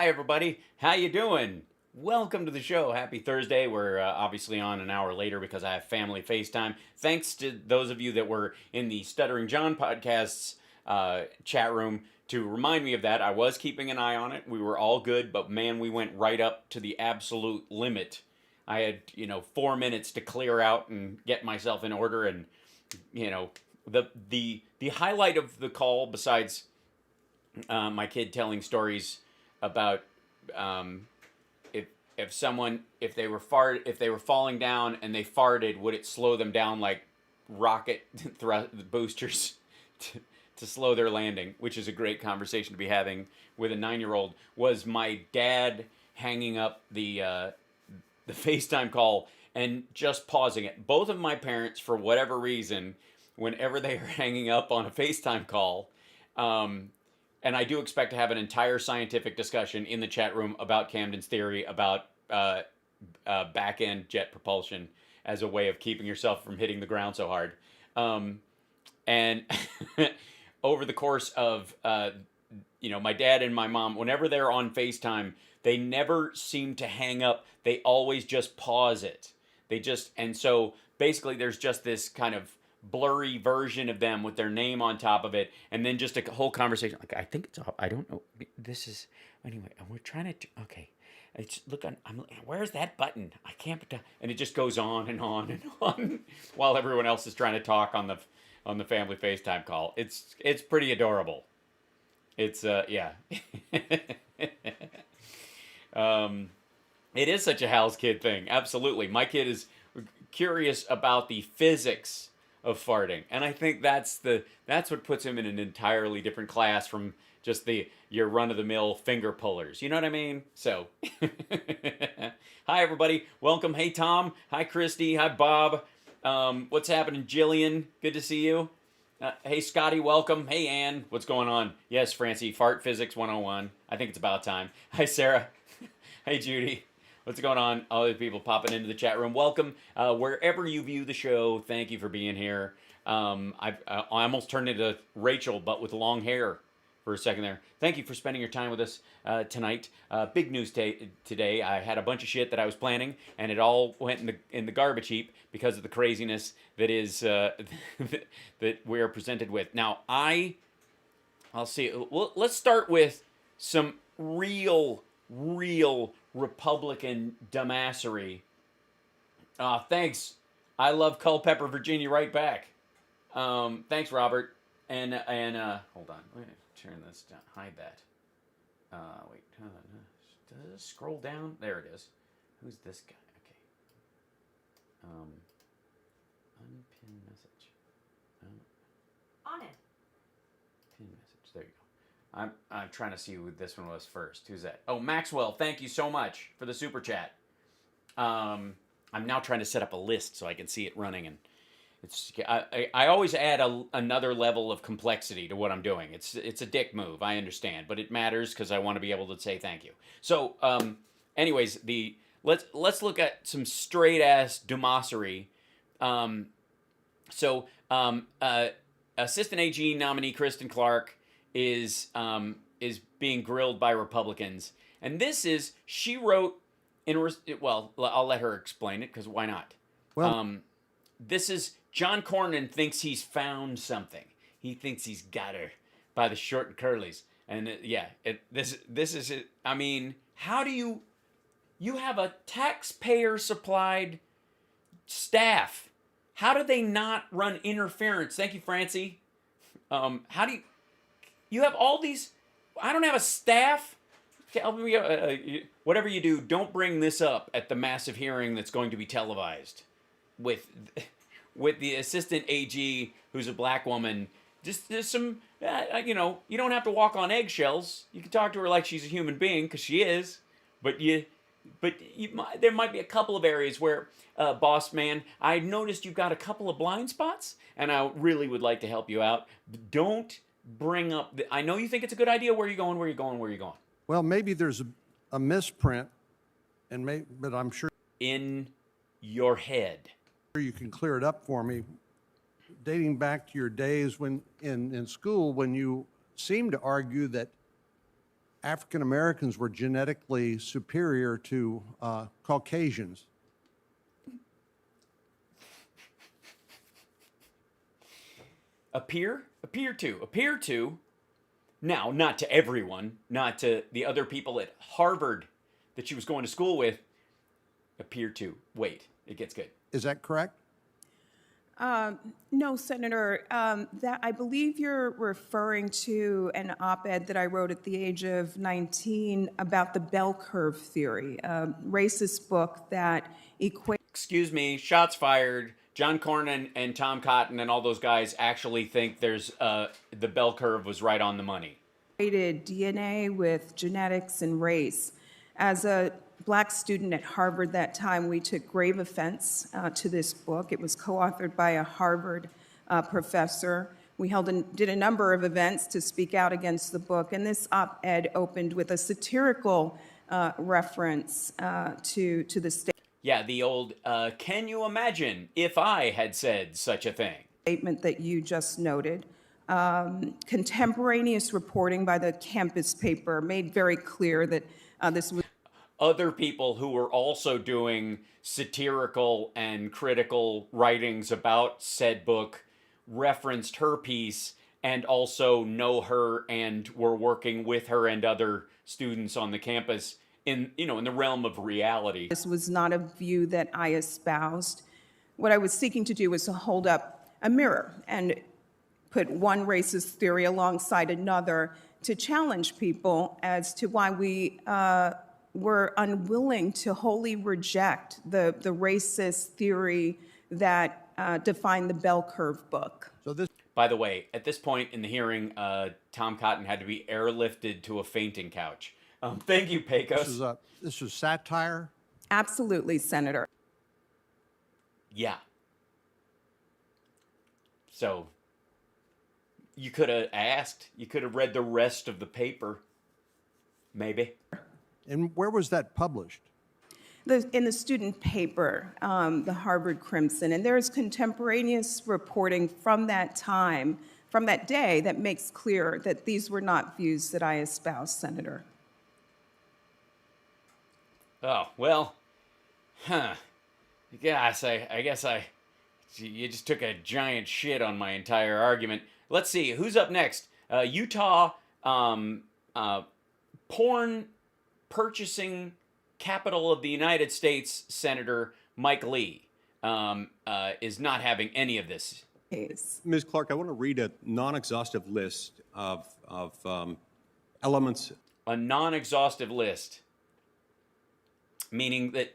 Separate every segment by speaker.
Speaker 1: Hi, everybody. How you doing? Welcome to the show. Happy Thursday. We're obviously on an hour later because I have family FaceTime. Thanks to those of you that were in the Stuttering John podcast's chat room to remind me of that. I was keeping an eye on it. We were all good, but man, we went right up to the absolute limit. I had, 4 minutes to clear out and get myself in order, and the highlight of the call, besides my kid telling stories about if they were falling down and they farted, would it slow them down like rocket boosters to slow their landing, which is a great conversation to be having with a 9-year-old. Was my dad hanging up the FaceTime call and just pausing it. Both of my parents, for whatever reason, whenever they are hanging up on a FaceTime call, and I do expect to have an entire scientific discussion in the chat room about Camden's theory about back-end jet propulsion as a way of keeping yourself from hitting the ground so hard. And over the course of, my dad and my mom, whenever they're on FaceTime, they never seem to hang up. They always just pause it. And so basically there's just this kind of blurry version of them with their name on top of it, and then just a whole conversation. Like, I think it's off. I don't know. This is anyway. We're trying to. Okay, it's look on. Where's that button? I can't. And it just goes on and on and on while everyone else is trying to talk on the family FaceTime call. It's pretty adorable. It's yeah. It is such a Hal's kid thing. Absolutely, my kid is curious about the physics of farting, and I think that's what puts him in an entirely different class from just your run-of-the-mill finger pullers. You know what I mean? So, hi everybody, welcome. Hey Tom, hi Christy, hi Bob. What's happening, Jillian? Good to see you. Hey Scotty, welcome. Hey Ann, what's going on? Yes, Francie, fart physics 101. I think it's about time. Hi Sarah. Hey Judy. What's going on? All the people popping into the chat room. Welcome. Wherever you view the show, thank you for being here. I almost turned into Rachel, but with long hair for a second there. Thank you for spending your time with us tonight. Big news today. I had a bunch of shit that I was planning, and it all went in the garbage heap because of the craziness that is that we are presented with. Now, I'll see. Well, let's start with some real Republican dumbassery. Thanks. I love Culpeper, Virginia, right back. Thanks, Robert. And hold on. Let me turn this down. Hide that. Wait. Does it scroll down? There it is. Who's this guy? Okay. Unpin message.
Speaker 2: On it.
Speaker 1: Pin message. There you go. I'm trying to see who this one was first. Who's that? Oh, Maxwell, thank you so much for the super chat. I'm now trying to set up a list so I can see it running, and I always add another level of complexity to what I'm doing. It's a dick move, I understand, but it matters because I want to be able to say thank you. So, anyways, let's look at some straight ass dumbassery. Assistant AG nominee Kristen Clarke is being grilled by Republicans, and she wrote well, I'll let her explain it because why not?
Speaker 3: Well,
Speaker 1: this is John Cornyn thinks he's found something. He thinks he's got her by the short and curlies, and this is it. I mean, how do you have a taxpayer supplied staff? How do they not run interference? Thank you, Francie. How do you have all these? I don't have a staff. Whatever you do, don't bring this up at the massive hearing that's going to be televised with the assistant AG who's a black woman. Just some, you don't have to walk on eggshells. You can talk to her like she's a human being because she is. But there might be a couple of areas where, boss man, I noticed you've got a couple of blind spots, and I really would like to help you out. Don't bring up. I know you think it's a good idea. Where are you going? Where are you going? Where are you going?
Speaker 3: well, maybe there's a misprint, but I'm sure
Speaker 1: In your head.
Speaker 3: you can clear it up for me. Dating back to your days when in school, when you seemed to argue that African Americans were genetically superior to Caucasians.
Speaker 1: Appear to. Now, not to everyone, not to the other people at Harvard that she was going to school with. Appear to. Wait, it gets good.
Speaker 3: Is that correct?
Speaker 4: No, Senator. That I believe you're referring to an op-ed that I wrote at the age of 19 about the bell curve theory, a racist book that equates.
Speaker 1: Excuse me, shots fired. John Cornyn and Tom Cotton and all those guys actually think there's the bell curve was right on the money.
Speaker 4: DNA with genetics and race. As a Black student at Harvard that time, we took grave offense to this book. It was co-authored by a Harvard professor. We did a number of events to speak out against the book, and this op-ed opened with a satirical reference to the state.
Speaker 1: Yeah, the old, can you imagine if I had said such a thing?
Speaker 4: Statement that you just noted. Contemporaneous reporting by the campus paper made very clear that this was.
Speaker 1: Other people who were also doing satirical and critical writings about said book referenced her piece and also know her and were working with her and other students on the campus in the realm of reality.
Speaker 4: This was not a view that I espoused. What I was seeking to do was to hold up a mirror and put one racist theory alongside another to challenge people as to why we were unwilling to wholly reject the racist theory that defined the bell curve book.
Speaker 3: So this.
Speaker 1: By the way, at this point in the hearing, Tom Cotton had to be airlifted to a fainting couch. Thank you, Pecos.
Speaker 3: This was satire?
Speaker 4: Absolutely, Senator.
Speaker 1: Yeah. So, you could have asked. You could have read the rest of the paper. Maybe.
Speaker 3: And where was that published?
Speaker 4: In the student paper, the Harvard Crimson. And there's contemporaneous reporting from that time, from that day, that makes clear that these were not views that I espouse, Senator.
Speaker 1: Oh, well, I guess you just took a giant shit on my entire argument. Let's see, who's up next? Utah, porn purchasing capital of the United States Senator Mike Lee is not having any of this.
Speaker 5: Ms. Clarke, I want to read a non-exhaustive list of elements.
Speaker 1: A non-exhaustive list. Meaning that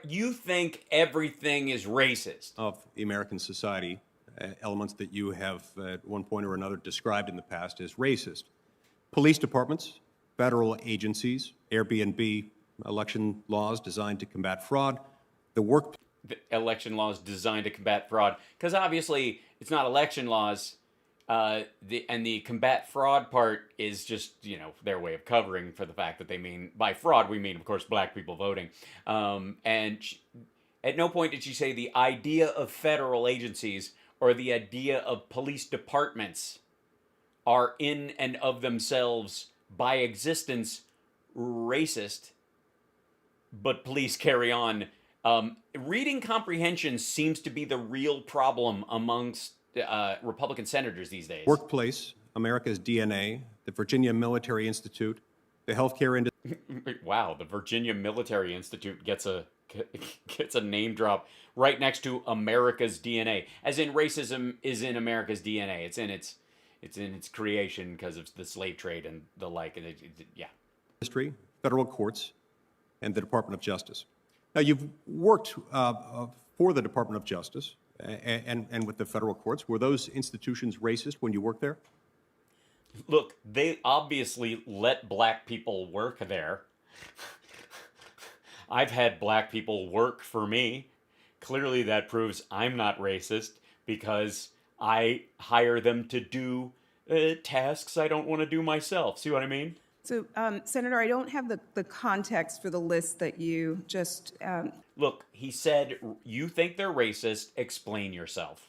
Speaker 1: you think everything is racist.
Speaker 5: Of the American society, elements that you have at one point or another described in the past as racist. Police departments, federal agencies, Airbnb, election laws designed to combat fraud, the
Speaker 1: election laws designed to combat fraud. Because obviously it's not election laws. The combat fraud part is just, their way of covering for the fact that they mean, by fraud, we mean, of course, black people voting. And at no point did she say the idea of federal agencies or the idea of police departments are in and of themselves, by existence, racist, but police carry on. Reading comprehension seems to be the real problem amongst Republican senators these days.
Speaker 5: Workplace, America's DNA, the Virginia Military Institute, the healthcare industry.
Speaker 1: Wow, the Virginia Military Institute gets a name drop right next to America's DNA, as in racism is in America's DNA. It's in its creation because of the slave trade and the like. And yeah.
Speaker 5: Industry, federal courts, and the Department of Justice. Now, you've worked for the Department of Justice and with the federal courts. Were those institutions racist when you worked there?
Speaker 1: Look, they obviously let black people work there. I've had black people work for me. Clearly that proves I'm not racist because I hire them to do tasks I don't want to do myself. See what I mean?
Speaker 4: So, Senator, I don't have the context for the list that you just...
Speaker 1: Look, he said, you think they're racist, explain yourself.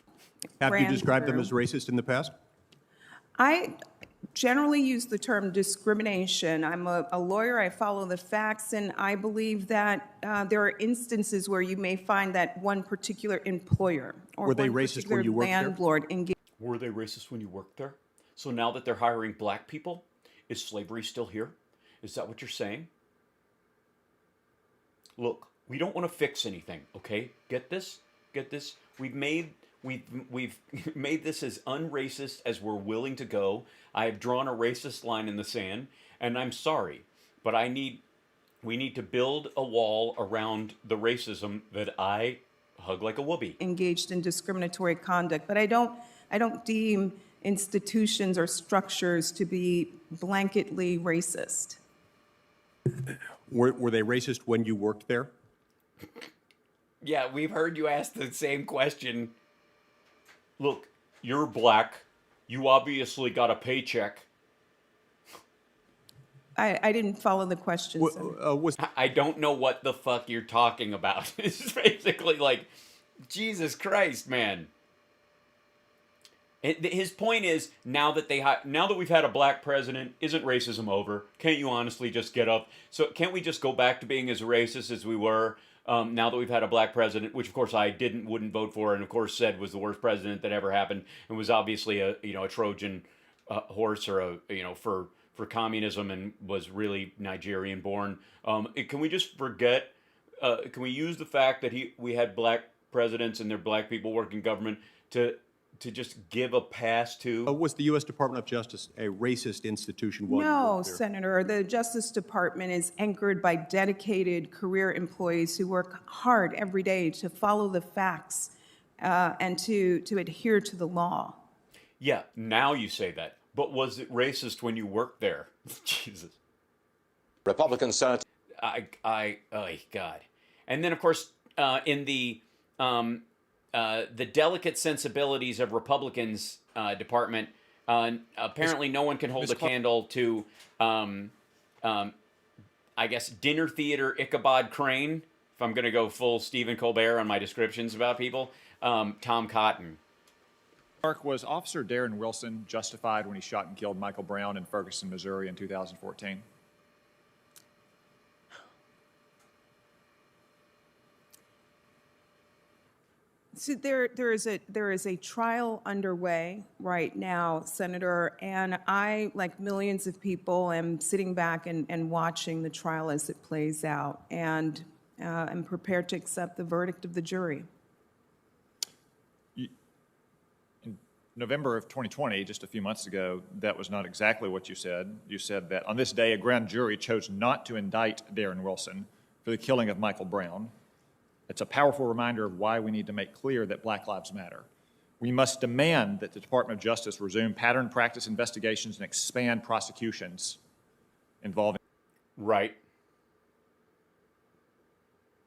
Speaker 5: Have you described them as racist in the past?
Speaker 4: generally use the term discrimination. I'm a lawyer, I follow the facts, and I believe that there are instances where you may find that one particular employer or
Speaker 5: Were they
Speaker 4: one
Speaker 5: racist when
Speaker 4: particular
Speaker 5: you worked there?
Speaker 4: landlord engaged.
Speaker 1: Were they racist when you worked there? So now that they're hiring black people, is slavery still here? Is that what you're saying? Look, we don't want to fix anything, okay? Get this? Get this? We've made made this as unracist as we're willing to go. I have drawn a racist line in the sand, and I'm sorry, but we need to build a wall around the racism that I hug like a whoopee.
Speaker 4: Engaged in discriminatory conduct, but I don't deem institutions or structures to be blanketly racist.
Speaker 5: Were they racist when you worked there?
Speaker 1: Yeah, we've heard you ask the same question. Look, you're black. You obviously got a paycheck.
Speaker 4: I didn't follow the question. Senator.
Speaker 1: I don't know what the fuck you're talking about. It's basically like, Jesus Christ, man. His point is, now that we've had a black president, isn't racism over? Can't you honestly just get up? So can't we just go back to being as racist as we were now that we've had a black president, which of course I wouldn't vote for, and of course said was the worst president that ever happened, and was obviously a Trojan horse or for communism, and was really Nigerian born. Can we just forget? Can we use the fact that we had black presidents and there are black people working government to just give a pass to?
Speaker 5: Was the U.S. Department of Justice a racist institution? While you
Speaker 4: No,
Speaker 5: worked there?
Speaker 4: Senator. The Justice Department is anchored by dedicated career employees who work hard every day to follow the facts and to adhere to the law.
Speaker 1: Yeah, now you say that. But was it racist when you worked there? Jesus.
Speaker 6: Republican Senate.
Speaker 1: Oh, God. And then, of course, in the delicate sensibilities of Republicans' department, apparently no one can hold a candle to, I guess, dinner theater Ichabod Crane, if I'm going to go full Stephen Colbert on my descriptions about people, Tom Cotton.
Speaker 7: Clarke, was Officer Darren Wilson justified when he shot and killed Michael Brown in Ferguson, Missouri in 2014?
Speaker 4: So there is a trial underway right now, Senator, and I, like millions of people, am sitting back and watching the trial as it plays out, and am prepared to accept the verdict of the jury.
Speaker 7: In November of 2020, just a few months ago, that was not exactly what you said. You said that on this day, a grand jury chose not to indict Darren Wilson for the killing of Michael Brown. It's a powerful reminder of why we need to make clear that Black Lives Matter. We must demand that the Department of Justice resume pattern practice investigations and expand prosecutions involving.
Speaker 1: Right.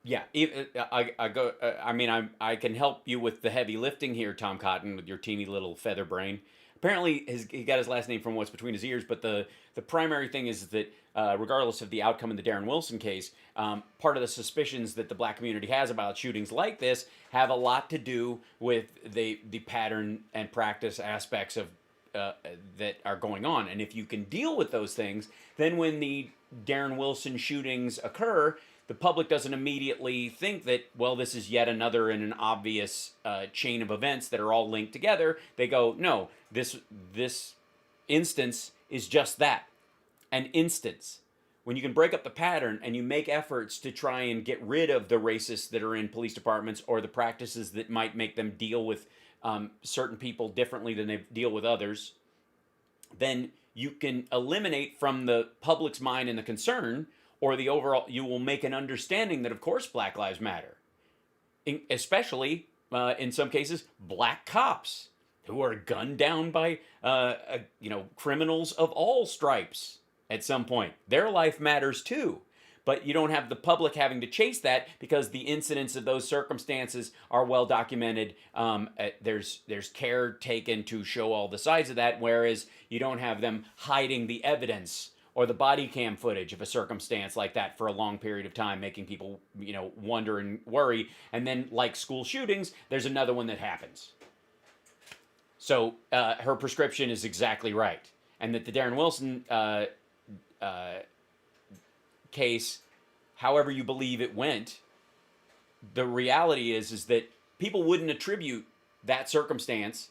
Speaker 1: Yeah, I can help you with the heavy lifting here, Tom Cotton, with your teeny little feather brain. Apparently, he got his last name from what's between his ears, but the primary thing is that regardless of the outcome in the Darren Wilson case, part of the suspicions that the black community has about shootings like this have a lot to do with the pattern and practice aspects of that are going on. And if you can deal with those things, then when the Darren Wilson shootings occur, the public doesn't immediately think that, well, this is yet another in an obvious chain of events that are all linked together. They go, no, this instance is just that, an instance. When you can break up the pattern and you make efforts to try and get rid of the racists that are in police departments or the practices that might make them deal with certain people differently than they deal with others, then you can eliminate from the public's mind and the concern, or the overall, you will make an understanding that, of course, Black Lives Matter. Especially, in some cases, black cops who are gunned down by, criminals of all stripes at some point. Their life matters too. But you don't have the public having to chase that because the incidents of those circumstances are well documented. There's care taken to show all the sides of that, whereas you don't have them hiding the evidence or the body cam footage of a circumstance like that for a long period of time, making people, wonder and worry. And then, like school shootings, there's another one that happens. So her prescription is exactly right. and that the Darren Wilson case, however you believe it went, the reality is that people wouldn't attribute that circumstance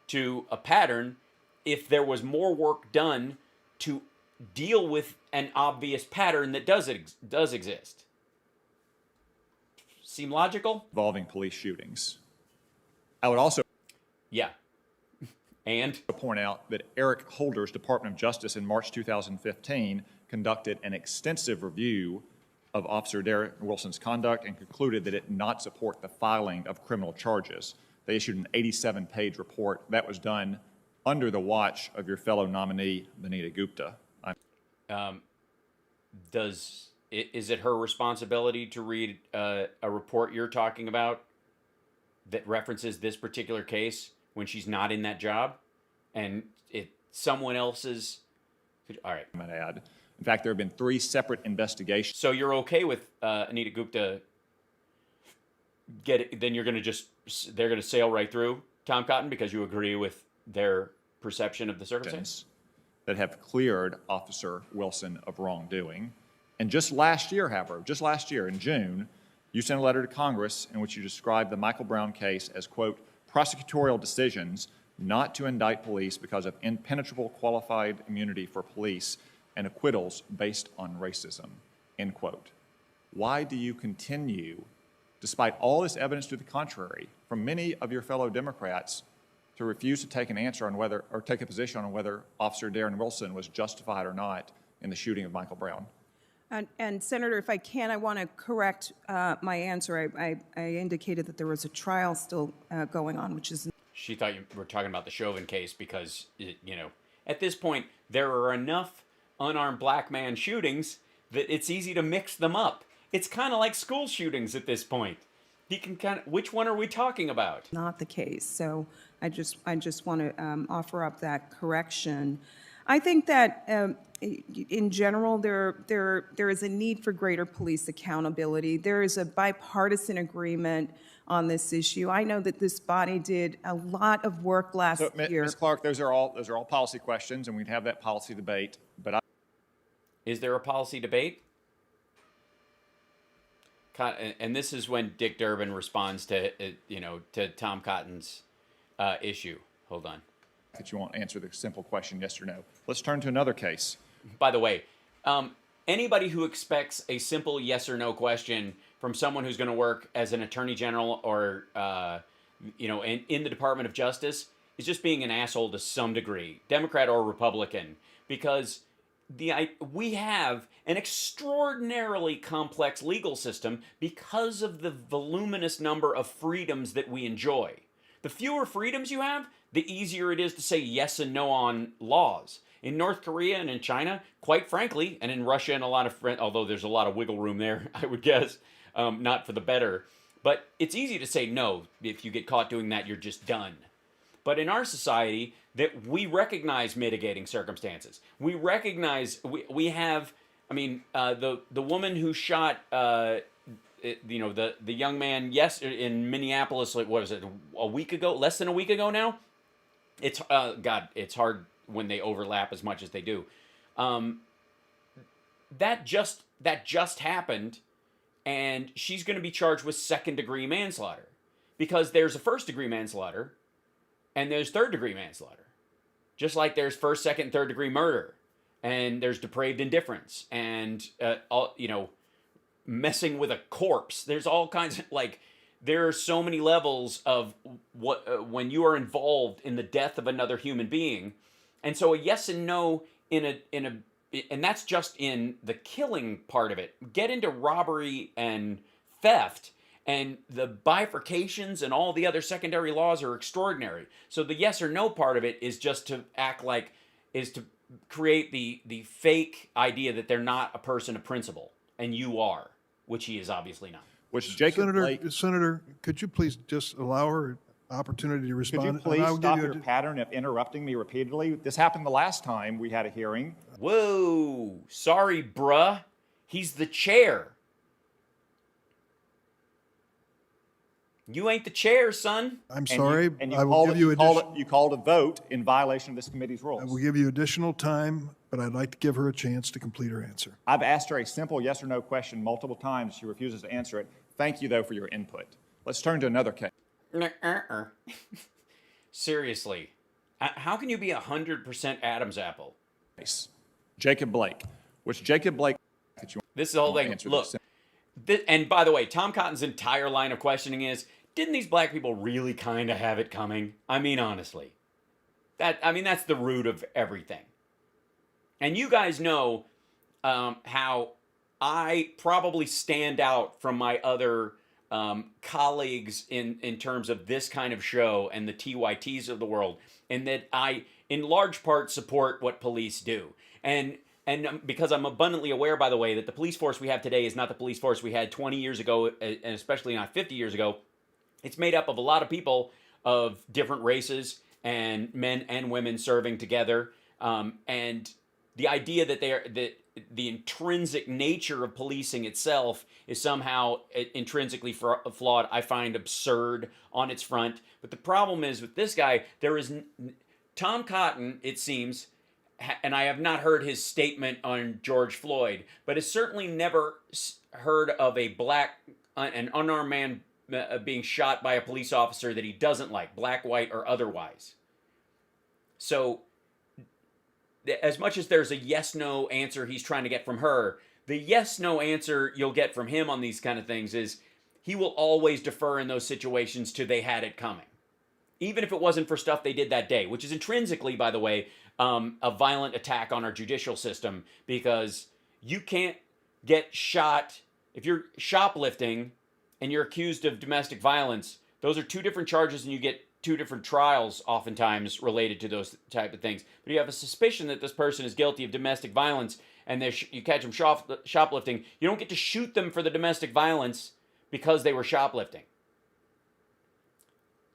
Speaker 1: to a pattern if there was more work done to deal with an obvious pattern that does exist. Seem logical?
Speaker 7: Involving police shootings. I would also
Speaker 1: Yeah. And
Speaker 7: point out that Eric Holder's Department of Justice in March 2015 conducted an extensive review of Officer Darren Wilson's conduct and concluded that it did not support the filing of criminal charges. They issued an 87-page report that was done under the watch of your fellow nominee, Vanita Gupta.
Speaker 1: is it her responsibility to read a report you're talking about that references this particular case when she's not in that job, and it's someone else's? All right.
Speaker 7: I might add. In fact, there have been 3 separate investigations.
Speaker 1: So you're okay with Anita Gupta then you're going to they're going to sail right through Tom Cotton because you agree with their perception of the circumstance?
Speaker 7: That have cleared Officer Wilson of wrongdoing. And just last year, however, in June, you sent a letter to Congress in which you described the Michael Brown case as, quote, prosecutorial decisions not to indict police because of impenetrable qualified immunity for police and acquittals based on racism, end quote. Why do you continue, despite all this evidence to the contrary from many of your fellow Democrats, to refuse to take an answer on whether, or take a position on whether Officer Darren Wilson was justified or not in the shooting of Michael Brown?
Speaker 4: And Senator, if I can, I want to correct my answer. I indicated that there was a trial still going on, which is...
Speaker 1: She thought you were talking about the Chauvin case because, at this point, there are enough unarmed black man shootings that it's easy to mix them up. It's kind of like school shootings at this point. He can which one are we talking about?
Speaker 4: Not the case. So I just want to offer up that correction. I think that in general, there is a need for greater police accountability. There is a bipartisan agreement on this issue. I know that this body did a lot of work last year.
Speaker 7: Ms. Clarke, those are all policy questions, and we'd have that policy debate. But
Speaker 1: Is there a policy debate? And this is when Dick Durbin responds to to Tom Cotton's issue. Hold on.
Speaker 7: that you won't answer the simple question yes or no. Let's turn to another case.
Speaker 1: By the way, anybody who expects a simple yes or no question from someone who's going to work as an attorney general or in the Department of Justice is just being an asshole to some degree, Democrat or Republican, because we have an extraordinarily complex legal system because of the voluminous number of freedoms that we enjoy. The fewer freedoms you have, the easier it is to say yes and no on laws. In North Korea and in China, quite frankly, and in Russia and a lot of, although there's a lot of wiggle room there, I would guess, not for the better, but it's easy to say no. If you get caught doing that, you're just done. But in our society, that we recognize mitigating circumstances. We recognize we have. I mean, the woman who shot the young man in Minneapolis. What was it? A week ago? Less than a week ago now. It's it's hard when they overlap as much as they do. That just happened, and she's going to be charged with second-degree manslaughter because there's a first-degree manslaughter. And there's third-degree manslaughter. Just like there's first, second, third-degree murder. And there's depraved indifference. And, messing with a corpse. There's all kinds of, there are so many levels of when you are involved in the death of another human being. And so a yes and no and that's just in the killing part of it. Get into robbery and theft, and the bifurcations and all the other secondary laws are extraordinary. So the yes or no part of it is just to is to create the fake idea that they're not a person of principle, and you are, which he is obviously not.
Speaker 7: Which Jacob Blake,
Speaker 8: Senator, could you please just allow her opportunity to respond?
Speaker 7: could you please stop your pattern of interrupting me repeatedly? This happened the last time we had a hearing.
Speaker 1: Whoa, sorry, bruh. He's the chair. You ain't the chair, son.
Speaker 8: I'm sorry.
Speaker 7: And you
Speaker 8: I will give you
Speaker 7: you called a vote in violation of this committee's rules.
Speaker 8: I will give you additional time, but I'd like to give her a chance to complete her answer.
Speaker 7: I've asked her a simple yes or no question multiple times. She refuses to answer it. Thank you, though, for your input. Let's turn to another case.
Speaker 1: Seriously, how can you be 100% Adam's apple?
Speaker 7: Jacob Blake, which Jacob Blake...
Speaker 1: This is the whole thing. Look, and by the way, Tom Cotton's entire line of questioning is, didn't these black people really kind of have it coming? I mean, honestly. That's the root of everything. And you guys know how I probably stand out from my other colleagues in terms of this kind of show and the TYTs of the world, in that I, in large part, support what police do. And because I'm abundantly aware, by the way, that the police force we have today is not the police force we had 20 years ago, and especially not 50 years ago. It's made up of a lot of people of different races and men and women serving together. And the idea that the intrinsic nature of policing itself is somehow intrinsically flawed, I find absurd on its front. But the problem is with this guy, Tom Cotton, it seems, and I have not heard his statement on George Floyd, but has certainly never heard of an unarmed man being shot by a police officer that he doesn't like, black, white, or otherwise. So, as much as there's a yes-no answer he's trying to get from her, the yes-no answer you'll get from him on these kind of things is he will always defer in those situations to they had it coming. Even if it wasn't for stuff they did that day, which is intrinsically, by the way, a violent attack on our judicial system, because you can't get shot if you're shoplifting and you're accused of domestic violence. Those are two different charges, and you get two different trials oftentimes related to those type of things. But you have a suspicion that this person is guilty of domestic violence, and you catch them shoplifting. You don't get to shoot them for the domestic violence because they were shoplifting.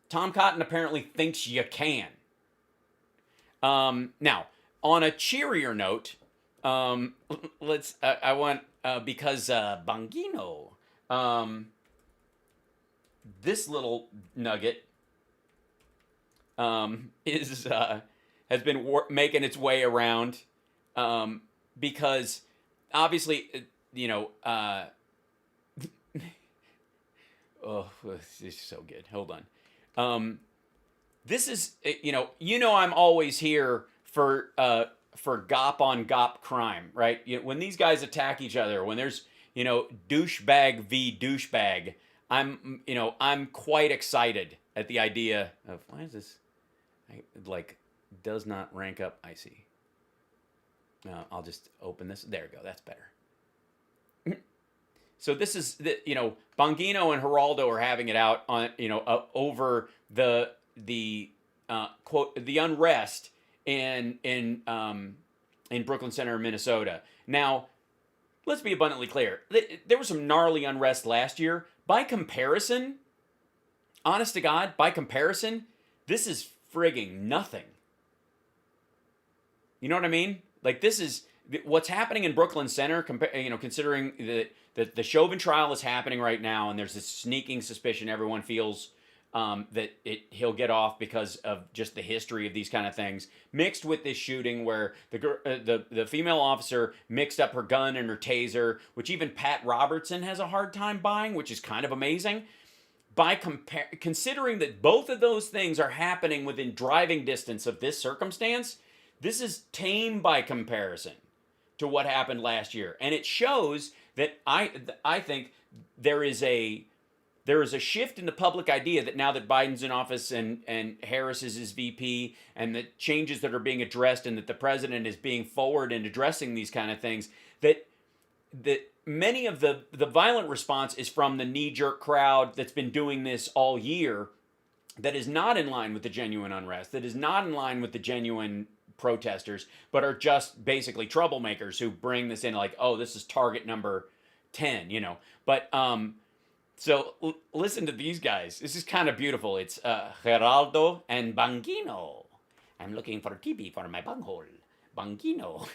Speaker 1: Tom Cotton apparently thinks you can. Now, on a cheerier note, because Bongino, this little nugget has been making its way around, because obviously, oh, this is so good. Hold on. This is, I'm always here for GOP on GOP crime, right? When these guys attack each other, when there's, douchebag v. douchebag, I'm quite excited at the idea of, why is this, does not rank up, I see. I'll just open this. There we go. That's better. So this is, Bongino and Geraldo are having it out on, over the quote, the unrest in Brooklyn Center, Minnesota. Now, let's be abundantly clear. There was some gnarly unrest last year. By comparison, honest to God, by comparison, this is frigging nothing. You know what I mean? This is what's happening in Brooklyn Center, considering that the Chauvin trial is happening right now, and there's this sneaking suspicion everyone feels that he'll get off because of just the history of these kind of things, mixed with this shooting where the female officer mixed up her gun and her taser, which even Pat Robertson has a hard time buying, which is kind of amazing. Considering that both of those things are happening within driving distance of this circumstance, this is tame by comparison to what happened last year, and it shows that I think there is a shift in the public idea that now that Biden's in office and Harris is his VP, and the changes that are being addressed, and that the president is being forward in addressing these kind of things, that many of the violent response is from the knee-jerk crowd that's been doing this all year, that is not in line with the genuine unrest, that is not in line with the genuine protesters, but are just basically troublemakers who bring this in oh, this is target number 10, But so listen to these guys. This is kind of beautiful. It's Geraldo and Bongino. I'm looking for TB for my bunghole. Bongino.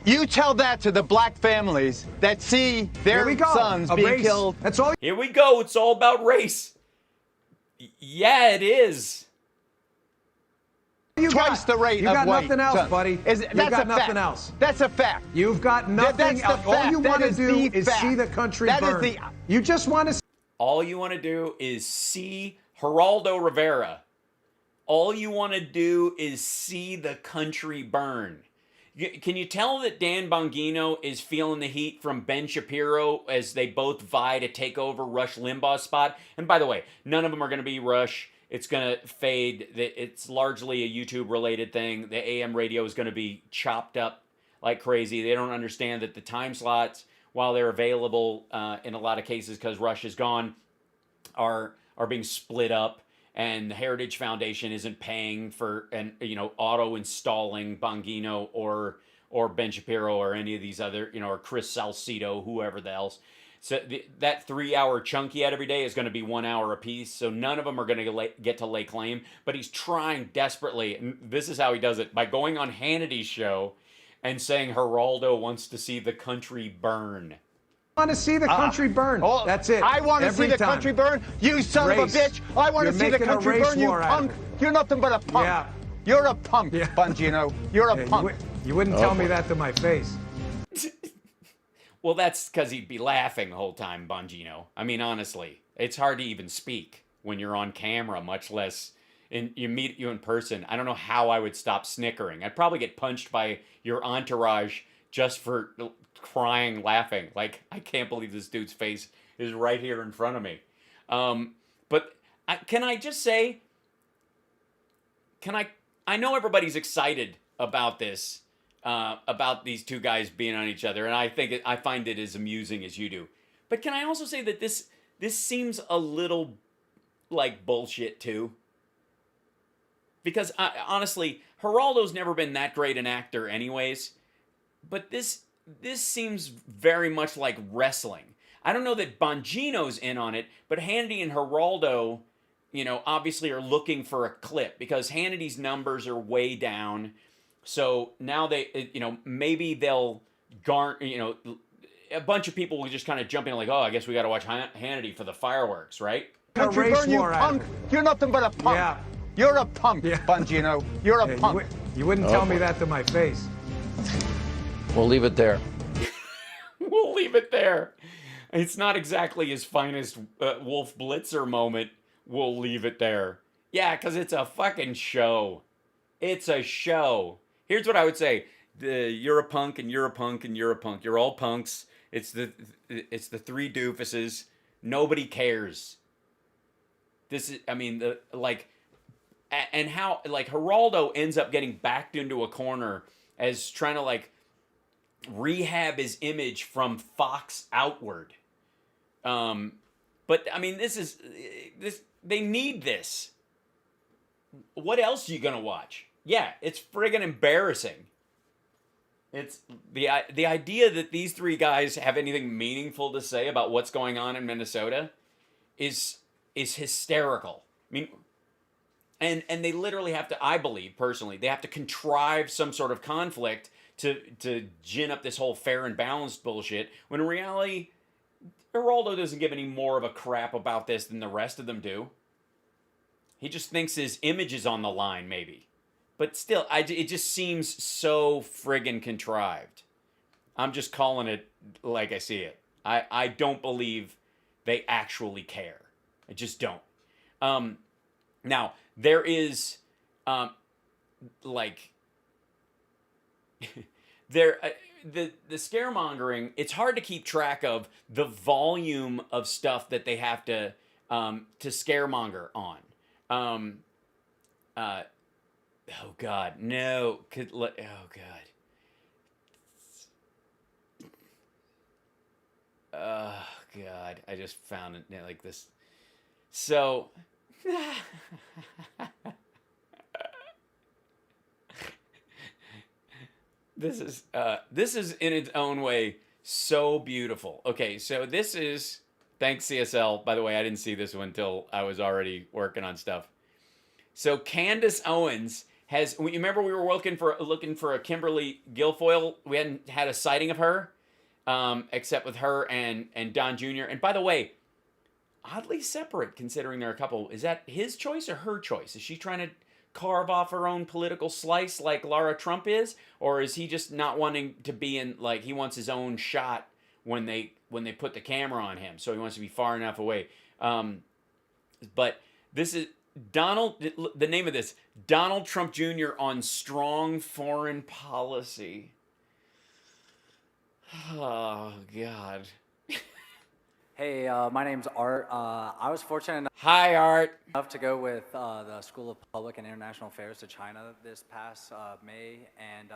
Speaker 9: You tell that to the black families that see their sons being killed.
Speaker 10: That's all.
Speaker 1: Here we go. It's all about race. Yeah, it is.
Speaker 9: Twice the rate of white.
Speaker 10: You got nothing else,
Speaker 9: sons.
Speaker 10: buddy.
Speaker 9: That's
Speaker 10: got
Speaker 9: a
Speaker 10: nothing
Speaker 9: fact.
Speaker 10: else.
Speaker 9: That's a fact.
Speaker 10: You've got nothing
Speaker 9: That's the
Speaker 10: else. All
Speaker 9: fact.
Speaker 10: you
Speaker 9: That
Speaker 10: want to
Speaker 9: is
Speaker 10: do
Speaker 9: the
Speaker 10: is
Speaker 9: fact.
Speaker 10: see the country
Speaker 9: That is
Speaker 10: burn.
Speaker 9: the-
Speaker 10: You just want to.
Speaker 1: All you want to do is see Geraldo Rivera. All you want to do is see the country burn. Can you tell that Dan Bongino is feeling the heat from Ben Shapiro as they both vie to take over Rush Limbaugh's spot? And by the way, none of them are going to be Rush. It's going to fade. It's largely a YouTube-related thing. The AM radio is going to be chopped up like crazy. They don't understand that the time slots, while they're available in a lot of cases because Rush is gone, are being split up. And the Heritage Foundation isn't paying for auto installing Bongino or Ben Shapiro or any of these other or Chris Salcido, whoever the else. So that 3-hour chunk he had every day is going to be 1 hour apiece. So none of them are going to get to lay claim. But he's trying desperately, and this is how he does it, by going on Hannity's show and saying Geraldo wants to see the country burn.
Speaker 10: Want to see the country burn. That's it.
Speaker 9: I want to see the country burn. You son of a bitch. I want to see the country burn. You punk. You're nothing but a punk.
Speaker 10: Yeah.
Speaker 9: You're a punk, Bongino. You're a punk.
Speaker 10: You wouldn't tell me that to my face.
Speaker 1: Well, that's because he'd be laughing the whole time, Bongino. I mean, honestly, it's hard to even speak when you're on camera, much less meet you in person. I don't know how I would stop snickering. I'd probably get punched by your entourage just for crying, laughing. Like, I can't believe this dude's face is right here in front of me. But can I just say, I know everybody's excited about this, about these two guys being on each other, and I find it as amusing as you do. But can I also say that this seems a little like bullshit too? Because honestly, Geraldo's never been that great an actor anyways, but this seems very much like wrestling. I don't know that Bongino's in on it, but Hannity and Geraldo, obviously are looking for a clip because Hannity's numbers are way down. So now they, maybe they'll a bunch of people will just kind of jump in like, oh, I guess we got to watch Hannity for the fireworks, right?
Speaker 9: Country burn, you punk. You're nothing but a punk.
Speaker 10: Yeah.
Speaker 9: You're a punk, Bongino. You're a punk.
Speaker 10: You wouldn't tell me that to my face.
Speaker 6: We'll leave it there.
Speaker 1: We'll leave it there. It's not exactly his finest Wolf Blitzer moment. We'll leave it there. Yeah, because it's a fucking show. It's a show. Here's what I would say. You're a punk and you're a punk and you're a punk. You're all punks. It's the three doofuses. Nobody cares. This is, and how, Geraldo ends up getting backed into a corner as trying to, rehab his image from Fox outward. But, this they need this. What else are you going to watch? Yeah, it's friggin' embarrassing. It's the idea that these three guys have anything meaningful to say about what's going on in Minnesota is hysterical. And they literally have to, I believe personally, they have to contrive some sort of conflict to gin up this whole fair and balanced bullshit, when in reality, Geraldo doesn't give any more of a crap about this than the rest of them do. He just thinks his image is on the line, maybe. But still, it just seems so friggin' contrived. I'm just calling it like I see it. I don't believe they actually care. I just don't. Now, there is, the scaremongering, it's hard to keep track of the volume of stuff that they have to scaremonger on. Oh God, no! Oh God. Oh God, I just found it like this. So. This is in its own way so beautiful. Okay, so this is, thanks CSL. By the way, I didn't see this one until I was already working on stuff. So Candace Owens You remember we were looking for a Kimberly Guilfoyle? We hadn't had a sighting of her, except with her and Don Jr. And by the way, oddly separate considering they're a couple. Is that his choice or her choice? Is she trying to carve off her own political slice like Lara Trump is, or is he just not wanting to be in, like, he wants his own shot when they put the camera on him, so he wants to be far enough away. But this is the name of this, Donald Trump Jr. on strong foreign policy. Oh, God.
Speaker 11: Hey, my name's Art. I was fortunate
Speaker 1: Hi, Art.
Speaker 11: enough to go with the School of Public and International Affairs to China this past May, and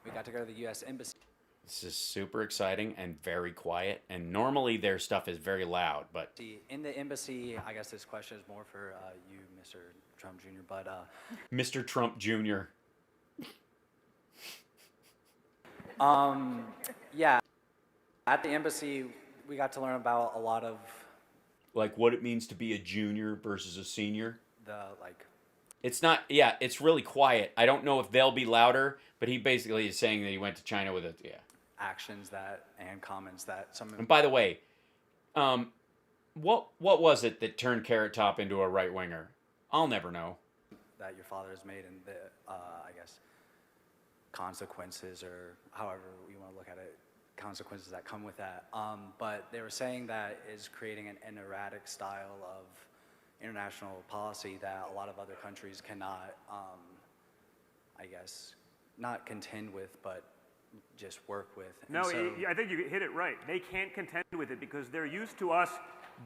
Speaker 11: we got to go to the U.S. Embassy.
Speaker 1: This is super exciting and very quiet, and normally their stuff is very loud, but...
Speaker 11: In the embassy, I guess this question is more for you, Mr. Trump Jr., but...
Speaker 1: Mr. Trump Jr.
Speaker 11: Yeah, at the embassy, we got to learn about a lot of...
Speaker 1: Like what it means to be a junior versus a senior?
Speaker 11: Like...
Speaker 1: It's not, yeah, it's really quiet. I don't know if they'll be louder, but he basically is saying that he went to China with
Speaker 11: actions that, and comments that some...
Speaker 1: And by the way, what was it that turned Carrot Top into a right-winger? I'll never know.
Speaker 11: That your father has made, and the, I guess, consequences, or however you want to look at it, consequences that come with that. But they were saying that is creating an erratic style of international policy that a lot of other countries cannot, I guess, not contend with, but just work with.
Speaker 12: No, I think you hit it right. They can't contend with it because they're used to us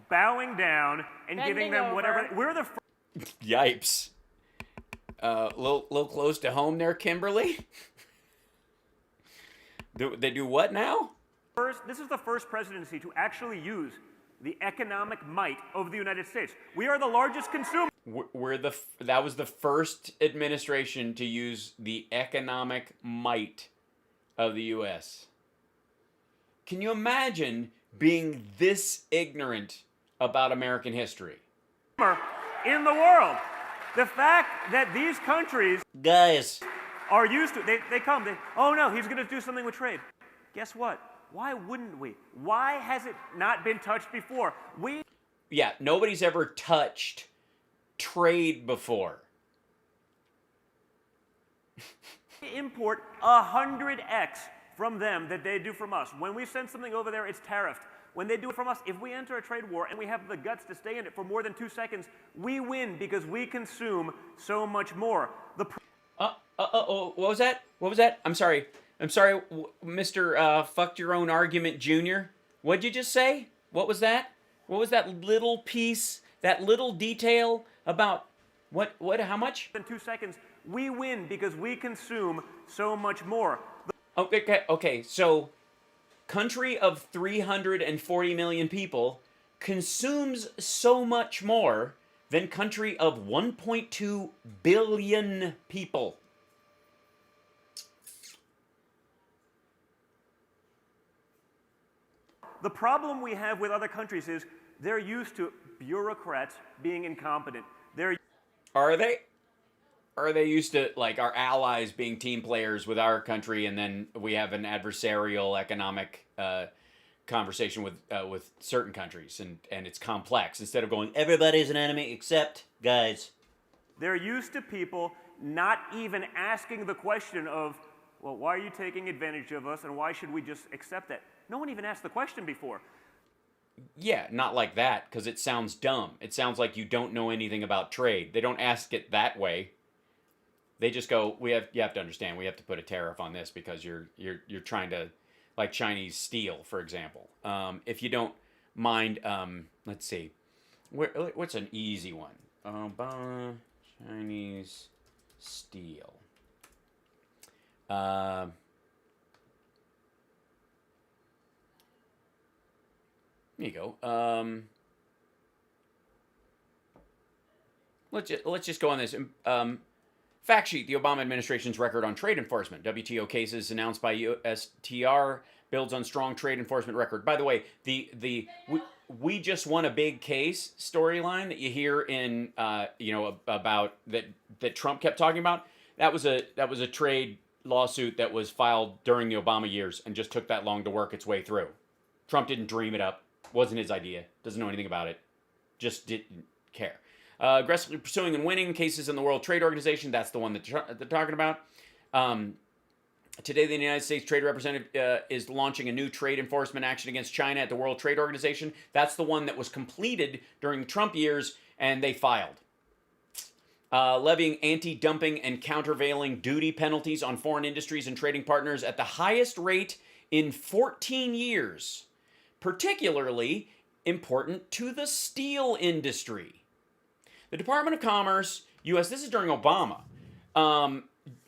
Speaker 12: bowing down and giving them whatever. We're the
Speaker 1: Yipes. Little close to home there, Kimberly. They do what now?
Speaker 12: This is the first presidency to actually use the economic might of the United States. We are the largest consumer.
Speaker 1: That was the first administration to use the economic might of the U.S. Can you imagine being this ignorant about American history?
Speaker 12: In the world. The fact that these countries are used to, oh no, he's going to do something with trade. Guess what? Why wouldn't we? Why has it not been touched before?
Speaker 1: Yeah, nobody's ever touched trade before.
Speaker 12: We import 100x from them that they do from us. When we send something over there, it's tariffed. When they do it from us, if we enter a trade war and we have the guts to stay in it for more than 2 seconds, we win because we consume so much more.
Speaker 1: What was that? What was that? I'm sorry, Mr. Fucked Your Own Argument Jr. What'd you just say? What was that? What was that little piece, that little detail about what, how much?
Speaker 12: In 2 seconds, we win because we consume so much more.
Speaker 1: Okay, so country of 340 million people consumes so much more than country of 1.2 billion people.
Speaker 12: The problem we have with other countries is they're used to bureaucrats being incompetent.
Speaker 1: Are they? Or are they used to, like, our allies being team players with our country, and then we have an adversarial economic conversation with certain countries, and it's complex, instead of going, everybody's an enemy except guys.
Speaker 12: They're used to people not even asking the question of, well, why are you taking advantage of us, and why should we just accept that? No one even asked the question before.
Speaker 1: Yeah, not like that, because it sounds dumb. It sounds like you don't know anything about trade. They don't ask it that way. They just go, you have to understand, we have to put a tariff on this because you're trying to, like Chinese steel, for example. If you don't mind, let's see, what's an easy one? Chinese steel. There you go. Let's just go on this. Fact sheet: the Obama administration's record on trade enforcement. WTO cases announced by USTR builds on strong trade enforcement record. By the way, we just won a big case storyline that you hear in about that Trump kept talking about. that was a trade lawsuit that was filed during the Obama years and just took that long to work its way through. Trump didn't dream it up. Wasn't his idea. Doesn't know anything about it. Just didn't care. Aggressively pursuing and winning cases in the World Trade Organization. That's the one that they're talking about. Today, the United States Trade Representative is launching a new trade enforcement action against China at the World Trade Organization. That's the one that was completed during the Trump years, and they filed. Levying anti-dumping and countervailing duty penalties on foreign industries and trading partners at the highest rate in 14 years. Particularly important to the steel industry. The Department of Commerce, U.S., this is during Obama,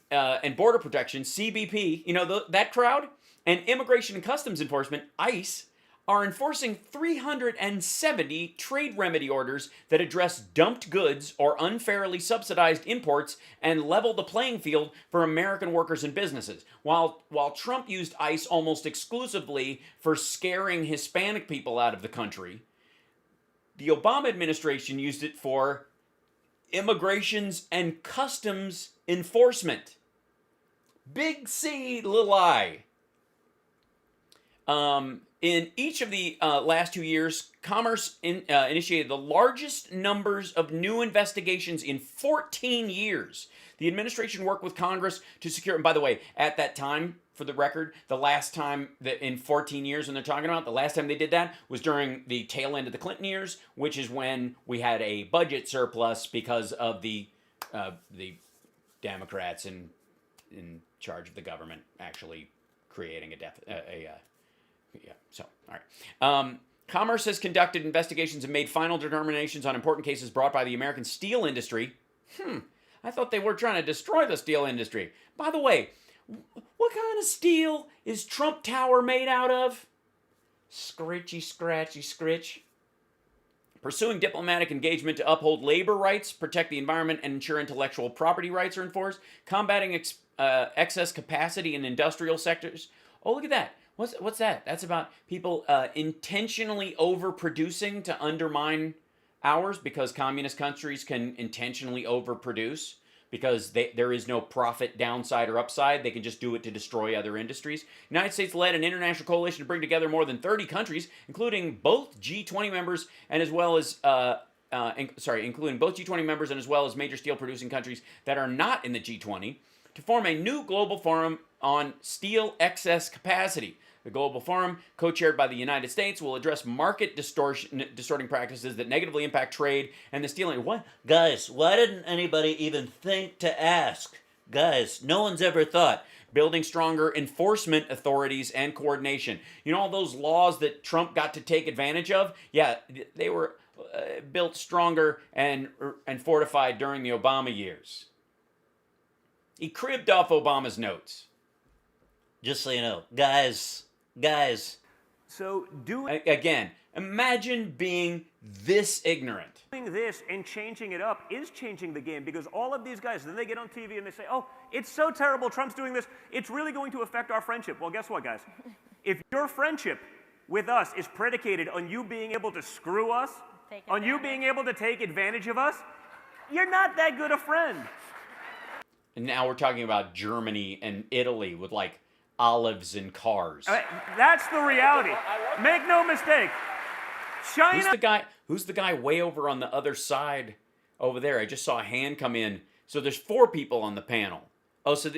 Speaker 1: and Border Protection, CBP, you know, that crowd, and Immigration and Customs Enforcement, ICE, are enforcing 370 trade remedy orders that address dumped goods or unfairly subsidized imports and level the playing field for American workers and businesses. While Trump used ICE almost exclusively for scaring Hispanic people out of the country, the Obama administration used it for immigrations and customs enforcement. Big C, little I. In each of the last 2 years, Commerce initiated the largest numbers of new investigations in 14 years. The administration worked with Congress to secure, and by the way, at that time, for the record, the last time that in 14 years when they're talking about, the last time they did that was during the tail end of the Clinton years, which is when we had a budget surplus because of the Democrats in charge of the government actually creating a deficit. All right. Commerce has conducted investigations and made final determinations on important cases brought by the American steel industry. I thought they were trying to destroy the steel industry. By the way, what kind of steel is Trump Tower made out of? Scritchy, scratchy, scritch. Pursuing diplomatic engagement to uphold labor rights, protect the environment, and ensure intellectual property rights are enforced. Combating excess capacity in industrial sectors. Oh, look at that. What's that? That's about people intentionally overproducing to undermine ours, because communist countries can intentionally overproduce because there is no profit downside or upside. They can just do it to destroy other industries. The United States led an international coalition to bring together more than 30 countries, including both G20 members and as well as including both G20 members and as well as major steel producing countries that are not in the G20, to form a new global forum on steel excess capacity. The Global Forum, co-chaired by the United States, will address market distorting practices that negatively impact trade and the steel industry. What? Guys, why didn't anybody even think to ask? Guys, no one's ever thought. Building stronger enforcement authorities and coordination. You know all those laws that Trump got to take advantage of? Yeah, they were built stronger and fortified during the Obama years. He cribbed off Obama's notes. Just so you know, guys.
Speaker 12: So
Speaker 1: again, imagine being this ignorant.
Speaker 12: Doing this and changing it up is changing the game, because all of these guys, then they get on TV and they say, oh, it's so terrible, Trump's doing this. It's really going to affect our friendship. Well, guess what, guys? If your friendship with us is predicated on you being able to screw us, on you being able to take advantage of us, you're not that good a friend.
Speaker 1: And now we're talking about Germany and Italy with like olives and cars.
Speaker 12: That's the reality. Make no mistake. China.
Speaker 1: Who's the guy way over on the other side over there? I just saw a hand come in. So there's 4 people on the panel. Oh, so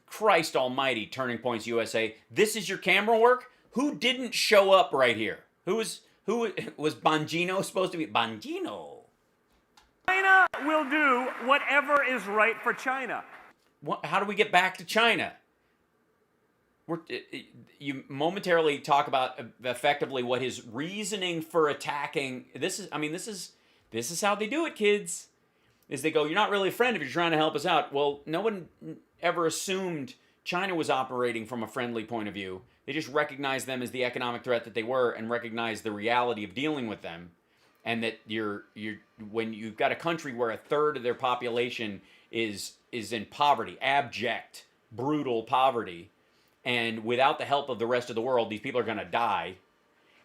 Speaker 1: Christ almighty, Turning Points USA. This is your camera work? Who didn't show up right here? Who was Bongino supposed to be? Bongino.
Speaker 12: China will do whatever is right for China.
Speaker 1: How do we get back to China? You momentarily talk about effectively what his reasoning for attacking. This is how they do it, kids. Is they go, you're not really a friend if you're trying to help us out. Well, no one ever assumed China was operating from a friendly point of view. They just recognized them as the economic threat that they were and recognized the reality of dealing with them. And that when you've got a country where a third of their population is in poverty, abject, brutal poverty, and without the help of the rest of the world, these people are going to die.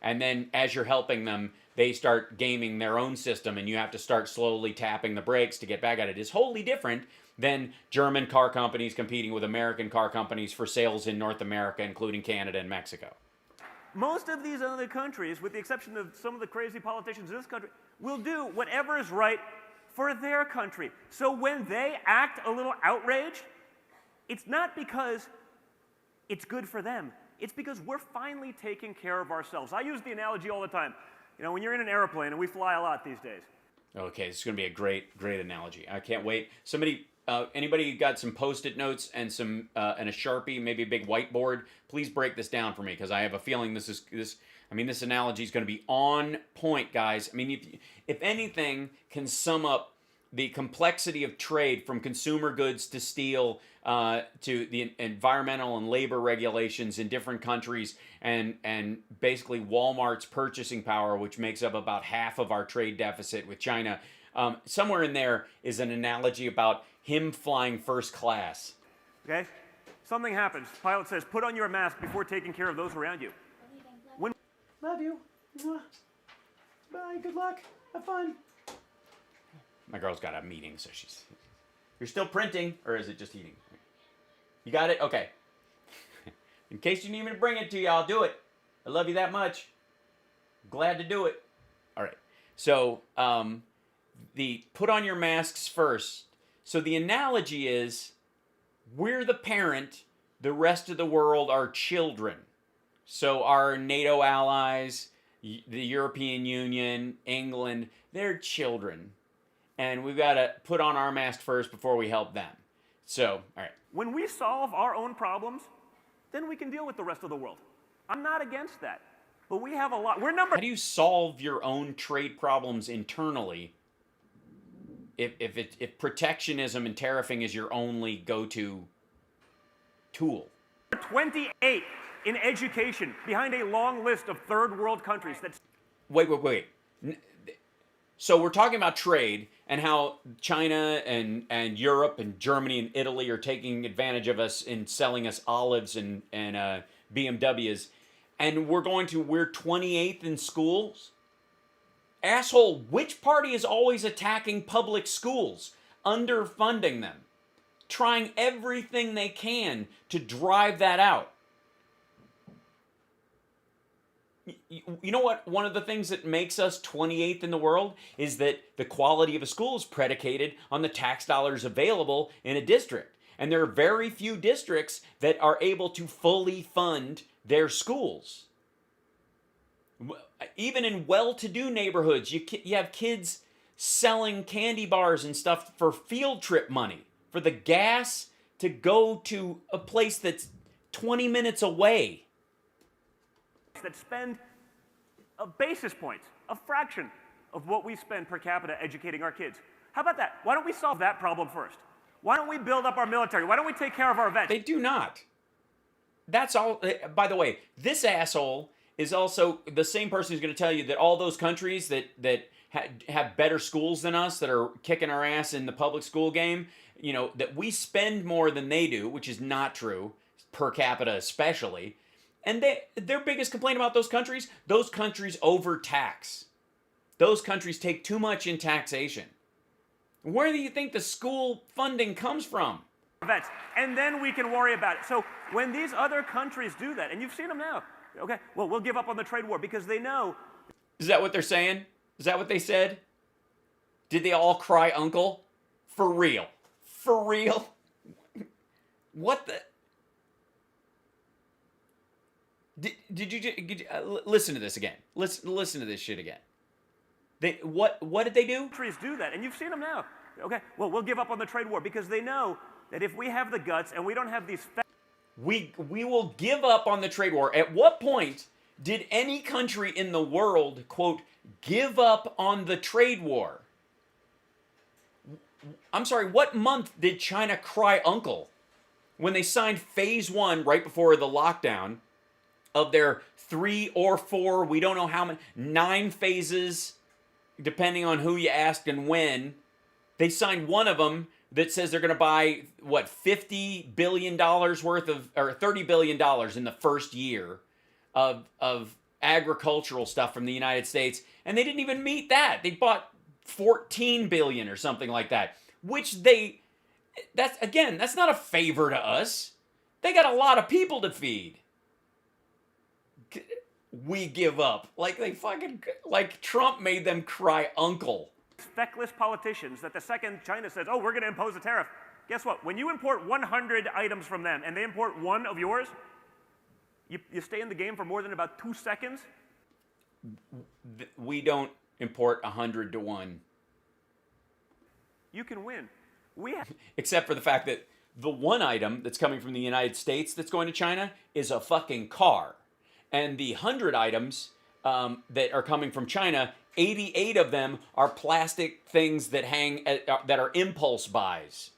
Speaker 1: And then as you're helping them, they start gaming their own system and you have to start slowly tapping the brakes to get back at it is wholly different than German car companies competing with American car companies for sales in North America, including Canada and Mexico.
Speaker 12: Most of these other countries, with the exception of some of the crazy politicians in this country, will do whatever is right for their country. So when they act a little outraged, it's not because it's good for them. It's because we're finally taking care of ourselves. I use the analogy all the time. You know, when you're in an airplane, and we fly a lot these days.
Speaker 1: Okay, this is going to be a great analogy. I can't wait. Somebody, anybody got some Post-it notes and some and a Sharpie, maybe a big whiteboard? Please break this down for me because I have a feeling this analogy is going to be on point, guys. I mean, if anything can sum up the complexity of trade from consumer goods to steel to the environmental and labor regulations in different countries and basically Walmart's purchasing power, which makes up about half of our trade deficit with China. Somewhere in there is an analogy about him flying first class.
Speaker 12: Okay? Something happens. Pilot says, put on your mask before taking care of those around you.
Speaker 10: Love you. Bye. Good luck. Have fun.
Speaker 1: My girl's got a meeting, so she's... You're still printing, or is it just eating? You got it? Okay. In case you need me to bring it to you, I'll do it. I love you that much. Glad to do it. All right. So, the put on your masks first. So the analogy is, we're the parent, the rest of the world are children. So our NATO allies, the European Union, England, they're children. And we've got to put on our mask first before we help them. So, all right.
Speaker 12: When we solve our own problems, then we can deal with the rest of the world. I'm not against that. But we have a lot. We're number...
Speaker 1: How do you solve your own trade problems internally if protectionism and tariffing is your only go-to tool?
Speaker 12: 28 in education, behind a long list of third world countries that's...
Speaker 1: Wait. So we're talking about trade and how China and Europe and Germany and Italy are taking advantage of us in selling us olives and BMWs. And we're 28th in schools? Asshole, which party is always attacking public schools, underfunding them, trying everything they can to drive that out? You know what? One of the things that makes us 28th in the world is that the quality of a school is predicated on the tax dollars available in a district. And there are very few districts that are able to fully fund their schools. Even in well-to-do neighborhoods, you have kids selling candy bars and stuff for field trip money, for the gas to go to a place that's 20 minutes away.
Speaker 12: That spend a basis point, a fraction of what we spend per capita educating our kids. How about that? Why don't we solve that problem first? Why don't we build up our military? Why don't we take care of our vets?
Speaker 1: They do not. That's all. By the way, this asshole is also the same person who's going to tell you that all those countries that have better schools than us, that are kicking our ass in the public school game, you know, that we spend more than they do, which is not true, per capita especially. And their biggest complaint about those countries overtax. Those countries take too much in taxation. Where do you think the school funding comes from?
Speaker 12: Vets, and then we can worry about it. So when these other countries do that, and you've seen them now, okay, well, we'll give up on the trade war because they know.
Speaker 1: Is that what they're saying? Is that what they said? Did they all cry uncle? For real? For real? What the... Did you listen to this again? Listen to this shit again. What did they do?
Speaker 12: Countries do that, and you've seen them now. Okay, well, we'll give up on the trade war because they know that if we have the guts and we don't have these...
Speaker 1: We will give up on the trade war. At what point did any country in the world, quote, give up on the trade war? I'm sorry, what month did China cry uncle? When they signed phase 1 right before the lockdown of their 3 or 4, we don't know how many, 9 phases, depending on who you asked and when. They signed one of them that says they're going to buy, what, $50 billion worth of, or $30 billion in the first year of agricultural stuff from the United States, and they didn't even meet that. They bought 14 billion or something like that, which that's not a favor to us. They got a lot of people to feed. We give up. Like Trump made them cry uncle.
Speaker 12: Feckless politicians that the second China says, oh, we're going to impose a tariff. Guess what? When you import 100 items from them and they import one of yours, you stay in the game for more than about 2 seconds?
Speaker 1: We don't import 100 to 1.
Speaker 12: You can win.
Speaker 1: Except for the fact that the one item that's coming from the United States that's going to China is a fucking car. And the 100 items that are coming from China, 88 of them are plastic things that that are impulse buys.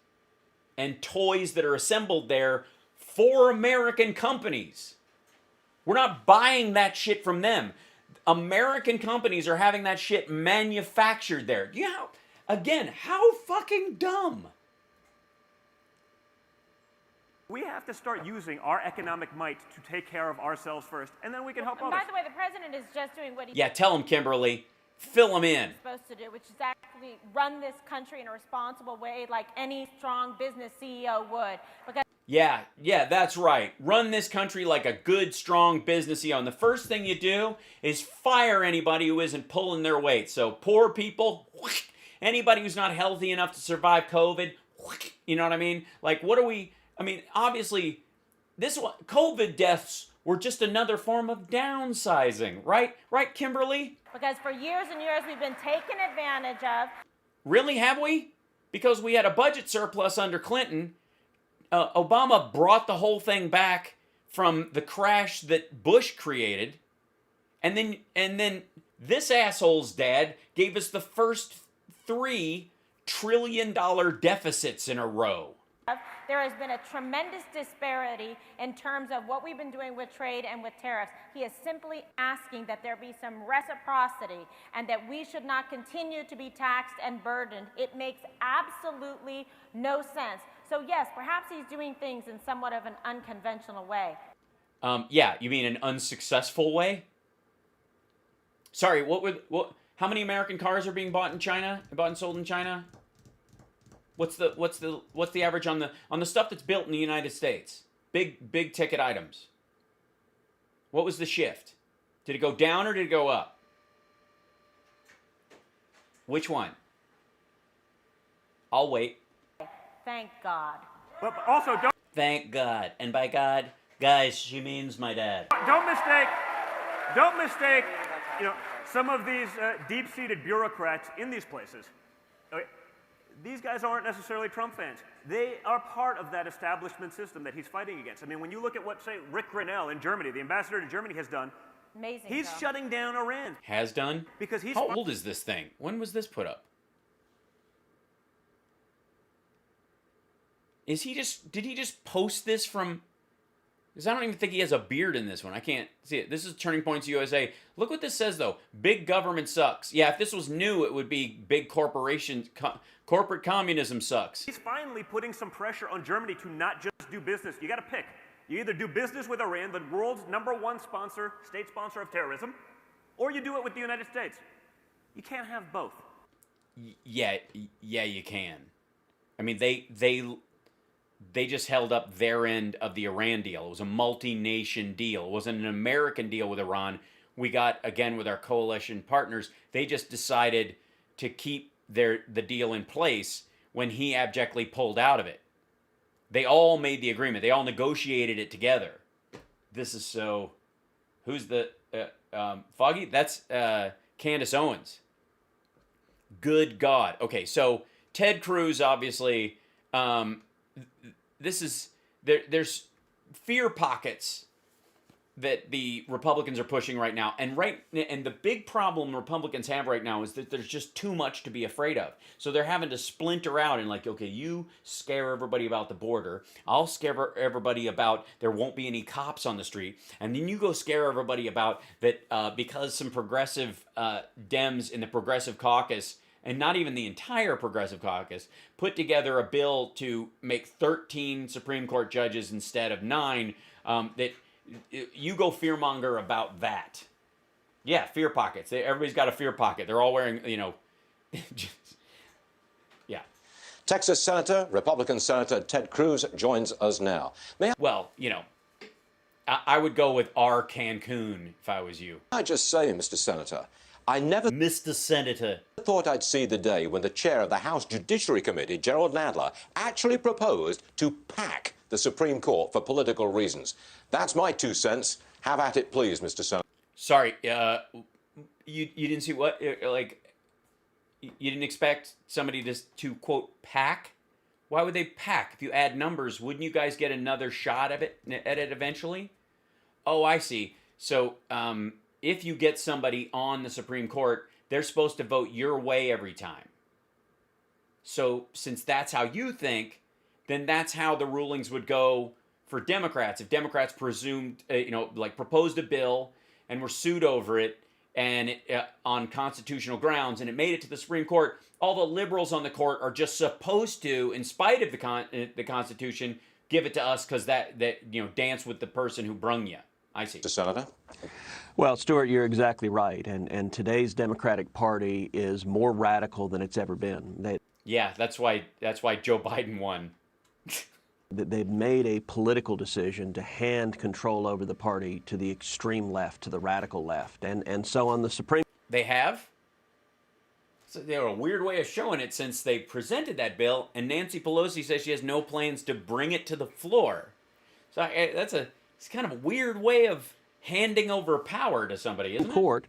Speaker 1: And toys that are assembled there for American companies. We're not buying that shit from them. American companies are having that shit manufactured there. How fucking dumb?
Speaker 12: We have to start using our economic might to take care of ourselves first, and then we can help others.
Speaker 2: By the way, the president is just doing what
Speaker 1: Yeah, tell him, Kimberly. Fill him in.
Speaker 2: supposed to do, which is actually run this country in a responsible way like any strong business CEO would. Because
Speaker 1: Yeah, that's right. Run this country like a good, strong business CEO. And the first thing you do is fire anybody who isn't pulling their weight. So poor people, anybody who's not healthy enough to survive COVID, you know what I mean? Like, obviously, COVID deaths were just another form of downsizing, right? Right, Kimberly?
Speaker 2: Because for years and years we've been taken advantage of.
Speaker 1: Really, have we? Because we had a budget surplus under Clinton. Obama brought the whole thing back from the crash that Bush created. And then this asshole's dad gave us the first $3 trillion deficits in a row.
Speaker 2: There has been a tremendous disparity in terms of what we've been doing with trade and with tariffs. He is simply asking that there be some reciprocity and that we should not continue to be taxed and burdened. It makes absolutely no sense. So yes, perhaps he's doing things in somewhat of an unconventional way.
Speaker 1: Yeah, you mean an unsuccessful way? Sorry, how many American cars are being bought in China? Bought and sold in China? What's the average on the stuff that's built in the United States? Big ticket items. What was the shift? Did it go down or did it go up? Which one? I'll wait.
Speaker 2: Thank God.
Speaker 12: But also don't.
Speaker 1: Thank God. And by God, guys, she means my dad.
Speaker 12: Don't mistake, some of these deep-seated bureaucrats in these places. Okay, these guys aren't necessarily Trump fans. They are part of that establishment system that he's fighting against. I mean, when you look at what, say, Rick Grinnell in Germany, the ambassador to Germany, has done,
Speaker 2: amazing.
Speaker 12: He's shutting down Iran.
Speaker 1: Has done?
Speaker 12: Because he's...
Speaker 1: How old is this thing? When was this put up? Did he just post this from... Because I don't even think he has a beard in this one. I can't see it. This is Turning Points USA. Look what this says, though. Big government sucks. Yeah, if this was new, it would be big corporations... corporate communism sucks.
Speaker 12: He's finally putting some pressure on Germany to not just do business. You got to pick. You either do business with Iran, the world's #1 sponsor, state sponsor of terrorism, or you do it with the United States. You can't have both.
Speaker 1: Yeah, you can. I mean, they just held up their end of the Iran deal. It was a multi-nation deal. It wasn't an American deal with Iran. We got, again, with our coalition partners, they just decided to keep the deal in place when he abjectly pulled out of it. They all made the agreement. They all negotiated it together. This is so... Who's the... Foggy? That's Candace Owens. Good God. Okay, so Ted Cruz, obviously... this is... There's fear pockets that the Republicans are pushing right now. And the big problem Republicans have right now is that there's just too much to be afraid of. So they're having to splinter out and like, okay, you scare everybody about the border. I'll scare everybody about there won't be any cops on the street. And then you go scare everybody about that because some progressive Dems in the Progressive Caucus, and not even the entire Progressive Caucus, put together a bill to make 13 Supreme Court judges instead of 9, that you go fearmonger about that. Yeah, fear pockets. Everybody's got a fear pocket. They're all wearing, you know, just, yeah.
Speaker 13: Texas Senator, Republican Senator Ted Cruz joins us now.
Speaker 1: Well, you know, I would go with R. Cancun if I was you.
Speaker 13: I just say, Mr. Senator, I never
Speaker 1: Mr. Senator
Speaker 13: thought I'd see the day when the chair of the House Judiciary Committee, Gerald Nadler, actually proposed to pack the Supreme Court for political reasons. That's my 2 cents. Have at it, please, Mr. Senator.
Speaker 1: Sorry, you didn't see what, like, you didn't expect somebody to quote pack? Why would they pack? If you add numbers, wouldn't you guys get another shot at it eventually? Oh, I see. So if you get somebody on the Supreme Court, they're supposed to vote your way every time. So since that's how you think, then that's how the rulings would go for Democrats. If Democrats presumed, proposed a bill and were sued over it, and on constitutional grounds, and it made it to the Supreme Court, all the liberals on the court are just supposed to, in spite of the Constitution, give it to us because that dance with the person who brung you. I see.
Speaker 13: Mr. Senator.
Speaker 6: Well, Stuart, you're exactly right. And today's Democratic Party is more radical than it's ever been.
Speaker 1: Yeah, that's why Joe Biden won.
Speaker 6: They've made a political decision to hand control over the party to the extreme left, to the radical left. And so on the Supreme...
Speaker 1: They have? So they have a weird way of showing it since they presented that bill, and Nancy Pelosi says she has no plans to bring it to the floor. So it's kind of a weird way of handing over power to somebody, isn't it?
Speaker 6: Court.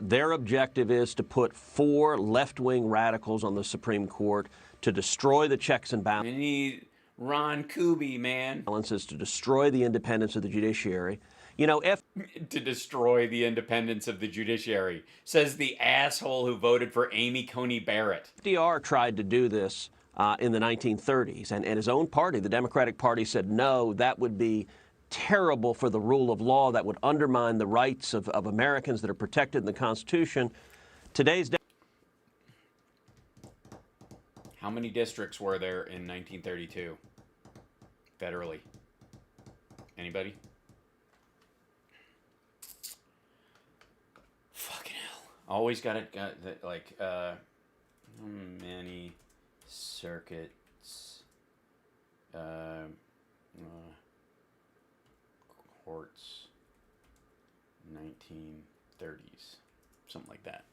Speaker 6: Their objective is to put 4 left-wing radicals on the Supreme Court to destroy the checks and balances.
Speaker 1: We need Ron Kuby, man.
Speaker 6: Is to destroy the independence of the judiciary. You know,
Speaker 1: to destroy the independence of the judiciary, says the asshole who voted for Amy Coney Barrett.
Speaker 6: FDR tried to do this in the 1930s, and his own party, the Democratic Party, said, no, that would be terrible for the rule of law. That would undermine the rights of Americans that are protected in the Constitution. Today's...
Speaker 1: How many districts were there in 1932? Federally? Anybody? Fucking hell. Always got how many circuits, courts, 1930s, something like that.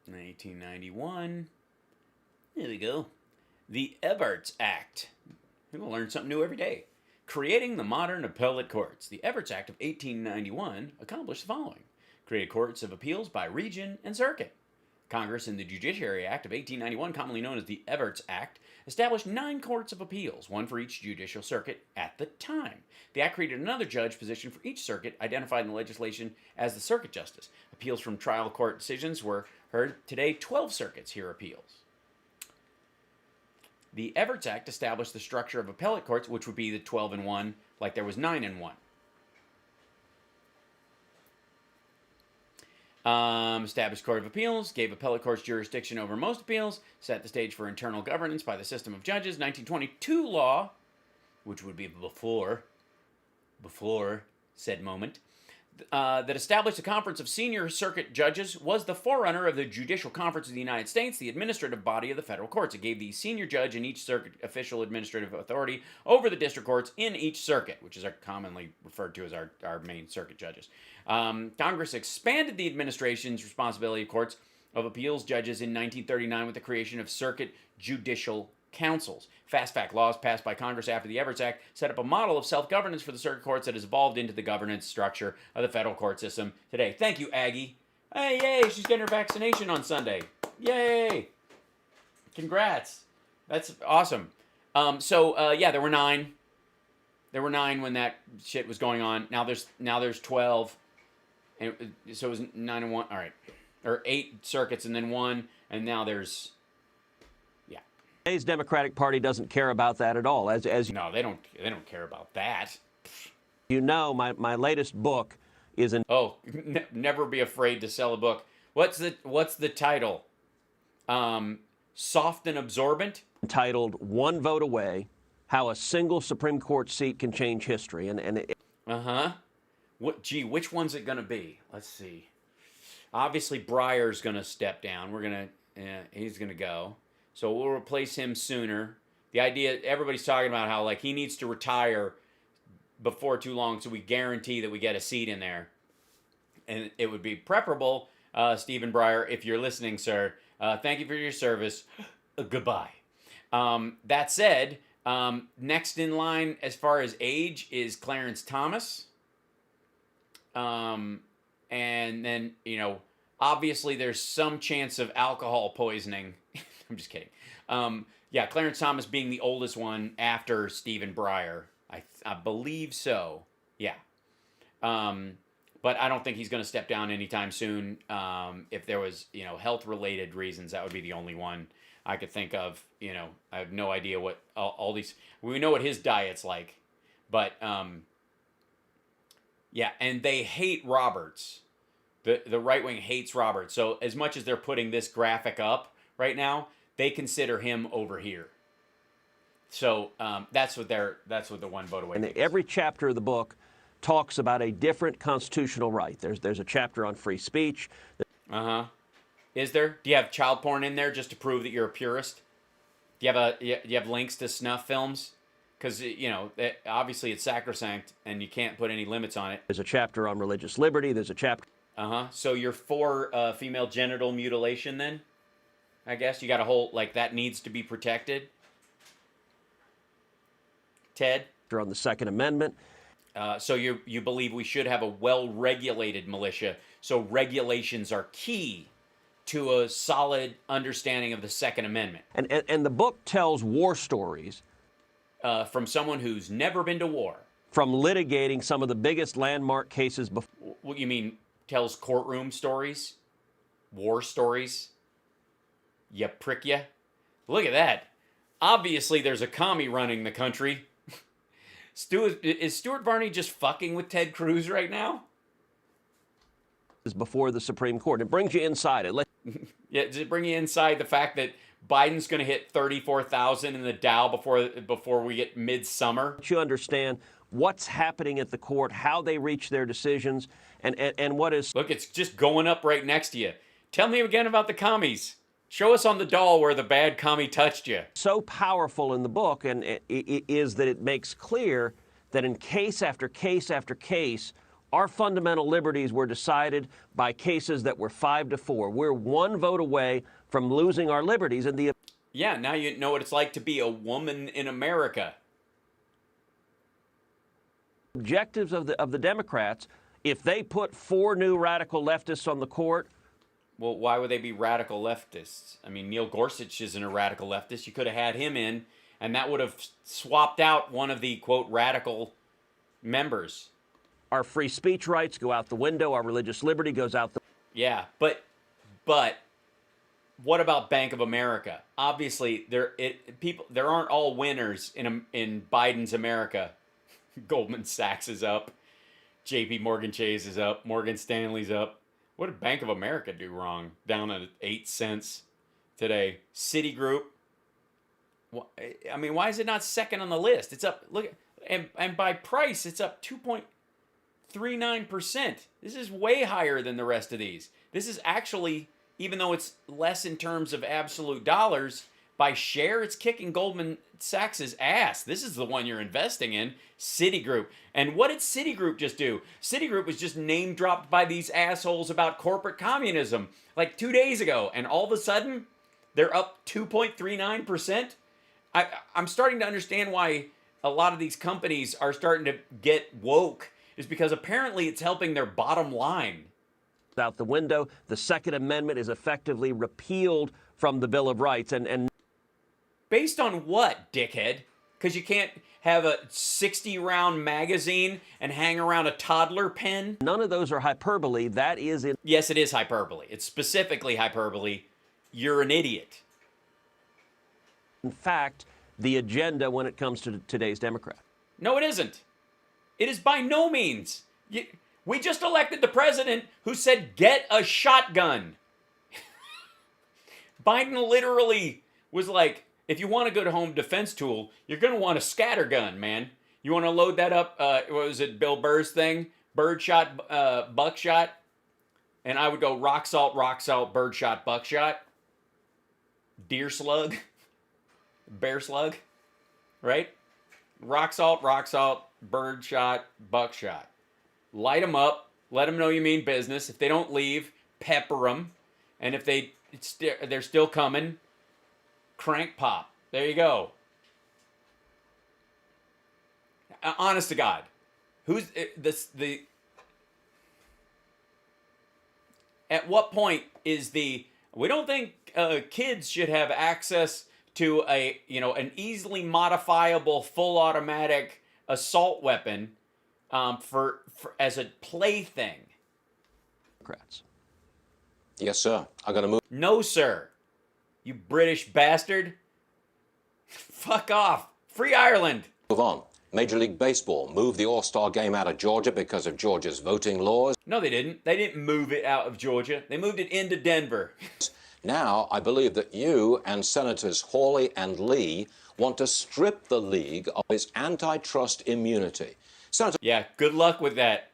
Speaker 1: 1991. There we go. The Evarts Act. We're going to learn something new every day. Creating the modern appellate courts. The Evarts Act of 1891 accomplished the following. Created courts of appeals by region and circuit. Congress in the Judiciary Act of 1891, commonly known as the Evarts Act, established 9 courts of appeals, one for each judicial circuit at the time. The act created another judge position for each circuit, identified in the legislation as the circuit justice. Appeals from trial court decisions were heard. Today, 12 circuits hear appeals. The Evarts Act established the structure of appellate courts, which would be the 12 and 1, like there was 9 and 1. Established Court of Appeals, gave appellate courts jurisdiction over most appeals, set the stage for internal governance by the system of judges. 1922 law, which would be before said moment, that established a conference of senior circuit judges, was the forerunner of the Judicial Conference of the United States, the administrative body of the federal courts. It gave the senior judge in each circuit official administrative authority over the district courts in each circuit, which is commonly referred to as our main circuit judges. Congress expanded the administration's responsibility of courts of appeals judges in 1939 with the creation of circuit judicial councils. Fast-fact laws passed by Congress after the Evarts Act set up a model of self-governance for the circuit courts that has evolved into the governance structure of the federal court system today. Thank you, Aggie. Hey, yay, she's getting her vaccination on Sunday. Yay! Congrats. That's awesome. Yeah, there were 9. There were 9 when that shit was going on. Now there's 12. And so it was 9 and 1. All right. Or 8 circuits and then 1, and now there's...
Speaker 6: Today's Democratic Party doesn't care about that at all.
Speaker 1: No, they don't care about that.
Speaker 6: You know, my latest book is
Speaker 1: never be afraid to sell a book. What's the title? Soft and Absorbent?
Speaker 6: Entitled One Vote Away: how a single Supreme Court seat can change history.
Speaker 1: Which one's it going to be? Let's see. Obviously, Breyer's going to step down. He's going to go. So we'll replace him sooner. The idea, everybody's talking about how like he needs to retire before too long so we guarantee that we get a seat in there. And it would be preferable, Stephen Breyer, if you're listening, sir. Thank you for your service. Goodbye. That said, next in line as far as age is Clarence Thomas. And then, obviously there's some chance of alcohol poisoning. I'm just kidding. Yeah, Clarence Thomas being the oldest one after Stephen Breyer. I believe so. Yeah. But I don't think he's going to step down anytime soon. If there was, health-related reasons, that would be the only one I could think of. I have no idea what all these... We know what his diet's like. But, yeah, and they hate Roberts. The right wing hates Roberts. So as much as they're putting this graphic up right now, they consider him over here. So that's what the one vote away.
Speaker 6: And every chapter of the book talks about a different constitutional right. There's a chapter on free speech.
Speaker 1: Is there? Do you have child porn in there just to prove that you're a purist? Do you have links to snuff films? Because obviously it's sacrosanct and you can't put any limits on it.
Speaker 6: There's a chapter on religious liberty. There's a chapter.
Speaker 1: So you're for female genital mutilation then? I guess you got a whole that needs to be protected. Ted?
Speaker 6: On the Second Amendment.
Speaker 1: So you believe we should have a well-regulated militia, so regulations are key to a solid understanding of the Second Amendment.
Speaker 6: And the book tells war stories.
Speaker 1: From someone who's never been to war.
Speaker 6: From litigating some of the biggest landmark cases before.
Speaker 1: What you mean, tells courtroom stories? War stories? Ya prick ya? Look at that. Obviously there's a commie running the country. Is Stuart Varney just fucking with Ted Cruz right now?
Speaker 6: Is before the Supreme Court. It brings you inside it.
Speaker 1: Yeah, does it bring you inside the fact that Biden's going to hit 34,000 in the Dow before we get midsummer?
Speaker 6: You understand what's happening at the court, how they reach their decisions, and what is...
Speaker 1: Look, it's just going up right next to you. Tell me again about the commies. Show us on the doll where the bad commie touched you.
Speaker 6: So powerful in the book and it is that it makes clear that in case after case after case, our fundamental liberties were decided by cases that were 5-4. We're one vote away from losing our liberties. And
Speaker 1: yeah, now you know what it's like to be a woman in America.
Speaker 6: Objectives of the Democrats, if they put 4 new radical leftists on the court.
Speaker 1: Well, why would they be radical leftists? I mean, Neil Gorsuch isn't a radical leftist. You could have had him in, and that would have swapped out one of the, quote, radical members.
Speaker 6: Our free speech rights go out the window. Our religious liberty goes out the...
Speaker 1: Yeah, but what about Bank of America? Obviously, there aren't all winners in Biden's America. Goldman Sachs is up. J.P. Morgan Chase is up. Morgan Stanley's up. What did Bank of America do wrong? Down at 8 cents today. Citigroup. I mean, why is it not second on the list? It's up. Look, and by price, it's up 2.39%. This is way higher than the rest of these. This is actually, even though it's less in terms of absolute dollars, by share, it's kicking Goldman Sachs' ass. This is the one you're investing in, Citigroup. And what did Citigroup just do? Citigroup was just name dropped by these assholes about corporate communism like 2 days ago. And all of a sudden, they're up 2.39%. I'm starting to understand why a lot of these companies are starting to get woke, is because apparently it's helping their bottom line.
Speaker 6: Out the window, the Second Amendment is effectively repealed from the Bill of Rights. And
Speaker 1: based on what, dickhead? Because you can't have a 60-round magazine and hang around a toddler pen?
Speaker 6: None of those are hyperbole. That is it.
Speaker 1: Yes, it is hyperbole. It's specifically hyperbole. You're an idiot.
Speaker 6: In fact, the agenda when it comes to today's Democrat.
Speaker 1: No, it isn't. It is by no means. We just elected the president who said, get a shotgun. Biden literally was like, If you want a good home defense tool, you're going to want a scatter gun, man. You want to load that up, what was it, Bill Burr's thing? Birdshot, buckshot. And I would go rock salt, birdshot, buckshot. Deer slug. Bear slug. Right? Rock salt, birdshot, buckshot. Light them up. Let them know you mean business. If they don't leave, pepper them. And if they're still coming, crank pop. There you go. Honest to God, who's the? At what point is the? We don't think kids should have access to an easily modifiable full automatic assault weapon for as a plaything.
Speaker 6: Democrats.
Speaker 13: Yes, sir. I'm gonna move.
Speaker 1: No, sir. You British bastard. Fuck off. Free Ireland.
Speaker 13: Move on. Major League Baseball moved the All-Star game out of Georgia because of Georgia's voting laws.
Speaker 1: No, they didn't. They didn't move it out of Georgia. They moved it into Denver.
Speaker 13: Now, I believe that you and Senators Hawley and Lee want to strip the league of its antitrust immunity.
Speaker 1: Yeah, good luck with that.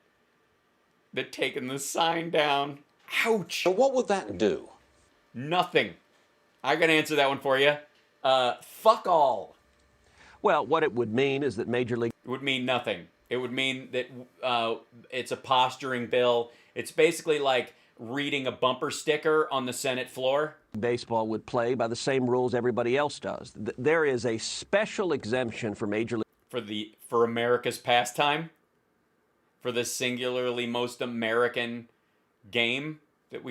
Speaker 1: They're taking the sign down. Ouch.
Speaker 13: So what would that do?
Speaker 1: Nothing. I can answer that one for you. Fuck all.
Speaker 6: Well, what it would mean is that Major League...
Speaker 1: It would mean nothing. It would mean that it's a posturing bill. It's basically like reading a bumper sticker on the Senate floor.
Speaker 6: Baseball would play by the same rules everybody else does. There is a special exemption for Major League...
Speaker 1: For America's pastime? For the singularly most American game that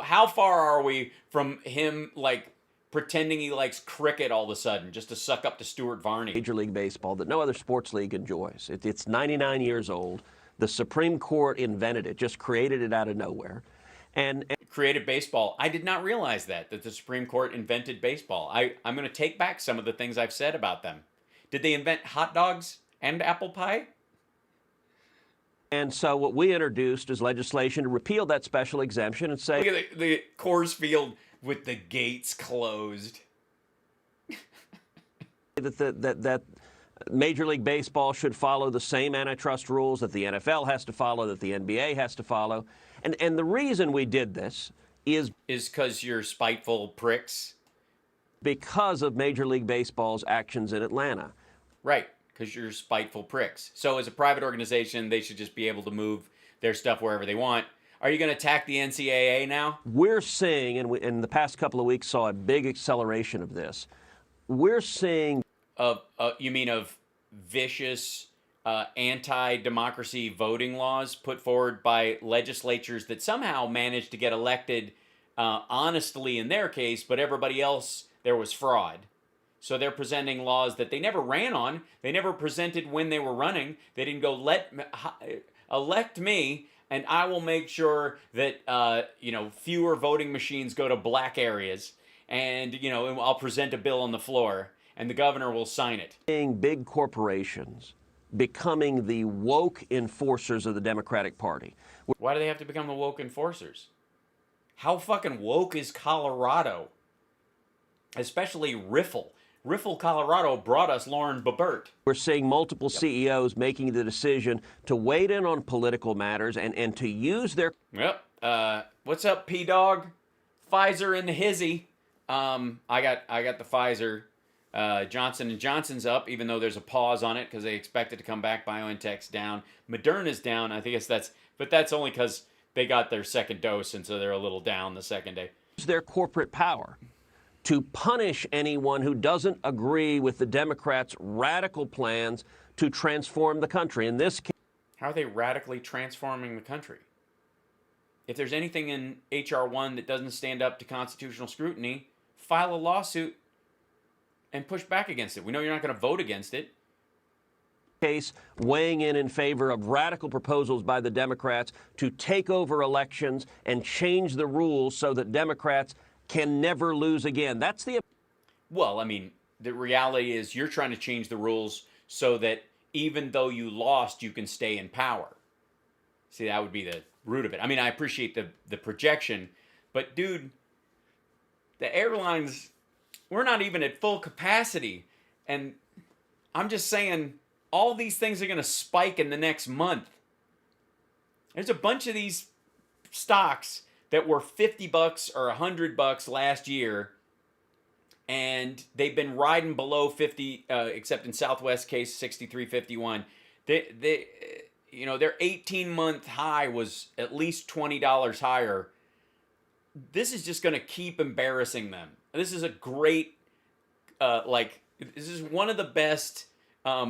Speaker 1: how far are we from him, like, pretending he likes cricket all of a sudden just to suck up to Stuart Varney?
Speaker 6: Major League Baseball that no other sports league enjoys. It's 99 years old. The Supreme Court invented it, just created it out of nowhere. And
Speaker 1: created baseball. I did not realize that the Supreme Court invented baseball. I'm going to take back some of the things I've said about them. Did they invent hot dogs and apple pie?
Speaker 6: And so what we introduced is legislation to repeal that special exemption and say...
Speaker 1: Look at the Coors Field with the gates closed.
Speaker 6: that Major League Baseball should follow the same antitrust rules that the NFL has to follow, that the NBA has to follow. And the reason we did this is
Speaker 1: because you're spiteful pricks?
Speaker 6: Because of Major League Baseball's actions in Atlanta.
Speaker 1: Right, because you're spiteful pricks. So as a private organization, they should just be able to move their stuff wherever they want. Are you going to attack the NCAA now?
Speaker 6: We're seeing, and we, in the past couple of weeks, saw a big acceleration of this. We're seeing...
Speaker 1: You mean of vicious anti-democracy voting laws put forward by legislatures that somehow managed to get elected honestly in their case, but everybody else, there was fraud. So they're presenting laws that they never ran on. They never presented when they were running. They didn't go, elect me, and I will make sure that, fewer voting machines go to black areas. And, I'll present a bill on the floor, and the governor will sign it.
Speaker 6: Big corporations becoming the woke enforcers of the Democratic Party.
Speaker 1: Why do they have to become the woke enforcers? How fucking woke is Colorado? Especially Riffle. Riffle, Colorado brought us Lauren Boebert.
Speaker 6: We're seeing multiple CEOs making the decision to wade in on political matters and to use their...
Speaker 1: Yep. What's up, P-Dog? Pfizer in the hizzy. I got the Pfizer. Johnson & Johnson's up, even though there's a pause on it because they expect it to come back. BioNTech's down. Moderna's down. I think but that's only because they got their second dose, and so they're a little down the second day.
Speaker 6: Their corporate power to punish anyone who doesn't agree with the Democrats' radical plans to transform the country. In this case,
Speaker 1: how are they radically transforming the country? If there's anything in H.R. 1 that doesn't stand up to constitutional scrutiny, file a lawsuit and push back against it. We know you're not going to vote against it.
Speaker 6: Case weighing in favor of radical proposals by the Democrats to take over elections and change the rules so that Democrats can never lose again. That's the...
Speaker 1: Well, the reality is you're trying to change the rules so that even though you lost, you can stay in power. See, that would be the root of it. I appreciate the projection, but dude, the airlines, we're not even at full capacity. And I'm just saying, all these things are going to spike in the next month. There's a bunch of these stocks that were $50 or $100 last year, and they've been riding below 50, except in Southwest case 63.51. They you know, their 18-month high was at least $20 higher. This is just going to keep embarrassing them. This is a great, this is one of the best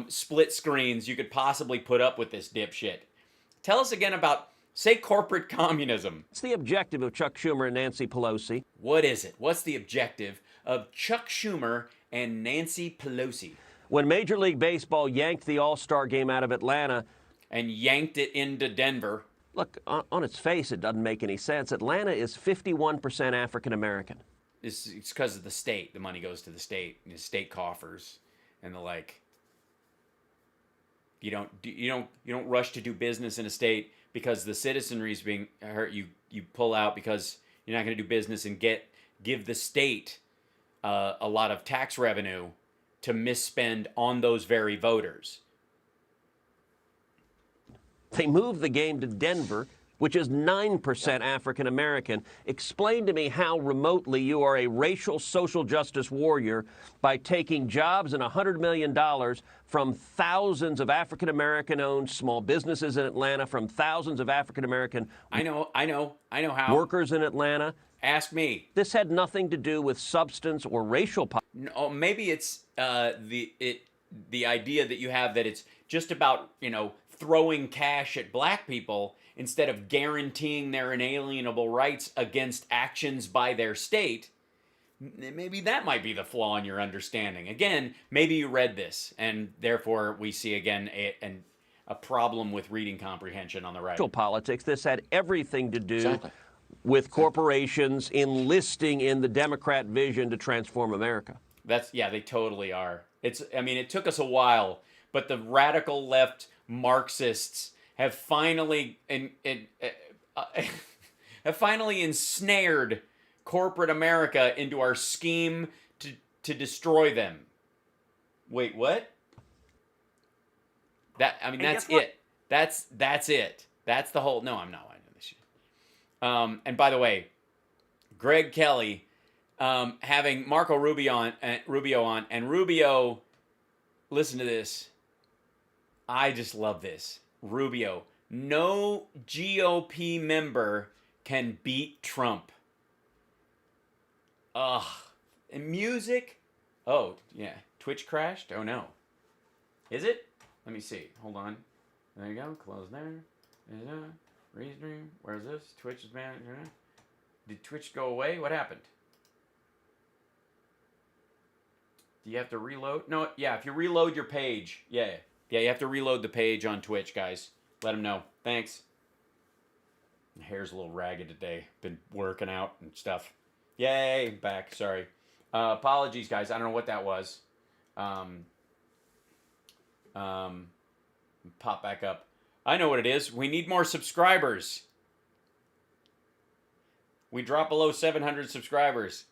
Speaker 1: split screens you could possibly put up with this dipshit. Tell us again about, say, corporate communism.
Speaker 6: What's the objective of Chuck Schumer and Nancy Pelosi?
Speaker 1: What is it? What's the objective of Chuck Schumer and Nancy Pelosi?
Speaker 6: When Major League Baseball yanked the All-Star game out of Atlanta
Speaker 1: and yanked it into Denver.
Speaker 6: Look, on its face, it doesn't make any sense. Atlanta is 51% African American.
Speaker 1: It's because of the state. The money goes to the state coffers, and the like. You don't rush to do business in a state because the citizenry is being hurt. You pull out because you're not going to do business and give the state a lot of tax revenue to misspend on those very voters.
Speaker 6: They moved the game to Denver, which is 9% African American. Explain to me how remotely you are a racial social justice warrior by taking jobs and $100 million from thousands of African American owned small businesses in Atlanta, from thousands of African American
Speaker 1: I know how.
Speaker 6: Workers in Atlanta.
Speaker 1: Ask me.
Speaker 6: This had nothing to do with substance or racial policy.
Speaker 1: No, maybe it's the idea that you have that it's just about, throwing cash at black people instead of guaranteeing their inalienable rights against actions by their state. Maybe that might be the flaw in your understanding. Again, maybe you read this, and therefore we see again a problem with reading comprehension on the right.
Speaker 6: Politics. This had everything to do with corporations enlisting in the Democrat vision to transform America.
Speaker 1: They totally are. It took us a while, but the radical left Marxists have finally ensnared corporate America into our scheme to destroy them. Wait, what? That's it. That's it. That's the whole. No, I'm not. I know this shit. And by the way, Greg Kelly having Marco Rubio on, and Rubio. Listen to this. I just love this. Rubio, no GOP member can beat Trump. Ugh. And music? Oh, yeah. Twitch crashed? Oh, no. Is it? Let me see. Hold on. There you go. Close there. Restream. Where's this? Twitch is banned. Did Twitch go away? What happened? Do you have to reload? No, yeah, if you reload your page. Yeah, you have to reload the page on Twitch, guys. Let them know. Thanks. My hair's a little ragged today. Been working out and stuff. Yay, back. Sorry. Apologies, guys. I don't know what that was. Pop back up. I know what it is. We need more subscribers. We dropped below 700 subscribers.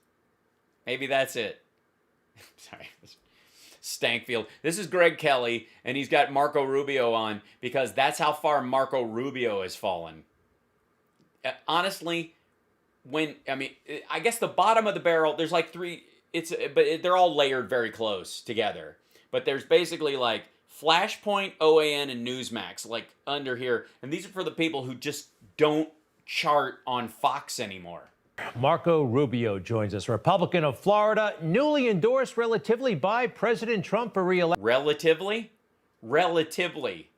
Speaker 1: Maybe that's it. Sorry. Stankfield. This is Greg Kelly, and he's got Marco Rubio on because that's how far Marco Rubio has fallen. Honestly, I guess the bottom of the barrel, there's like three, but they're all layered very close together. But there's basically like Flashpoint, OAN, and Newsmax, like under here. And these are for the people who just don't chart on Fox anymore.
Speaker 14: Marco Rubio joins us, Republican of Florida, newly endorsed relatively by President Trump for re-election.
Speaker 1: Relatively? Relatively.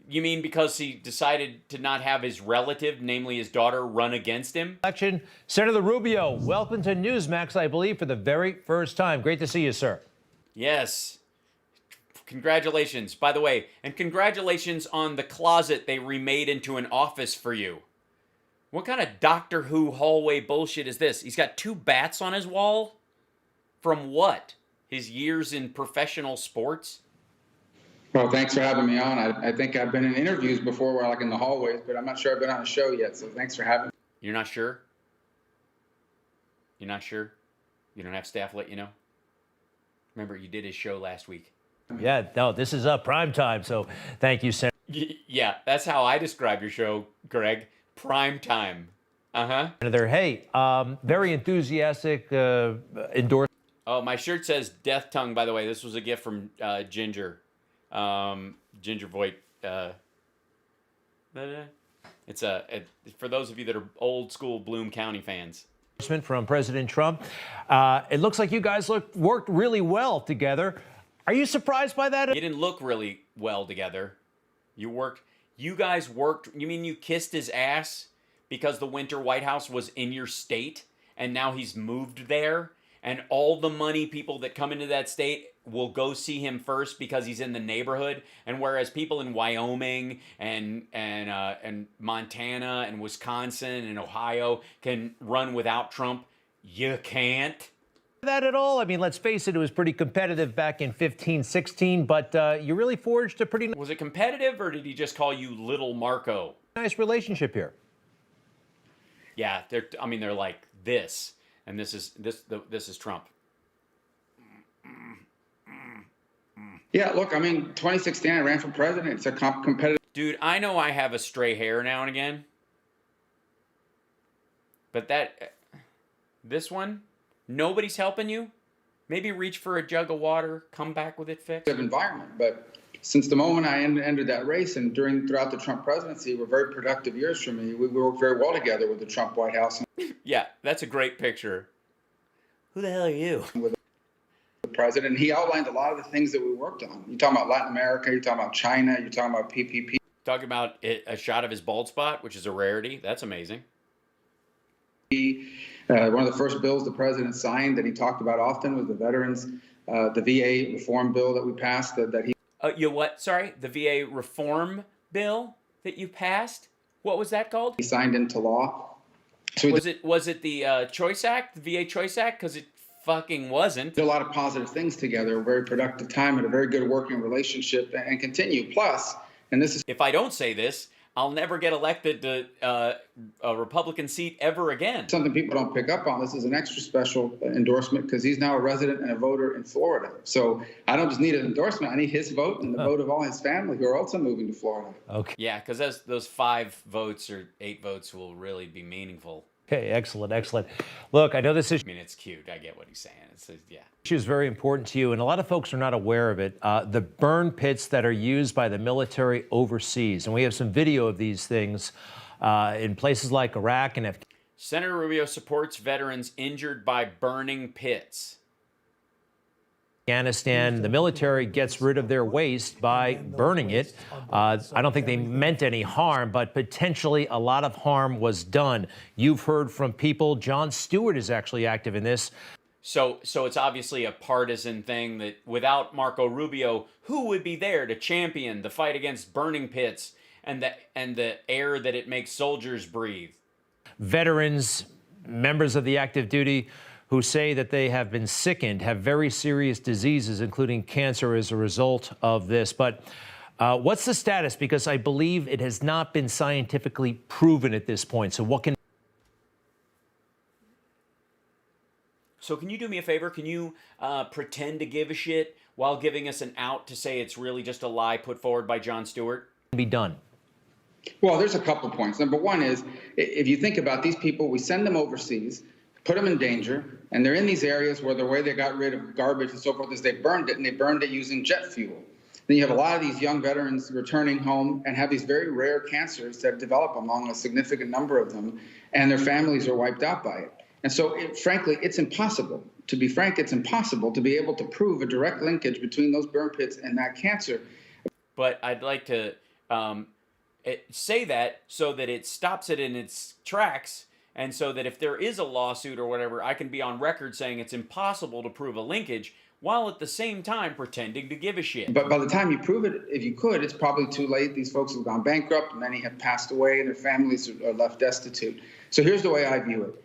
Speaker 1: You mean because he decided to not have his relative, namely his daughter, run against him?
Speaker 14: Senator Rubio, welcome to Newsmax, I believe, for the very first time. Great to see you, sir.
Speaker 1: Yes. Congratulations, by the way. And congratulations on the closet they remade into an office for you. What kind of Doctor Who hallway bullshit is this? He's got 2 bats on his wall? From what? His years in professional sports?
Speaker 15: Well, thanks for having me on. I think I've been in interviews before where like in the hallways, but I'm not sure I've been on a show yet, so thanks for having me.
Speaker 1: You're not sure? You're not sure? You don't have staff let you know? Remember, you did his show last week.
Speaker 14: Yeah, no, this is prime time, so thank you, Senator.
Speaker 1: Yeah, that's how I describe your show, Greg. Prime time.
Speaker 14: Senator, hey, very enthusiastic endorsement.
Speaker 1: Oh, my shirt says Death Tongue, by the way. This was a gift from Ginger. Ginger Voigt. It's for those of you that are old school Bloom County fans.
Speaker 14: From President Trump. It looks like you guys worked really well together. Are you surprised by that?
Speaker 1: You didn't look really well together. You guys worked. You mean you kissed his ass because the winter White House was in your state and now he's moved there? And all the money people that come into that state will go see him first because he's in the neighborhood. And whereas people in Wyoming and Montana and Wisconsin and Ohio can run without Trump, you can't.
Speaker 14: That at all? I mean, let's face it, it was pretty competitive back in 15, 16, but you really forged a pretty...
Speaker 1: Was it competitive, or did he just call you Little Marco?
Speaker 14: Nice relationship here.
Speaker 1: Yeah, they're like this. And this is Trump.
Speaker 15: Yeah, look, I mean, 2016, I ran for president. It's a competitive.
Speaker 1: Dude, I know I have a stray hair now and again. But this one, nobody's helping you. Maybe reach for a jug of water, come back with it fixed.
Speaker 15: Environment, but since the moment I entered that race and throughout the Trump presidency were very productive years for me. We worked very well together with the Trump White House.
Speaker 1: Yeah, that's a great picture. Who the hell are you?
Speaker 15: With the president, he outlined a lot of the things that we worked on. You're talking about Latin America, you're talking about China, you're talking about PPP.
Speaker 1: Talking about a shot of his bald spot, which is a rarity. That's amazing.
Speaker 15: One of the first bills the president signed that he talked about often was the veterans, the VA reform bill that we passed. That he.
Speaker 1: What? Sorry, the VA reform bill that you passed. What was that called?
Speaker 15: He signed into law.
Speaker 1: So was it the Choice Act, the VA Choice Act? Because it fucking wasn't.
Speaker 15: Did a lot of positive things together. A very productive time and a very good working relationship, and continue. Plus, and this is.
Speaker 1: If I don't say this, I'll never get elected to a Republican seat ever again.
Speaker 15: Something people don't pick up on. This is an extra special endorsement because he's now a resident and a voter in Florida. So I don't just need an endorsement. I need his vote and the vote of all his family who are also moving to Florida.
Speaker 14: Okay.
Speaker 1: Yeah, because those 5 votes or 8 votes will really be meaningful.
Speaker 14: Okay, excellent, excellent. Look, I know this issue.
Speaker 1: I mean, it's cute. I get what he's saying. Yeah.
Speaker 14: Issue is very important to you, and a lot of folks are not aware of it. The burn pits that are used by the military overseas, and we have some video of these things in places like Iraq and Afghanistan.
Speaker 1: Senator Rubio supports veterans injured by burning pits.
Speaker 14: Afghanistan, the military gets rid of their waste by burning it. I don't think they meant any harm, but potentially a lot of harm was done. You've heard from people. Jon Stewart is actually active in this.
Speaker 1: So it's obviously a partisan thing that without Marco Rubio, who would be there to champion the fight against burning pits and the air that it makes soldiers breathe?
Speaker 14: Veterans, members of the active duty, who say that they have been sickened, have very serious diseases, including cancer as a result of this. But what's the status? Because I believe it has not been scientifically proven at this point. So what can...
Speaker 1: So can you do me a favor? Can you pretend to give a shit while giving us an out to say it's really just a lie put forward by Jon Stewart?
Speaker 14: Be done.
Speaker 15: Well, there's a couple points. Number one is, if you think about these people, we send them overseas, put them in danger, and they're in these areas where the way they got rid of garbage and so forth is they burned it, and they burned it using jet fuel. Then you have a lot of these young veterans returning home and have these very rare cancers that develop among a significant number of them, and their families are wiped out by it. And so, frankly, it's impossible. To be frank, it's impossible to be able to prove a direct linkage between those burn pits and that cancer.
Speaker 1: But I'd like to say that so that it stops it in its tracks, and so that if there is a lawsuit or whatever, I can be on record saying it's impossible to prove a linkage, while at the same time pretending to give a shit.
Speaker 15: But by the time you prove it, if you could, it's probably too late. These folks have gone bankrupt. Many have passed away, and their families are left destitute. So here's the way I view it.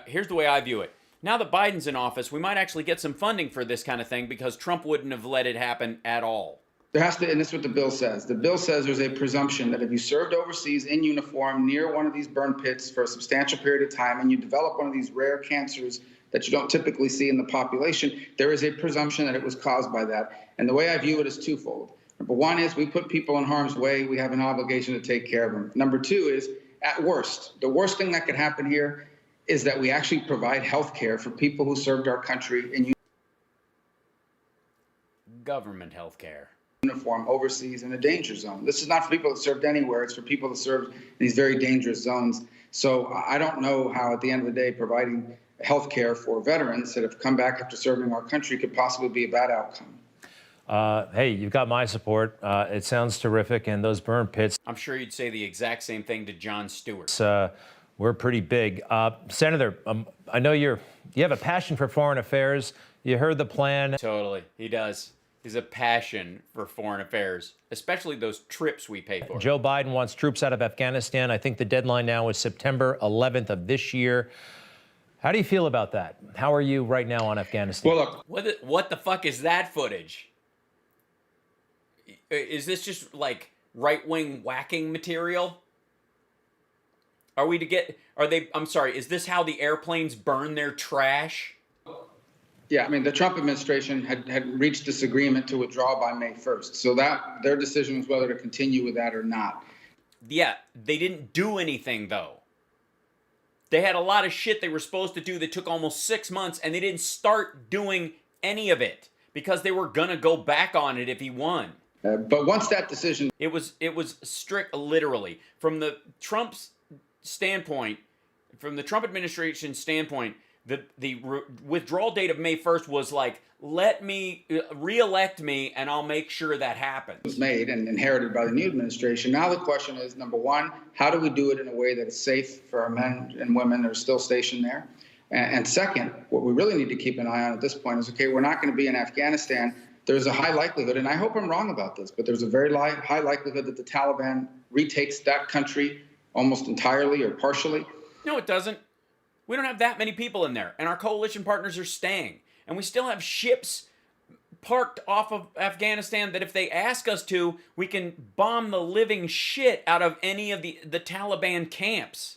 Speaker 1: Here's the way I view it. Now that Biden's in office, we might actually get some funding for this kind of thing because Trump wouldn't have let it happen at all.
Speaker 15: There has to, and this is what the bill says. The bill says there's a presumption that if you served overseas in uniform near one of these burn pits for a substantial period of time and you develop one of these rare cancers that you don't typically see in the population, there is a presumption that it was caused by that. And the way I view it is twofold. Number one is we put people in harm's way. We have an obligation to take care of them. Number two is, at worst, the worst thing that could happen here is that we actually provide health care for people who served our country in
Speaker 1: government health care.
Speaker 15: Uniform overseas in a danger zone. This is not for people that served anywhere. It's for people that served in these very dangerous zones. So I don't know how, at the end of the day, providing health care for veterans that have come back after serving our country could possibly be a bad outcome.
Speaker 14: Hey, you've got my support. It sounds terrific, and those burn pits.
Speaker 1: I'm sure you'd say the exact same thing to Jon Stewart.
Speaker 14: We're pretty big. Senator, I know you have a passion for foreign affairs. You heard the plan.
Speaker 1: Totally, he does. He's a passion for foreign affairs, especially those trips we pay for.
Speaker 14: Joe Biden wants troops out of Afghanistan. I think the deadline now is September 11th of this year. How do you feel about that? How are you right now on Afghanistan?
Speaker 15: Well, look,
Speaker 1: what the fuck is that footage? Is this just like right-wing whacking material? I'm sorry, is this how the airplanes burn their trash?
Speaker 15: Yeah, I mean, the Trump administration had reached this agreement to withdraw by May 1st. So that their decision was whether to continue with that or not.
Speaker 1: Yeah, they didn't do anything, though. They had a lot of shit they were supposed to do that took almost 6 months, and they didn't start doing any of it because they were going to go back on it if he won.
Speaker 15: But once that decision...
Speaker 1: It was strict, literally. From the Trump administration standpoint, the withdrawal date of May 1st was like, let me re-elect me and I'll make sure that happens.
Speaker 15: It was made and inherited by the new administration. Now the question is, number one, how do we do it in a way that is safe for our men and women that are still stationed there? And second, what we really need to keep an eye on at this point is, okay, we're not going to be in Afghanistan. There's a high likelihood, and I hope I'm wrong about this, but there's a very high likelihood that the Taliban retakes that country almost entirely or partially.
Speaker 1: No, it doesn't. We don't have that many people in there, and our coalition partners are staying. And we still have ships parked off of Afghanistan that if they ask us to, we can bomb the living shit out of any of the Taliban camps.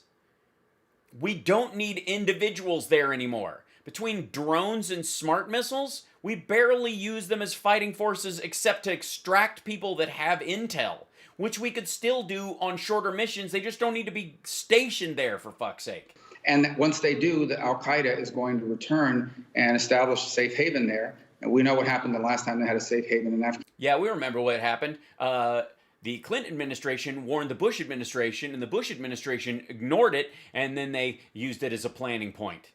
Speaker 1: We don't need individuals there anymore. Between drones and smart missiles, we barely use them as fighting forces except to extract people that have intel, which we could still do on shorter missions. They just don't need to be stationed there, for fuck's sake.
Speaker 15: And once they do, the Al-Qaeda is going to return and establish a safe haven there. And we know what happened the last time they had a safe haven in Afghanistan.
Speaker 1: Yeah, we remember what happened. The Clinton administration warned the Bush administration, and the Bush administration ignored it, and then they used it as a planning point.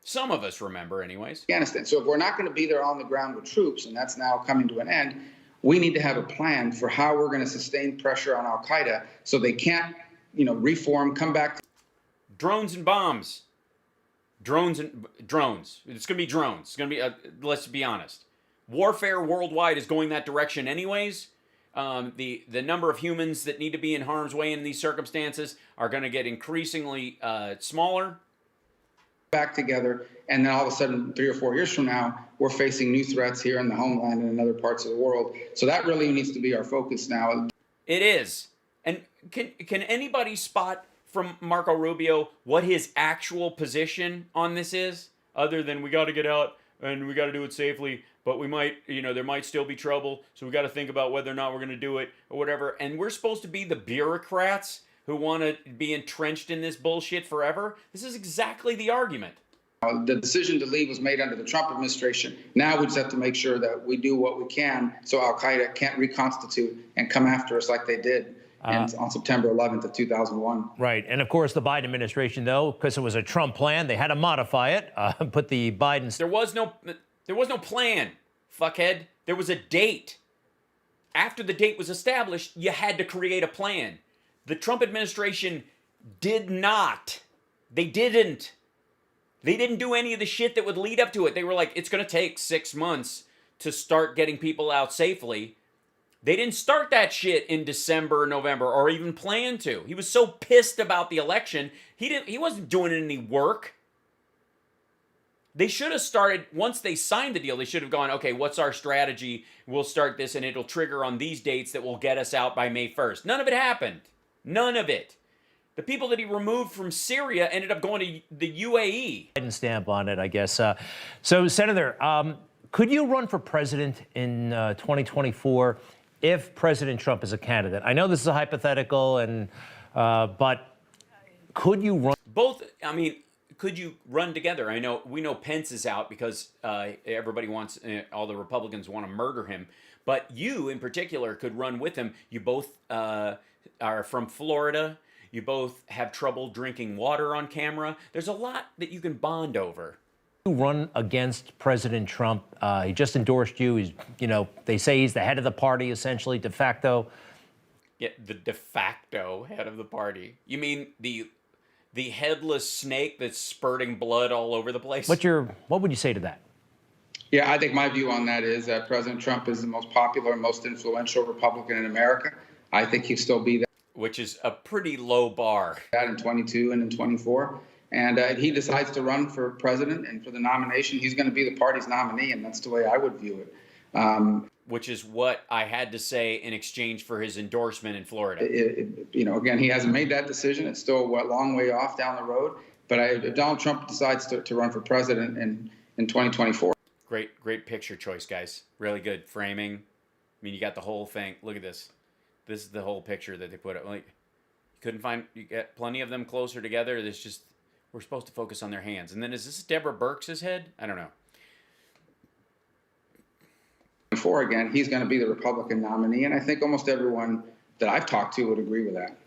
Speaker 1: Some of us remember, anyways.
Speaker 15: Afghanistan. So if we're not going to be there on the ground with troops, and that's now coming to an end, we need to have a plan for how we're going to sustain pressure on Al-Qaeda so they can't, reform, come back.
Speaker 1: Drones and bombs. Drones. It's going to be drones. It's going to be, let's be honest. Warfare worldwide is going that direction anyways. The number of humans that need to be in harm's way in these circumstances are going to get increasingly smaller.
Speaker 15: Back together, and then all of a sudden 3 or 4 years from now we're facing new threats here in the homeland and in other parts of the world. So that really needs to be our focus now.
Speaker 1: It is. And can anybody spot from Marco Rubio what his actual position on this is, other than we got to get out and we got to do it safely, but we might, there might still be trouble, so we got to think about whether or not we're going to do it or whatever. And we're supposed to be the bureaucrats who want to be entrenched in this bullshit forever? This is exactly the argument.
Speaker 15: The decision to leave was made under the Trump administration. Now we just have to make sure that we do what we can so Al-Qaeda can't reconstitute and come after us like they did on September 11th of 2001.
Speaker 14: Right. And of course, the Biden administration, though, because it was a Trump plan, they had to modify it, put the Biden...
Speaker 1: There was no plan, fuckhead. There was a date. After the date was established, you had to create a plan. The Trump administration did not. They didn't. They didn't do any of the shit that would lead up to it. They were like, it's going to take 6 months to start getting people out safely. They didn't start that shit in December or November or even plan to. He was so pissed about the election, he wasn't doing any work. They should have started, once they signed the deal, they should have gone, okay, what's our strategy? We'll start this and it'll trigger on these dates that will get us out by May 1st. None of it happened. None of it. The people that he removed from Syria ended up going to the UAE.
Speaker 14: Biden stamp on it, I guess. So, Senator, could you run for president in 2024 if President Trump is a candidate? I know this is a hypothetical, but could you run?
Speaker 1: Both, I mean, could you run together? We know Pence is out because everybody wants, all the Republicans want to murder him. But you, in particular, could run with him. You both are from Florida. You both have trouble drinking water on camera. There's a lot that you can bond over.
Speaker 14: You run against President Trump. He just endorsed you. He's, they say he's the head of the party, essentially, de facto.
Speaker 1: Yeah, the de facto head of the party. You mean the headless snake that's spurting blood all over the place?
Speaker 14: What would you say to that?
Speaker 15: Yeah, I think my view on that is that President Trump is the most popular and most influential Republican in America. I think he'll still be that.
Speaker 1: Which is a pretty low bar.
Speaker 15: That in 22 and in 24. And if he decides to run for president and for the nomination, he's going to be the party's nominee, and that's the way I would view it.
Speaker 1: Which is what I had to say in exchange for his endorsement in Florida.
Speaker 15: Again, he hasn't made that decision. It's still a long way off down the road. But if Donald Trump decides to run for president in 2024.
Speaker 1: Great picture choice, guys. Really good framing. I mean, you got the whole thing. Look at this. This is the whole picture that they put up. Like, you get plenty of them closer together. There's just, we're supposed to focus on their hands. And then is this Deborah Birx's head? I don't know.
Speaker 15: Before again, he's going to be the Republican nominee, and I think almost everyone that I've talked to would agree with that.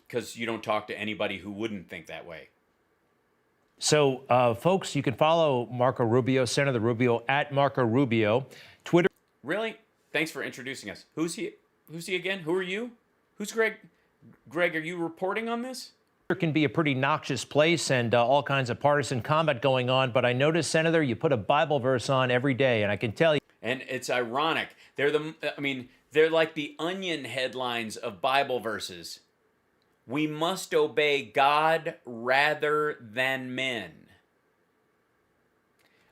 Speaker 1: Because you don't talk to anybody who wouldn't think that way.
Speaker 14: So, folks, you can follow Marco Rubio, Senator Rubio, at Marco Rubio. Twitter.
Speaker 1: Really? Thanks for introducing us. Who's he? Who's he again? Who are you? Who's Greg? Greg, are you reporting on this?
Speaker 14: It can be a pretty noxious place and all kinds of partisan combat going on. But I noticed, Senator, you put a Bible verse on every day, and I can tell you.
Speaker 1: And it's ironic. They're like the Onion headlines of Bible verses. We must obey God rather than men.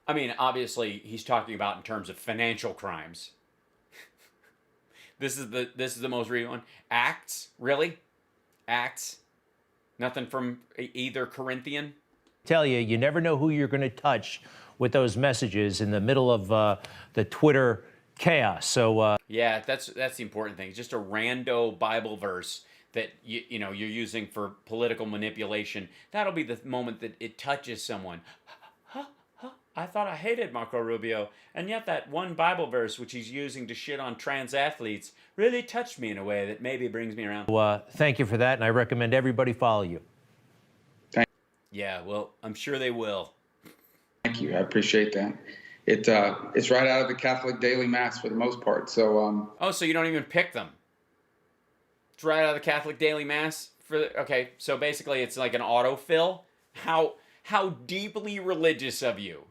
Speaker 1: I mean, obviously, he's talking about in terms of financial crimes. This is the most recent one. Acts, really? Acts? Nothing from either Corinthian?
Speaker 14: Tell you, you never know who you're going to touch with those messages in the middle of the Twitter chaos. So
Speaker 1: yeah, that's the important thing. It's just a rando Bible verse that you're using for political manipulation. That'll be the moment that it touches someone. I thought I hated Marco Rubio, and yet that one Bible verse which he's using to shit on trans athletes really touched me in a way that maybe brings me around.
Speaker 14: Thank you for that, and I recommend everybody follow you.
Speaker 1: Yeah, well, I'm sure they will.
Speaker 15: Thank you. I appreciate that. It's right out of the Catholic daily mass for the most part. So
Speaker 1: so you don't even pick them. It's right out of the Catholic daily mass okay. So basically, it's like an autofill. How deeply religious of you.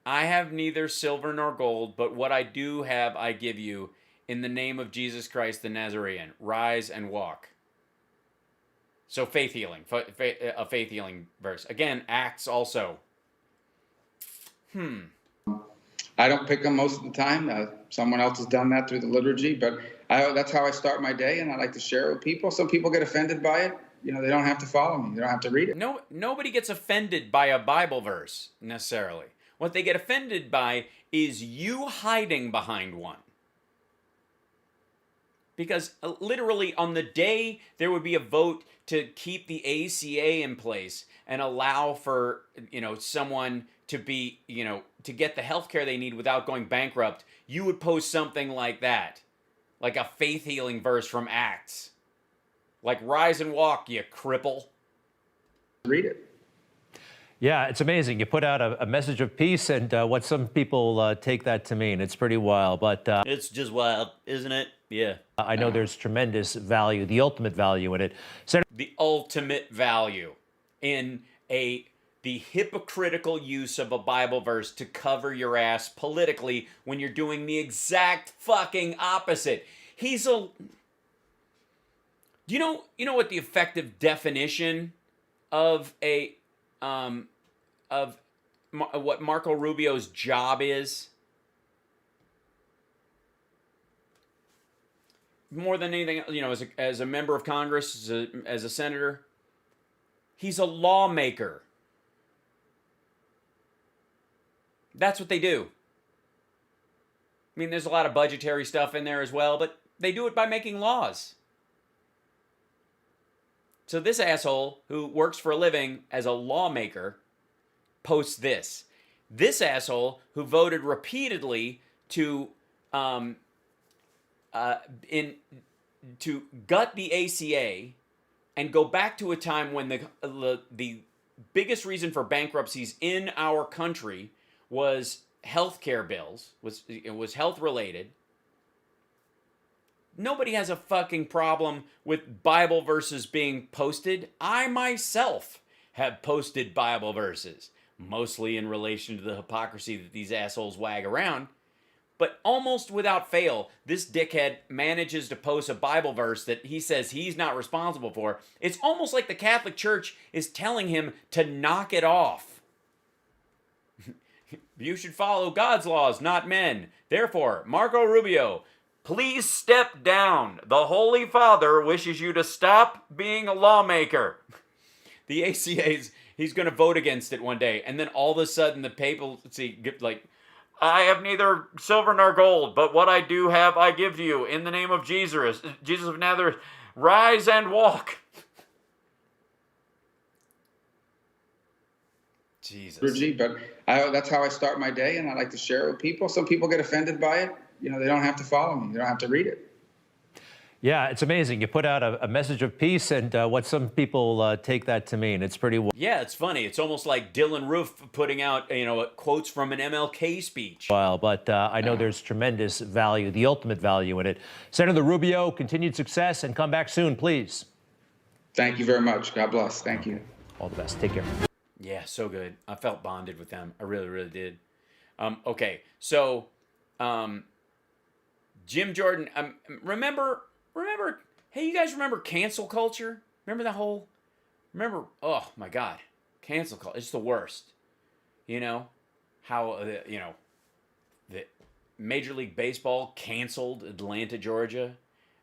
Speaker 1: I have neither silver nor gold, but what I do have, I give you. In the name of Jesus Christ the Nazarene, rise and walk. So faith healing, a faith healing verse. Again, Acts also.
Speaker 15: I don't pick them most of the time. Someone else has done that through the liturgy, but that's how I start my day, and I like to share it with people. Some people get offended by it. They don't have to follow me. They don't have to read it.
Speaker 1: No, nobody gets offended by a Bible verse, necessarily. What they get offended by is you hiding behind one. Because literally on the day there would be a vote to keep the ACA in place and allow for, someone to be, to get the health care they need without going bankrupt, you would post something like that. Like a faith healing verse from Acts. Like, rise and walk, you cripple.
Speaker 15: Read it.
Speaker 14: Yeah, it's amazing. You put out a message of peace, and what some people take that to mean. It's pretty wild, but
Speaker 1: it's just wild, isn't it? Yeah.
Speaker 14: I know there's tremendous value, the ultimate value in it.
Speaker 1: The ultimate value in the hypocritical use of a Bible verse to cover your ass politically when you're doing the exact fucking opposite. You know what the effective definition of what Marco Rubio's job is? more than anything, as a member of Congress, as a senator, he's a lawmaker. That's what they do. I mean, there's a lot of budgetary stuff in there as well, but they do it by making laws. So this asshole who works for a living as a lawmaker posts this. This asshole who voted repeatedly to gut the ACA and go back to a time when the biggest reason for bankruptcies in our country was healthcare bills, was health related. Nobody has a fucking problem with Bible verses being posted. I myself have posted Bible verses, mostly in relation to the hypocrisy that these assholes wag around. But almost without fail, this dickhead manages to post a Bible verse that he says he's not responsible for. It's almost like the Catholic Church is telling him to knock it off. You should follow God's laws, not men. Therefore, Marco Rubio, please step down. The Holy Father wishes you to stop being a lawmaker. The ACA, he's going to vote against it one day. And then all of a sudden the papacy get like, I have neither silver nor gold, but what I do have I give to you. In the name of Jesus, Jesus of Nazareth, rise and walk. Jesus.
Speaker 15: But that's how I start my day, and I like to share it with people. Some people get offended by it. They don't have to follow me. They don't have to read it.
Speaker 14: Yeah, it's amazing. You put out a message of peace, and what some people take that to mean. It's pretty.
Speaker 1: Yeah, it's funny. It's almost like Dylan Roof putting out, quotes from an MLK speech.
Speaker 14: Well, but I know there's tremendous value, the ultimate value in it. Senator Rubio, continued success, and come back soon, please.
Speaker 15: Thank you very much. God bless. Thank you.
Speaker 14: All the best. Take care.
Speaker 1: Yeah, so good. I felt bonded with them. I really, really did. Okay, so Jim Jordan, remember, hey, you guys remember cancel culture? Remember oh my God, cancel culture, it's the worst. How, the Major League Baseball canceled Atlanta, Georgia.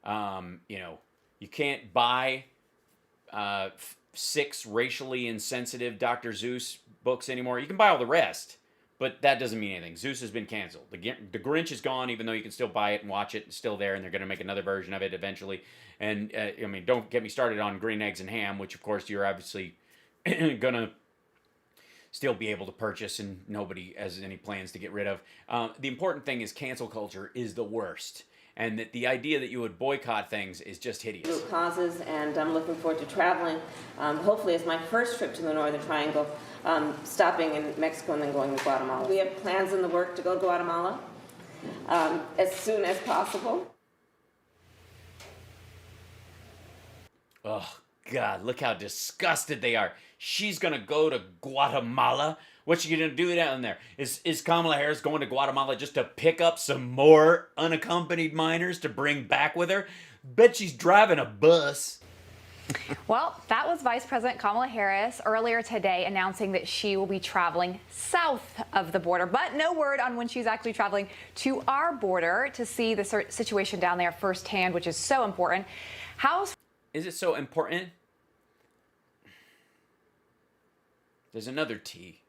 Speaker 1: You can't buy 6 racially insensitive Dr. Seuss books anymore. You can buy all the rest, but that doesn't mean anything. Seuss has been canceled. The Grinch is gone, even though you can still buy it and watch it. It's still there, and they're going to make another version of it eventually. And, don't get me started on Green Eggs and Ham, which, of course, you're obviously going to still be able to purchase, and nobody has any plans to get rid of. The important thing is cancel culture is the worst. And that the idea that you would boycott things is just hideous.
Speaker 16: Root causes, and I'm looking forward to traveling. Hopefully, it's my first trip to the Northern Triangle, stopping in Mexico and then going to Guatemala. We have plans in the work to go to Guatemala as soon as possible.
Speaker 1: Oh, God, look how disgusted they are. She's going to go to Guatemala? What's she going to do down there? Is Kamala Harris going to Guatemala just to pick up some more unaccompanied minors to bring back with her? Bet she's driving a bus.
Speaker 17: Well, that was Vice President Kamala Harris earlier today announcing that she will be traveling south of the border, but no word on when she's actually traveling to our border to see the situation down there firsthand, which is so important.
Speaker 1: Is it so important? There's another T.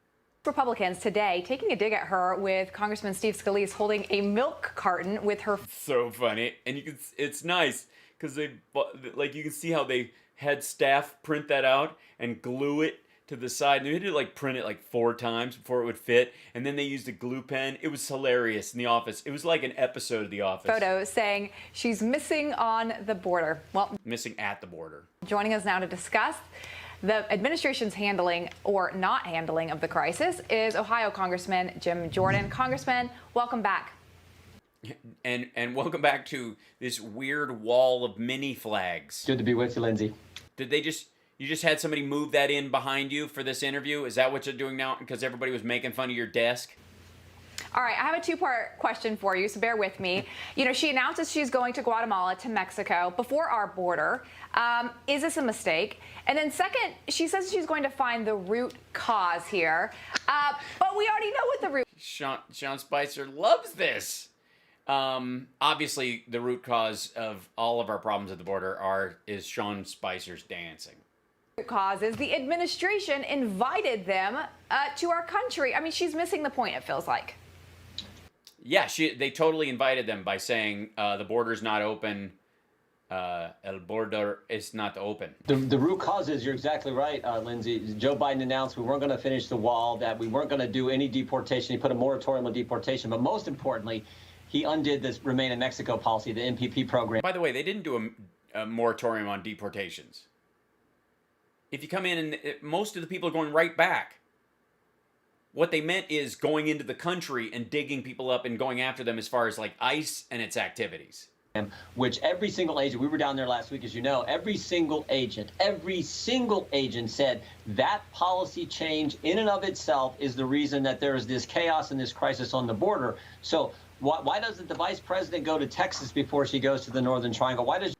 Speaker 17: Republicans today taking a dig at her with Congressman Steve Scalise holding a milk carton with her.
Speaker 1: So funny. And it's nice because you can see how they had staff print that out and glue it to the side. And they had to print it 4 times before it would fit. And then they used a glue pen. It was hilarious in the office. It was like an episode of The Office.
Speaker 17: Photo saying she's missing on the border. Well,
Speaker 1: missing at the border.
Speaker 17: Joining us now to discuss the administration's handling or not handling of the crisis is Ohio Congressman Jim Jordan. Congressman, welcome back.
Speaker 1: And welcome back to this weird wall of mini flags.
Speaker 18: Good to be with you, Lindsay.
Speaker 1: Did you just had somebody move that in behind you for this interview? Is that what you're doing now? Because everybody was making fun of your desk?
Speaker 17: All right, I have a 2-part question for you, so bear with me. She announces she's going to Guatemala, to Mexico, before our border. Is this a mistake? And then second, she says she's going to find the root cause here. But we already know what the root...
Speaker 1: Sean Spicer loves this. Obviously, the root cause of all of our problems at the border is Sean Spicer's dancing.
Speaker 17: Cause is the administration invited them to our country. I mean, she's missing the point, it feels like.
Speaker 1: Yeah, they totally invited them by saying the border's not open. El border is not open.
Speaker 18: The root cause is, you're exactly right, Lindsay. Joe Biden announced we weren't going to finish the wall, that we weren't going to do any deportation. He put a moratorium on deportation. But most importantly, he undid this Remain in Mexico policy, the MPP program.
Speaker 1: By the way, they didn't do a moratorium on deportations. If you come in and most of the people are going right back. What they meant is going into the country and digging people up and going after them as far as like ICE and its activities.
Speaker 18: Which every single agent, we were down there last week, as you know, every single agent said that policy change in and of itself is the reason that there is this chaos and this crisis on the border. So why doesn't the vice president go to Texas before she goes to the Northern Triangle? Why does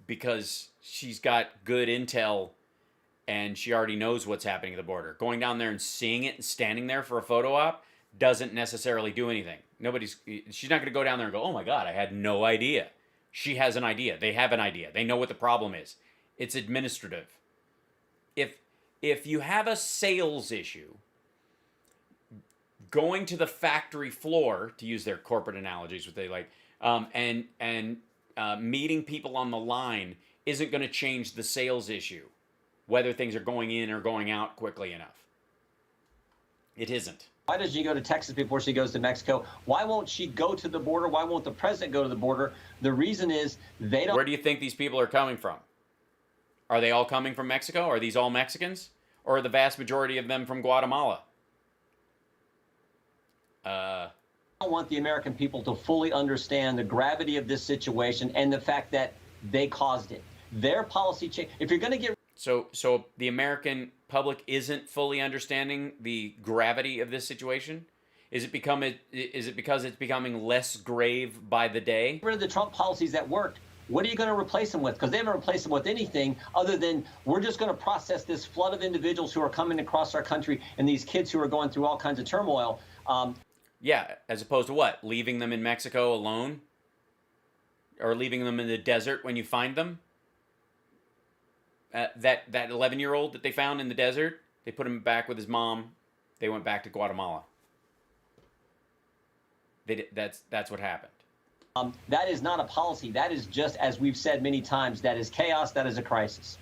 Speaker 1: because she's got good intel and she already knows what's happening at the border. Going down there and seeing it and standing there for a photo op doesn't necessarily do anything. She's not going to go down there and go, oh my God, I had no idea. She has an idea. They have an idea. They know what the problem is. It's administrative. If you have a sales issue, going to the factory floor, to use their corporate analogies, what they like, and meeting people on the line isn't going to change the sales issue, whether things are going in or going out quickly enough. It isn't.
Speaker 18: Why does she go to Texas before she goes to Mexico? Why won't she go to the border? Why won't the president go to the border? The reason is they don't.
Speaker 1: Where do you think these people are coming from? Are they all coming from Mexico? Are these all Mexicans? Or are the vast majority of them from Guatemala?
Speaker 18: I don't want the American people to fully understand the gravity of this situation and the fact that they caused it. Their policy change. If you're going to get
Speaker 1: So the American public isn't fully understanding the gravity of this situation? Is it because it's becoming less grave by the day?
Speaker 18: Rid of the Trump policies that worked. What are you going to replace them with? Because they haven't replaced them with anything other than we're just going to process this flood of individuals who are coming across our country and these kids who are going through all kinds of turmoil.
Speaker 1: Yeah, as opposed to what? Leaving them in Mexico alone? Or leaving them in the desert when you find them? That 11-year-old that they found in the desert, they put him back with his mom. They went back to Guatemala. That's what happened.
Speaker 18: That is not a policy. That is just, as we've said many times, that is chaos. That is a crisis.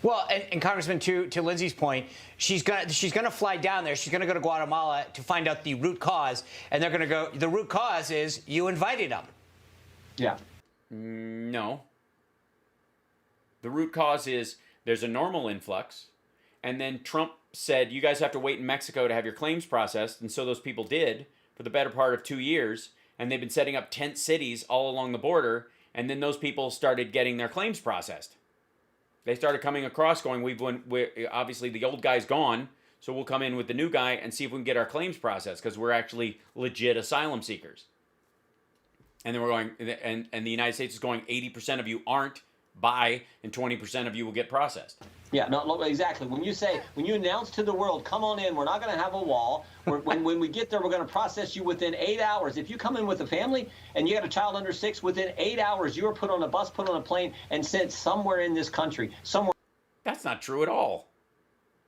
Speaker 19: Well, and Congressman, to Lindsay's point, she's gonna fly down there. She's gonna go to Guatemala to find out the root cause, and they're gonna go. The root cause is you invited them.
Speaker 18: Yeah.
Speaker 1: No. The root cause is there's a normal influx, and then Trump said, you guys have to wait in Mexico to have your claims processed, and so those people did for the better part of 2 years, and they've been setting up tent cities all along the border, and then those people started getting their claims processed. They started coming across going, obviously the old guy's gone, so we'll come in with the new guy and see if we can get our claims processed, because we're actually legit asylum seekers. And then we're going, and the United States is going, 80% of you aren't, buy, and 20% of you will get processed.
Speaker 18: Yeah, no, exactly. When you announce to the world, come on in, we're not going to have a wall. When we get there, we're going to process you within 8 hours. If you come in with a family and you got a child under 6, within 8 hours, you are put on a bus, put on a plane, and sent somewhere in this country. Somewhere.
Speaker 1: That's not true at all.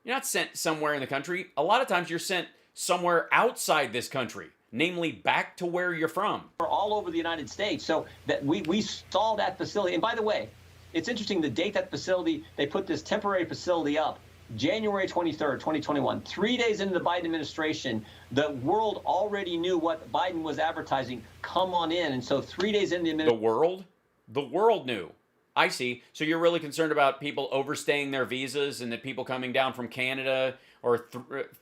Speaker 1: You're not sent somewhere in the country. A lot of times you're sent somewhere outside this country, namely back to where you're from.
Speaker 18: We're all over the United States, so that we saw that facility. And by the way, it's interesting, the date that facility, they put this temporary facility up, January 23rd, 2021. 3 days into the Biden administration, the world already knew what Biden was advertising, come on in. And so 3 days into the administration.
Speaker 1: The world knew. I see. So you're really concerned about people overstaying their visas and that people coming down from Canada or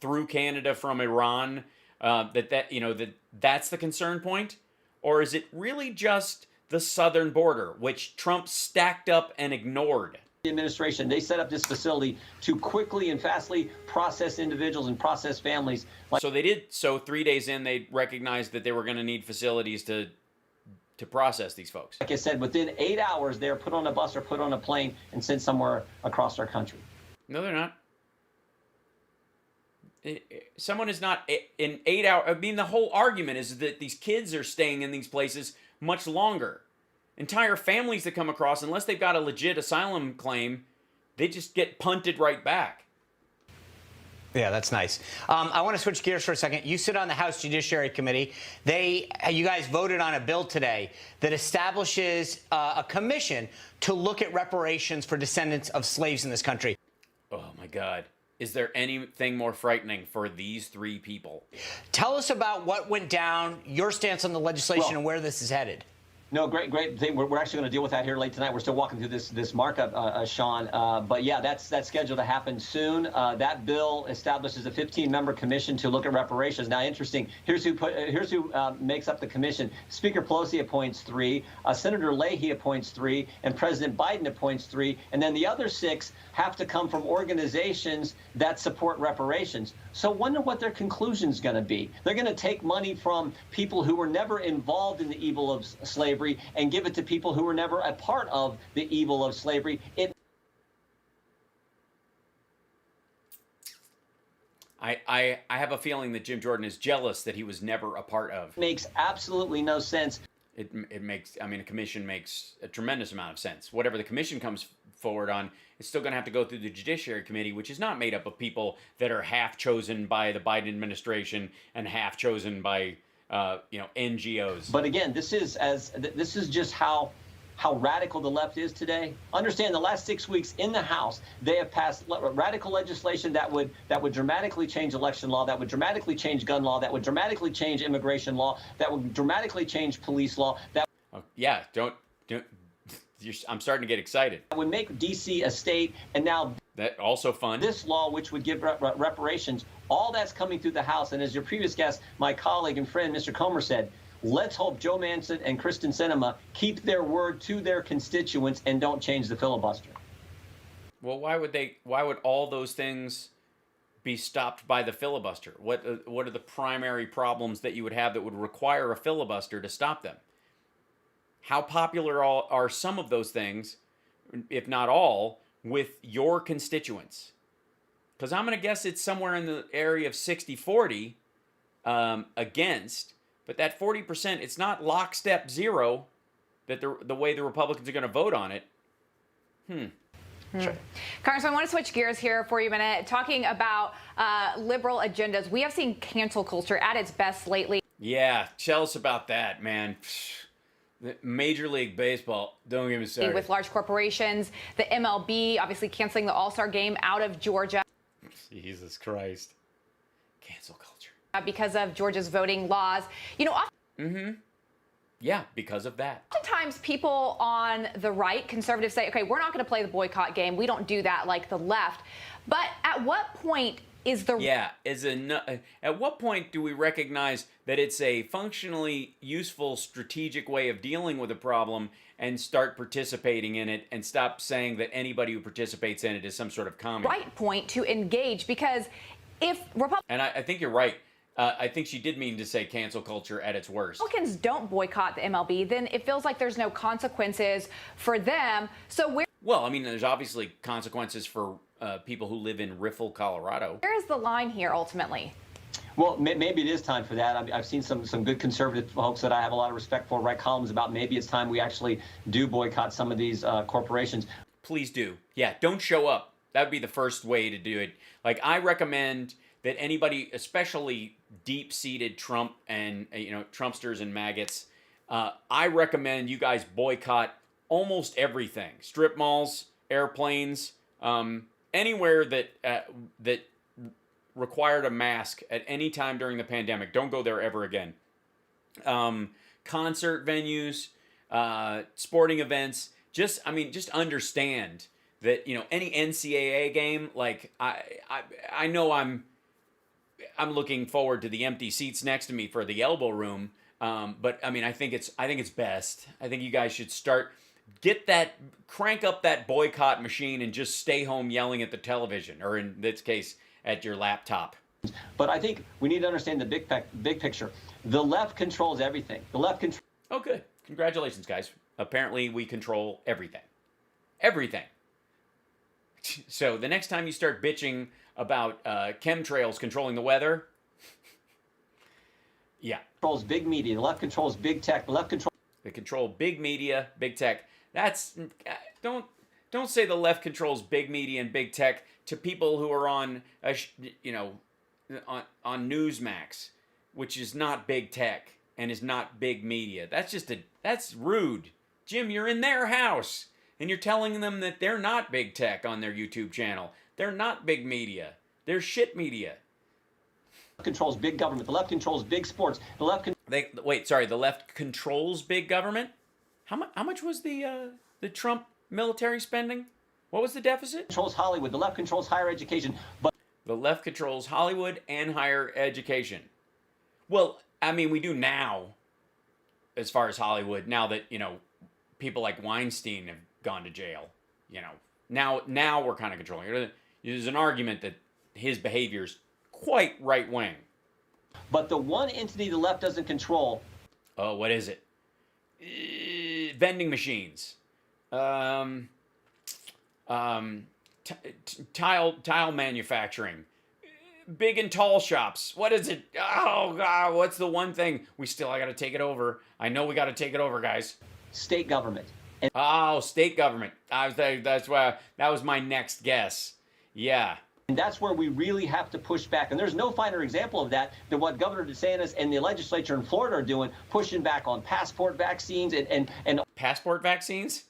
Speaker 1: through Canada from Iran, that's the concern point? Or is it really just the southern border, which Trump stacked up and ignored?
Speaker 18: The administration, they set up this facility to quickly and fastly process individuals and process families.
Speaker 1: So they did. So 3 days in, they recognized that they were going to need facilities to process these folks.
Speaker 18: Like I said, within 8 hours, they're put on a bus or put on a plane and sent somewhere across our country.
Speaker 1: No, they're not. someone is not in 8 hours. I mean, the whole argument is that these kids are staying in these places much longer. Entire families that come across, unless they've got a legit asylum claim, they just get punted right back.
Speaker 19: Yeah, that's nice. I want to switch gears for a second. You sit on the House Judiciary Committee. You guys voted on a bill today that establishes a commission to look at reparations for descendants of slaves in this country.
Speaker 1: Oh, my God. Is there anything more frightening for these three people?
Speaker 19: Tell us about what went down, your stance on the legislation, and where this is headed.
Speaker 18: No, great thing. We're actually going to deal with that here late tonight. We're still walking through this markup, Sean. But yeah, that's scheduled to happen soon. That bill establishes a 15-member commission to look at reparations. Now, interesting. Here's who makes up the commission. Speaker Pelosi appoints 3, Senator Leahy appoints 3, and President Biden appoints 3. And then the other 6 have to come from organizations that support reparations. So wonder what their conclusion's going to be. They're going to take money from people who were never involved in the evil of slavery and give it to people who were never a part of the evil of slavery.
Speaker 1: I have a feeling that Jim Jordan is jealous that he was never a part of.
Speaker 18: Makes absolutely no sense.
Speaker 1: It makes, I mean, a commission makes a tremendous amount of sense. Whatever the commission comes forward on, it's still going to have to go through the Judiciary Committee, which is not made up of people that are half chosen by the Biden administration and half chosen by, NGOs.
Speaker 18: But again, this is just how radical the left is today. Understand, the last 6 weeks in the House, they have passed radical legislation that would dramatically change election law, that would dramatically change gun law, that would dramatically change immigration law, that would dramatically change police law.
Speaker 1: I'm starting to get excited.
Speaker 18: That would make D.C. a state, and now
Speaker 1: that also fun.
Speaker 18: This law, which would give reparations, all that's coming through the House. And as your previous guest, my colleague and friend, Mr. Comer, said, let's hope Joe Manchin and Kristen Sinema keep their word to their constituents and don't change the filibuster.
Speaker 1: Well, why would all those things be stopped by the filibuster? What are the primary problems that you would have that would require a filibuster to stop them? How popular are some of those things, if not all, with your constituents? Because I'm going to guess it's somewhere in the area of 60-40 against. But that 40%, it's not lockstep zero that the way the Republicans are going to vote on it.
Speaker 17: Sure. Congressman, I want to switch gears here for you a minute. Talking about liberal agendas, we have seen cancel culture at its best lately.
Speaker 1: Yeah, tell us about that, man. Major League Baseball, don't get me started.
Speaker 17: With large corporations, the MLB obviously canceling the All-Star game out of Georgia.
Speaker 1: Jesus Christ. Cancel culture.
Speaker 17: Because of Georgia's voting laws.
Speaker 1: Yeah, because of that.
Speaker 17: Oftentimes people on the right, conservatives, say, okay, we're not going to play the boycott game. We don't do that like the left. But at what point is the...
Speaker 1: Yeah, at what point do we recognize that it's a functionally useful strategic way of dealing with a problem and start participating in it and stop saying that anybody who participates in it is some sort of commie?
Speaker 17: Right point to engage, because if Republicans...
Speaker 1: And I think you're right. I think she did mean to say cancel culture at its worst.
Speaker 17: Republicans don't boycott the MLB, then it feels like there's no consequences for them. So
Speaker 1: well, I mean, there's obviously consequences for people who live in Riffle, Colorado.
Speaker 17: Where is the line here ultimately?
Speaker 18: Well, maybe it is time for that. I've seen some good conservative folks that I have a lot of respect for write columns about maybe it's time we actually do boycott some of these corporations.
Speaker 1: Please do. Yeah, don't show up. That would be the first way to do it. Like, I recommend that anybody, especially deep-seated Trump and, Trumpsters and maggots, I recommend you guys boycott almost everything. Strip malls, airplanes, anywhere that required a mask at any time during the pandemic. Don't go there ever again. Concert venues, sporting events. Just understand that, any NCAA game, like, I know I'm looking forward to the empty seats next to me for the elbow room. But I mean, I think it's best. I think you guys should crank up that boycott machine and just stay home yelling at the television, or in this case, at your laptop.
Speaker 18: But I think we need to understand the big picture. The left controls everything. The left controls.
Speaker 1: Oh, good. Congratulations, guys. Apparently, we control everything. Everything. So the next time you start bitching about chemtrails controlling the weather, yeah.
Speaker 18: Controls big media. The left controls big tech. The left controls.
Speaker 1: They control big media, big tech. That's don't say the left controls big media and big tech to people who are on on Newsmax, which is not big tech and is not big media. That's rude. Jim, you're in their house and you're telling them that they're not big tech on their YouTube channel. They're not big media. They're shit media.
Speaker 18: Controls big government. The left controls big sports. The left
Speaker 1: the left controls big government? How much was the Trump military spending? What was the deficit?
Speaker 18: Controls Hollywood. The left controls higher education. But
Speaker 1: the left controls Hollywood and higher education. Well, I mean, we do now, as far as Hollywood, now that, people like Weinstein have gone to jail. Now we're kind of controlling it. There's an argument that his behavior's quite right-wing.
Speaker 18: But the one entity the left doesn't control.
Speaker 1: Oh, what is it? Vending machines. Tile manufacturing. Big and tall shops. What is it? Oh, God, what's the one thing? I got to take it over. I know we got to take it over, guys.
Speaker 18: State government.
Speaker 1: State government. That was my next guess. Yeah.
Speaker 18: And that's where we really have to push back. And there's no finer example of that than what Governor DeSantis and the legislature in Florida are doing, pushing back on passport vaccines and
Speaker 1: passport vaccines?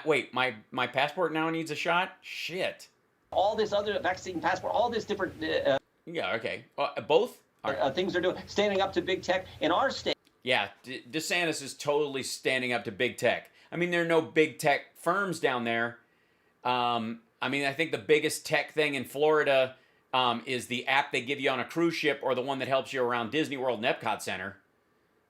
Speaker 1: Wait, my passport now needs a shot? Shit.
Speaker 18: All this other vaccine passport, all this different...
Speaker 1: yeah, okay. Both?
Speaker 18: Things they're doing, standing up to big tech in our state.
Speaker 1: Yeah, DeSantis is totally standing up to big tech. I mean, there are no big tech firms down there. I think the biggest tech thing in Florida is the app they give you on a cruise ship or the one that helps you around Disney World and Epcot Center.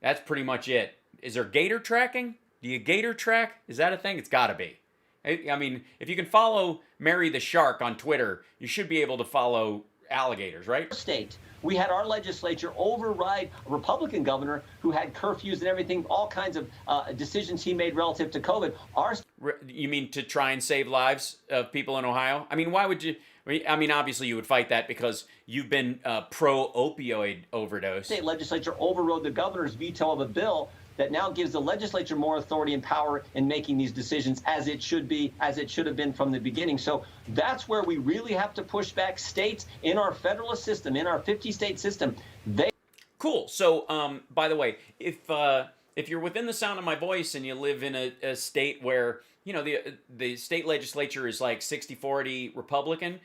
Speaker 1: That's pretty much it. Is there gator tracking? Do you gator track? Is that a thing? It's got to be. I mean, if you can follow Mary the Shark on Twitter, you should be able to follow alligators, right?
Speaker 18: State. We had our legislature override a Republican governor who had curfews and everything, all kinds of decisions he made relative to COVID.
Speaker 1: You mean to try and save lives of people in Ohio? I mean, why would you? I mean, obviously you would fight that because you've been pro-opioid overdose.
Speaker 18: State legislature overrode the governor's veto of a bill that now gives the legislature more authority and power in making these decisions as it should have been from the beginning. So that's where we really have to push back. States in our federalist system, in our 50-state system,
Speaker 1: Cool. So, by the way, if you're within the sound of my voice and you live in a state where, the state legislature is like 60-40 Republican,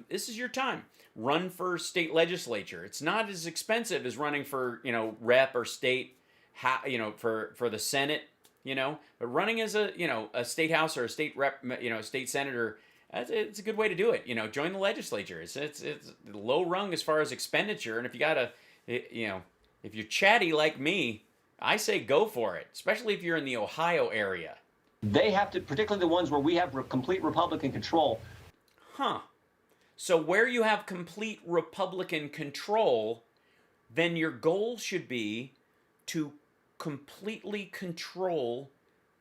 Speaker 1: this is your time. Run for state legislature. It's not as expensive as running for, rep or state, for the Senate, but running as a state house or a state rep, state senator, it's a good way to do it. Join the legislature. It's low rung as far as expenditure. And if you gotta, if you're chatty like me, I say go for it, especially if you're in the Ohio area.
Speaker 18: They have to, particularly the ones where we have complete Republican control.
Speaker 1: Huh. So where you have complete Republican control, then your goal should be to completely control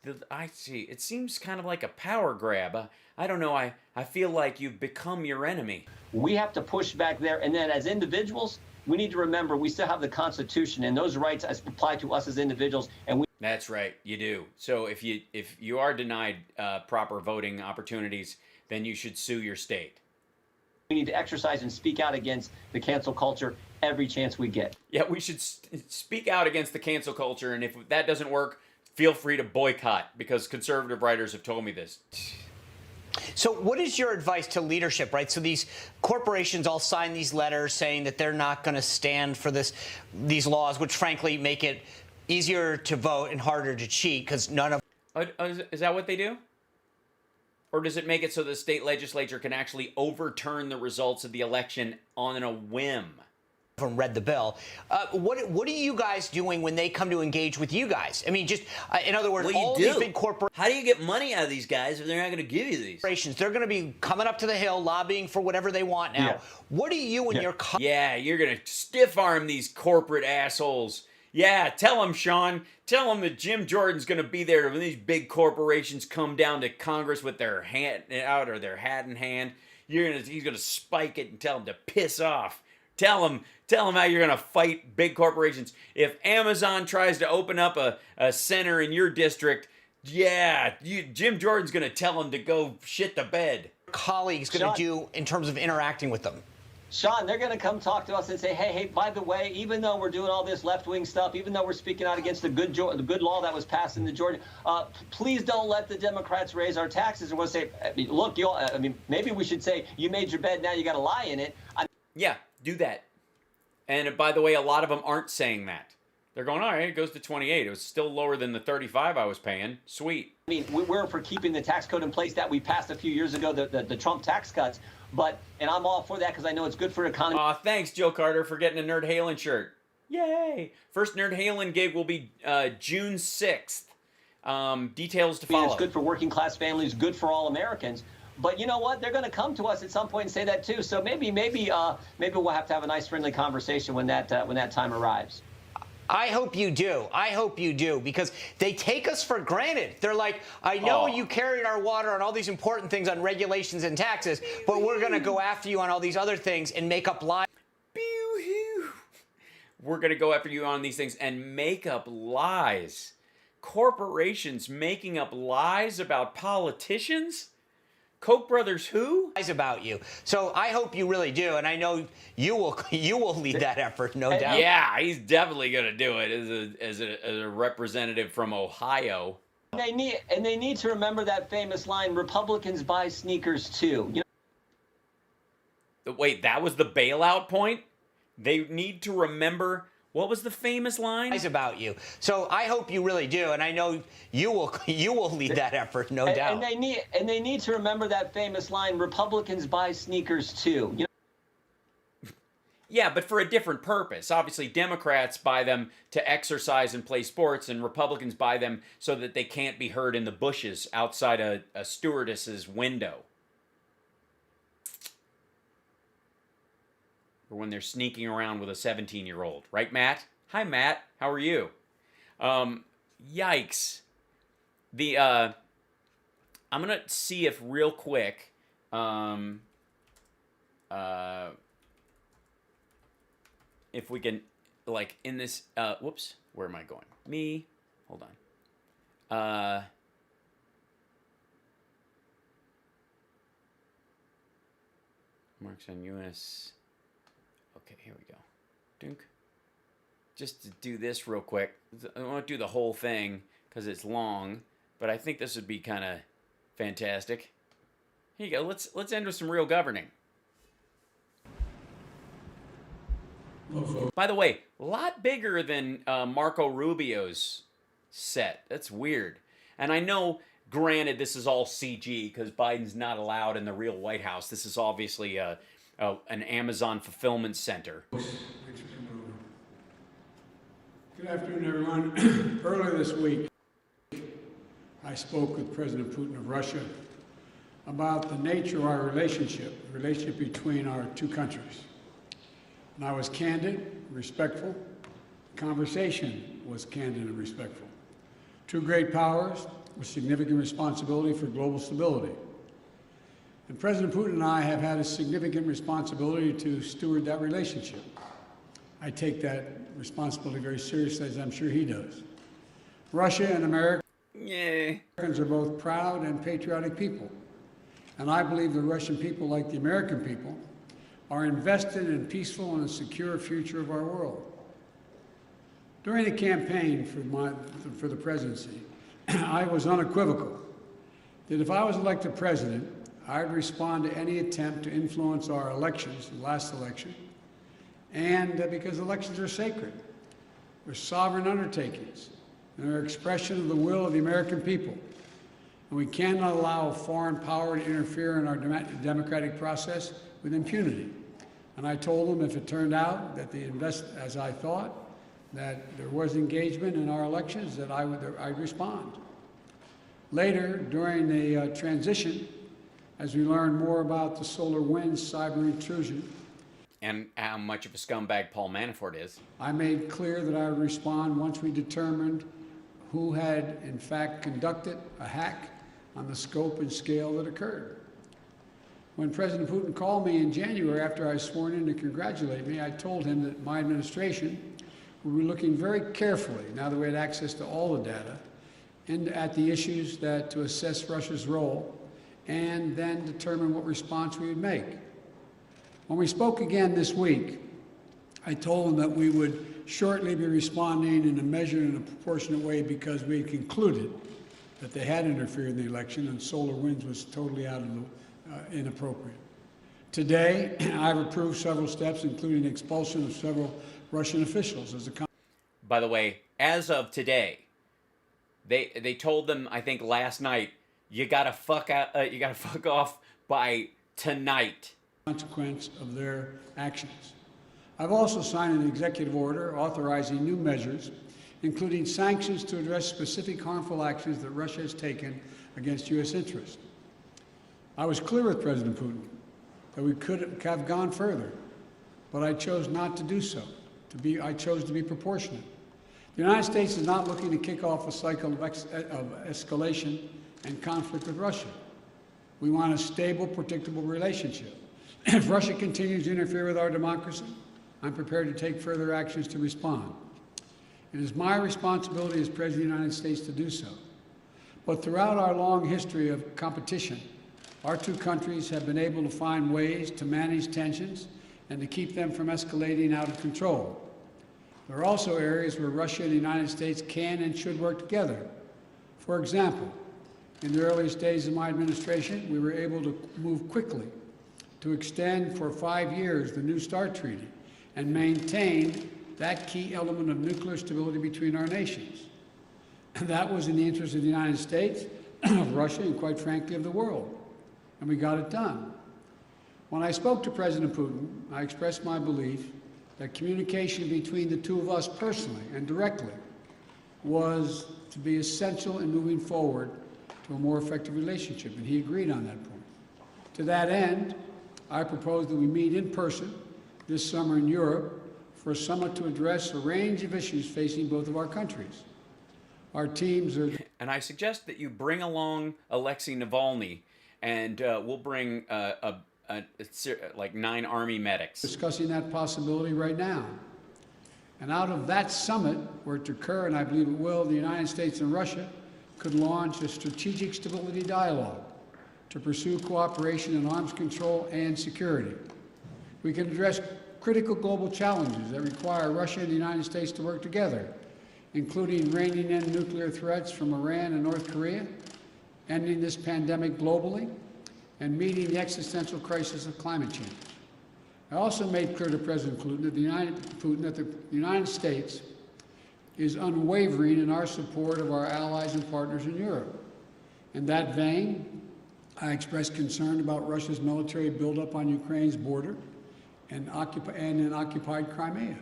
Speaker 1: it seems kind of like a power grab. I don't know. I feel like you've become your enemy.
Speaker 18: We have to push back there. And then as individuals, we need to remember we still have the Constitution and those rights as apply to us as individuals. And
Speaker 1: that's right. You do. So if you are denied proper voting opportunities, then you should sue your state.
Speaker 18: We need to exercise and speak out against the cancel culture every chance we get.
Speaker 1: Yeah, we should speak out against the cancel culture, and if that doesn't work, feel free to boycott, because conservative writers have told me this.
Speaker 19: So what is your advice to leadership, right? So these corporations all sign these letters saying that they're not going to stand for these laws, which frankly make it easier to vote and harder to cheat because none of...
Speaker 1: Is that what they do? Or does it make it so the state legislature can actually overturn the results of the election on a whim?
Speaker 19: Read the bill. What are you guys doing when they come to engage with you guys? I mean, just in other words, all these big corporations.
Speaker 20: How do you get money out of these guys if they're not going to give you these?
Speaker 19: They're going to be coming up to the Hill, lobbying for whatever they want now. Yeah. What do you and your...
Speaker 1: Yeah, you're going to stiff arm these corporate assholes. Yeah, tell him, Sean. Tell him that Jim Jordan's going to be there when these big corporations come down to Congress with their hand out or their hat in hand. He's going to spike it and tell them to piss off. Tell him how you're going to fight big corporations. If Amazon tries to open up a center in your district, yeah, Jim Jordan's going to tell him to go shit the bed.
Speaker 19: Colleagues going to do in terms of interacting with them?
Speaker 18: Sean, they're going to come talk to us and say, hey, by the way, even though we're doing all this left-wing stuff, even though we're speaking out against the good law that was passed in the Georgia, please don't let the Democrats raise our taxes. And we'll say, look, maybe we should say, you made your bed, now you got to lie in it.
Speaker 1: Yeah, do that. And by the way, a lot of them aren't saying that. They're going, all right, it goes to 28. It was still lower than the 35 I was paying. Sweet.
Speaker 18: I mean, we're for keeping the tax code in place that we passed a few years ago, the Trump tax cuts. And I'm all for that because I know it's good for the economy.
Speaker 1: Aw, thanks, Joe Carter, for getting a Nerd Halen shirt. Yay! First Nerd Halen gig will be June 6th. Details to follow.
Speaker 18: It's good for working class families, good for all Americans. But you know what? They're going to come to us at some point and say that too. So maybe we'll have to have a nice, friendly conversation when that time arrives.
Speaker 19: I hope you do. I hope you do, because they take us for granted. They're like, I know you carried our water on all these important things on regulations and taxes, but we're going to go after you on all these other things and make up lies.
Speaker 1: We're going to go after you on these things and make up lies. Corporations making up lies about politicians? Koch brothers who?
Speaker 19: Lies about you. So I hope you really do, and I know you will lead that effort, no doubt.
Speaker 1: Yeah, he's definitely going to do it as a representative from Ohio.
Speaker 18: They need to remember that famous line, Republicans buy sneakers too.
Speaker 1: Wait, that was the bailout point? They need to remember. What was the famous line?
Speaker 19: Lies about you. So I hope you really do, and I know you will lead that effort, no doubt.
Speaker 18: And they need to remember that famous line, Republicans buy sneakers too.
Speaker 1: Yeah, but for a different purpose. Obviously, Democrats buy them to exercise and play sports, and Republicans buy them so that they can't be heard in the bushes outside a stewardess's window. Or when they're sneaking around with a 17-year-old. Right, Matt? Hi, Matt. How are you? Yikes. I'm going to see if real quick... if we can, like, in this... whoops. Where am I going? Hold on. Marks on U.S. Okay, here we go. Dunk. Just to do this real quick. I won't do the whole thing because it's long, but I think this would be kind of fantastic. Here you go. Let's end with some real governing. By the way, a lot bigger than Marco Rubio's set. That's weird. And I know, granted, this is all CG because Biden's not allowed in the real White House. This is obviously an Amazon fulfillment center.
Speaker 21: Good afternoon, everyone. Earlier this week, I spoke with President Putin of Russia about the nature of our relationship, the relationship between our two countries. And I was candid, respectful. The conversation was candid and respectful. Two great powers with significant responsibility for global stability. And President Putin and I have had a significant responsibility to steward that relationship. I take that responsibility very seriously, as I'm sure he does. Russia and Americans are both proud and patriotic people. And I believe the Russian people, like the American people, are invested in a peaceful and a secure future of our world. During the campaign for the presidency, I was unequivocal that if I was elected president, I'd respond to any attempt to influence our elections, the last election, and because elections are sacred. They're sovereign undertakings. They're an expression of the will of the American people. And we cannot allow a foreign power to interfere in our democratic process with impunity. And I told them if it turned out that as I thought, that there was engagement in our elections, that I'd respond. Later, during the transition, as we learned more about the SolarWinds cyber intrusion.
Speaker 1: And how much of a scumbag Paul Manafort is.
Speaker 21: I made clear that I would respond once we determined who had, in fact, conducted a hack on the scope and scale that occurred. When President Putin called me in January after I was sworn in to congratulate me, I told him that my administration would be looking very carefully, now that we had access to all the data, at the issues to assess Russia's role and then determine what response we would make. When we spoke again this week, I told him that we would shortly be responding in a measured and a proportionate way because we had concluded that they had interfered in the election and SolarWinds was totally out of the inappropriate. Today, I've approved several steps, including the expulsion of several Russian officials as a.
Speaker 1: By the way, as of today, they told them, I think last night, you gotta fuck off by tonight.
Speaker 21: Consequence of their actions. I've also signed an executive order authorizing new measures, including sanctions to address specific harmful actions that Russia has taken against U.S. interests. I was clear with President Putin that we could have gone further, but I chose not to do so. I chose to be proportionate. The United States is not looking to kick off a cycle of escalation and conflict with Russia. We want a stable, predictable relationship. If Russia continues to interfere with our democracy, I'm prepared to take further actions to respond. It is my responsibility as President of the United States to do so. But throughout our long history of competition, our two countries have been able to find ways to manage tensions and to keep them from escalating out of control. There are also areas where Russia and the United States can and should work together. For example, in the earliest days of my administration, we were able to move quickly to extend for 5 years the New START Treaty and maintain that key element of nuclear stability between our nations. And that was in the interest of the United States, of Russia, and quite frankly, of the world. And we got it done. When I spoke to President Putin, I expressed my belief that communication between the two of us personally and directly was to be essential in moving forward to a more effective relationship, and he agreed on that point. To that end, I propose that we meet in person this summer in Europe for a summit to address a range of issues facing both of our countries. Our teams are...
Speaker 1: And I suggest that you bring along Alexei Navalny, and we'll bring like 9 army medics.
Speaker 21: Discussing that possibility right now. And out of that summit, were it to occur, and I believe it will, the United States and Russia could launch a strategic stability dialogue to pursue cooperation in arms control and security. We can address critical global challenges that require Russia and the United States to work together, including reining in nuclear threats from Iran and North Korea, ending this pandemic globally, and meeting the existential crisis of climate change. I also made clear to President Putin that the United States is unwavering in our support of our allies and partners in Europe. In that vein, I expressed concern about Russia's military buildup on Ukraine's border and in occupied Crimea.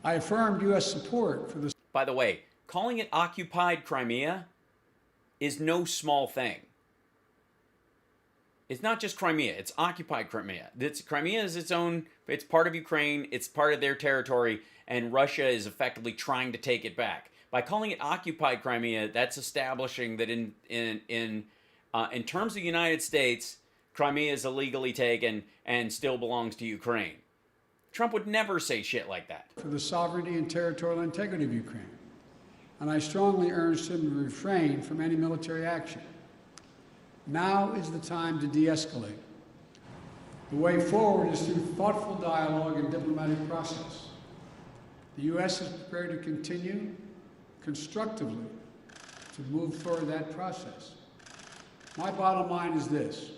Speaker 21: I affirmed U.S. support for the...
Speaker 1: By the way, calling it occupied Crimea is no small thing. It's not just Crimea, it's occupied Crimea. Crimea is its own, it's part of Ukraine, it's part of their territory, and Russia is effectively trying to take it back. By calling it occupied Crimea, that's establishing that in terms of the United States, Crimea is illegally taken and still belongs to Ukraine. Trump would never say shit like that.
Speaker 21: For the sovereignty and territorial integrity of Ukraine. And I strongly urged him to refrain from any military action. Now is the time to de-escalate. The way forward is through thoughtful dialogue and diplomatic process. The U.S. is prepared to continue constructively to move forward that process. My bottom line is this.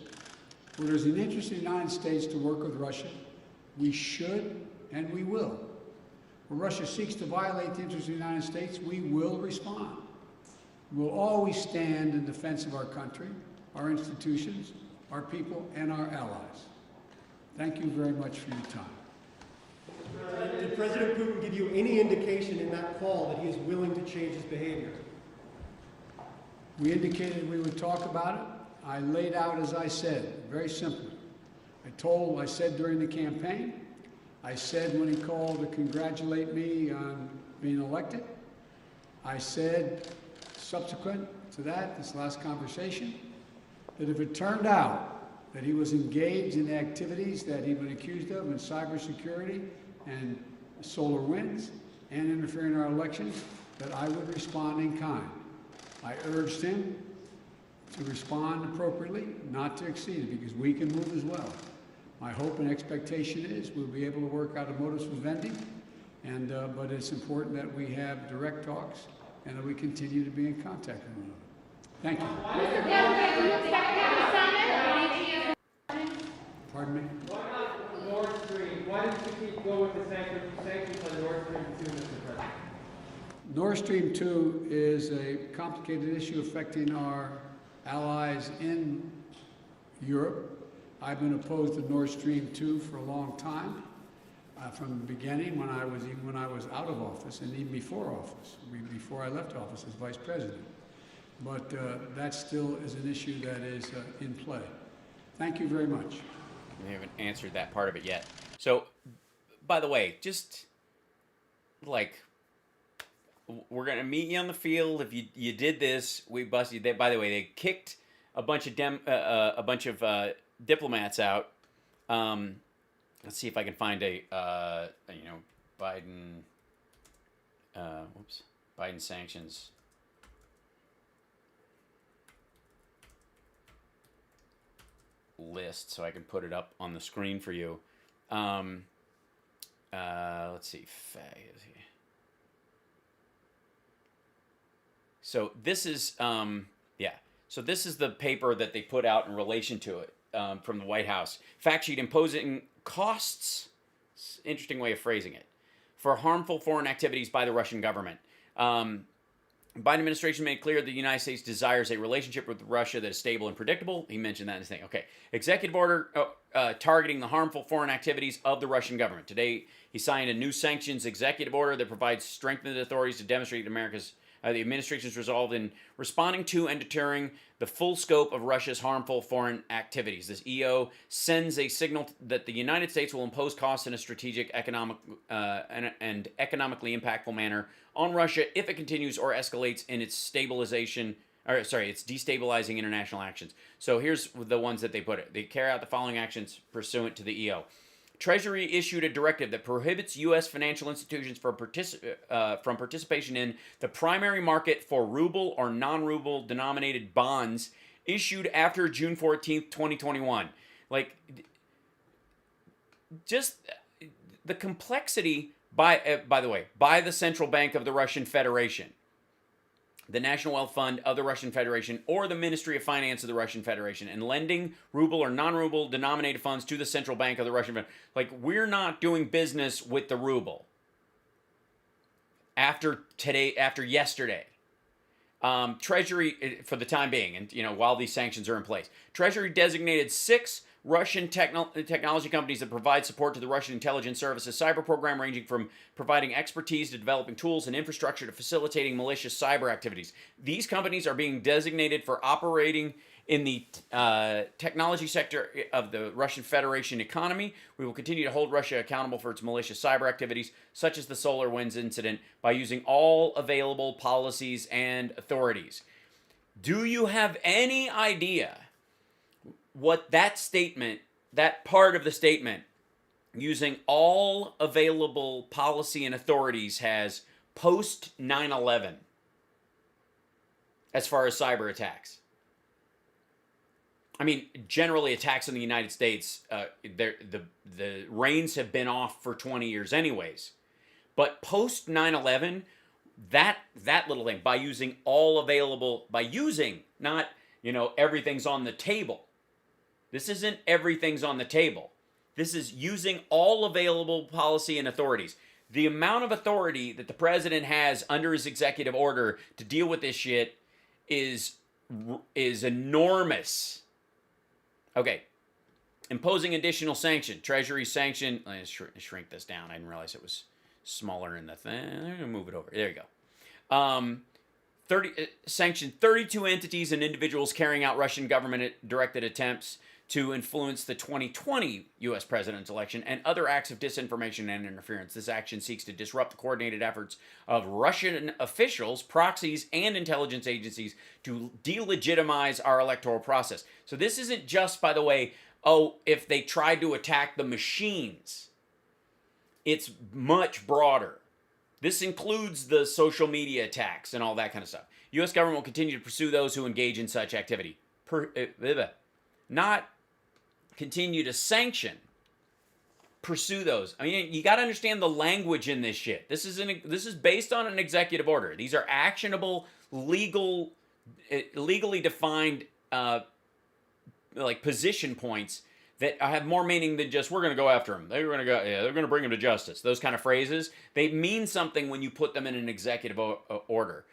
Speaker 21: Where there's an interest in the United States to work with Russia, we should and we will. Where Russia seeks to violate the interests of the United States, we will respond. We will always stand in defense of our country, our institutions, our people, and our allies. Thank you very much for your time.
Speaker 10: Did President Putin give you any indication in that call that he is willing to change his behavior?
Speaker 21: We indicated we would talk about it. I laid out, as I said, very simply. I said during the campaign I said when he called to congratulate me on being elected, I said subsequent to that, this last conversation, that if it turned out that he was engaged in activities that he'd been accused of in cybersecurity and solar winds and interfering in our elections, that I would respond in kind. I urged him to respond appropriately, not to exceed it, because we can move as well. My hope and expectation is we'll be able to work out a modus vivendi, and but it's important that we have direct talks and that we continue to be in contact with one another. Thank you. Pardon me?
Speaker 3: Why not Nord Stream? Why didn't you keep going with the sanctions on Nord Stream 2, Mr. President?
Speaker 21: Nord Stream 2 is a complicated issue affecting our allies in Europe. I've been opposed to Nord Stream 2 for a long time, from the beginning when I was out of office and even before office, before I left office as vice president. But that still is an issue that is in play. Thank you very much.
Speaker 1: We haven't answered that part of it yet. So, by the way, just like, we're gonna meet you on the field. If you did this, we bust you. By the way, they kicked a bunch of diplomats out. Let's see if I can find a Biden Biden sanctions. List so I can put it up on the screen for you. Let's see. So this is So this is the paper that they put out in relation to it from the White House. Fact sheet imposing costs. Interesting way of phrasing it. For harmful foreign activities by the Russian government. Biden administration made clear that the United States desires a relationship with Russia that is stable and predictable. He mentioned that in his thing. Okay. Executive order targeting the harmful foreign activities of the Russian government. Today, he signed a new sanctions executive order that provides strengthened authorities to demonstrate the administration's resolve in responding to and deterring the full scope of Russia's harmful foreign activities. This EO sends a signal that the United States will impose costs in a strategic, economic, and economically impactful manner on Russia if it continues or escalates in its its destabilizing international actions. So here's the ones that they put it. They carry out the following actions pursuant to the EO. Treasury issued a directive that prohibits U.S. financial institutions from participation in the primary market for ruble or non-ruble denominated bonds issued after June 14th, 2021. Like, just the complexity, by the way, by the Central Bank of the Russian Federation, the National Wealth Fund of the Russian Federation, or the Ministry of Finance of the Russian Federation, and lending ruble or non-ruble denominated funds to the Central Bank of the Russian Federation. Like, we're not doing business with the ruble after yesterday. Treasury, for the time being, and while these sanctions are in place, Treasury designated 6 Russian technology companies that provide support to the Russian intelligence services cyber program, ranging from providing expertise to developing tools and infrastructure to facilitating malicious cyber activities. These companies are being designated for operating in the technology sector of the Russian Federation economy. We will continue to hold Russia accountable for its malicious cyber activities, such as the SolarWinds incident, by using all available policies and authorities. Do you have any idea what that statement, that part of the statement, using all available policy and authorities, has post 9/11 as far as cyber attacks? I mean, generally attacks in the United States, the reins have been off for 20 years anyways. But post 9/11, that little thing, by using all available, not, everything's on the table. This isn't everything's on the table. This is using all available policy and authorities. The amount of authority that the president has under his executive order to deal with this shit is enormous. Okay. Imposing additional sanction. Treasury sanction. Let me shrink this down. I didn't realize it was smaller in the thing. I'm going to move it over. There you go. Sanctioned 32 entities and individuals carrying out Russian government-directed attempts to influence the 2020 U.S. presidential election and other acts of disinformation and interference. This action seeks to disrupt the coordinated efforts of Russian officials, proxies, and intelligence agencies to delegitimize our electoral process. So this isn't just, by the way, if they tried to attack the machines. It's much broader. This includes the social media attacks and all that kind of stuff. U.S. government will continue to pursue those who engage in such activity. Not continue to sanction. Pursue those. I mean, you got to understand the language in this shit. This is based on an executive order. These are actionable, legally defined, like position points that have more meaning than just we're going to go after them. They're going to bring them to justice. Those kind of phrases, they mean something when you put them in an executive order.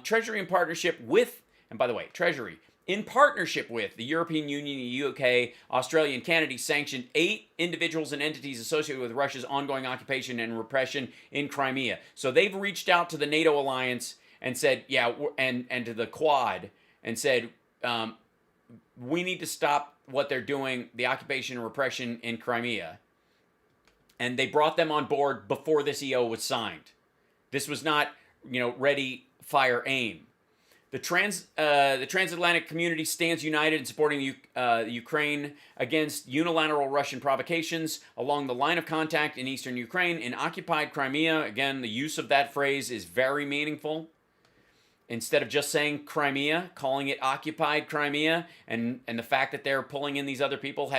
Speaker 1: Treasury in partnership with, and by the way, Treasury in partnership with the European Union, the UK, Australia, and Canada sanctioned 8 individuals and entities associated with Russia's ongoing occupation and repression in Crimea. So they've reached out to the NATO alliance and said, yeah, and to the Quad and said, we need to stop what they're doing, the occupation and repression in Crimea. And they brought them on board before this EO was signed. This was not, ready, fire, aim. The transatlantic community stands united in supporting Ukraine against unilateral Russian provocations along the line of contact in eastern Ukraine. In occupied Crimea, again, the use of that phrase is very meaningful. Instead of just saying Crimea, calling it occupied Crimea, and the fact that they're pulling in these other people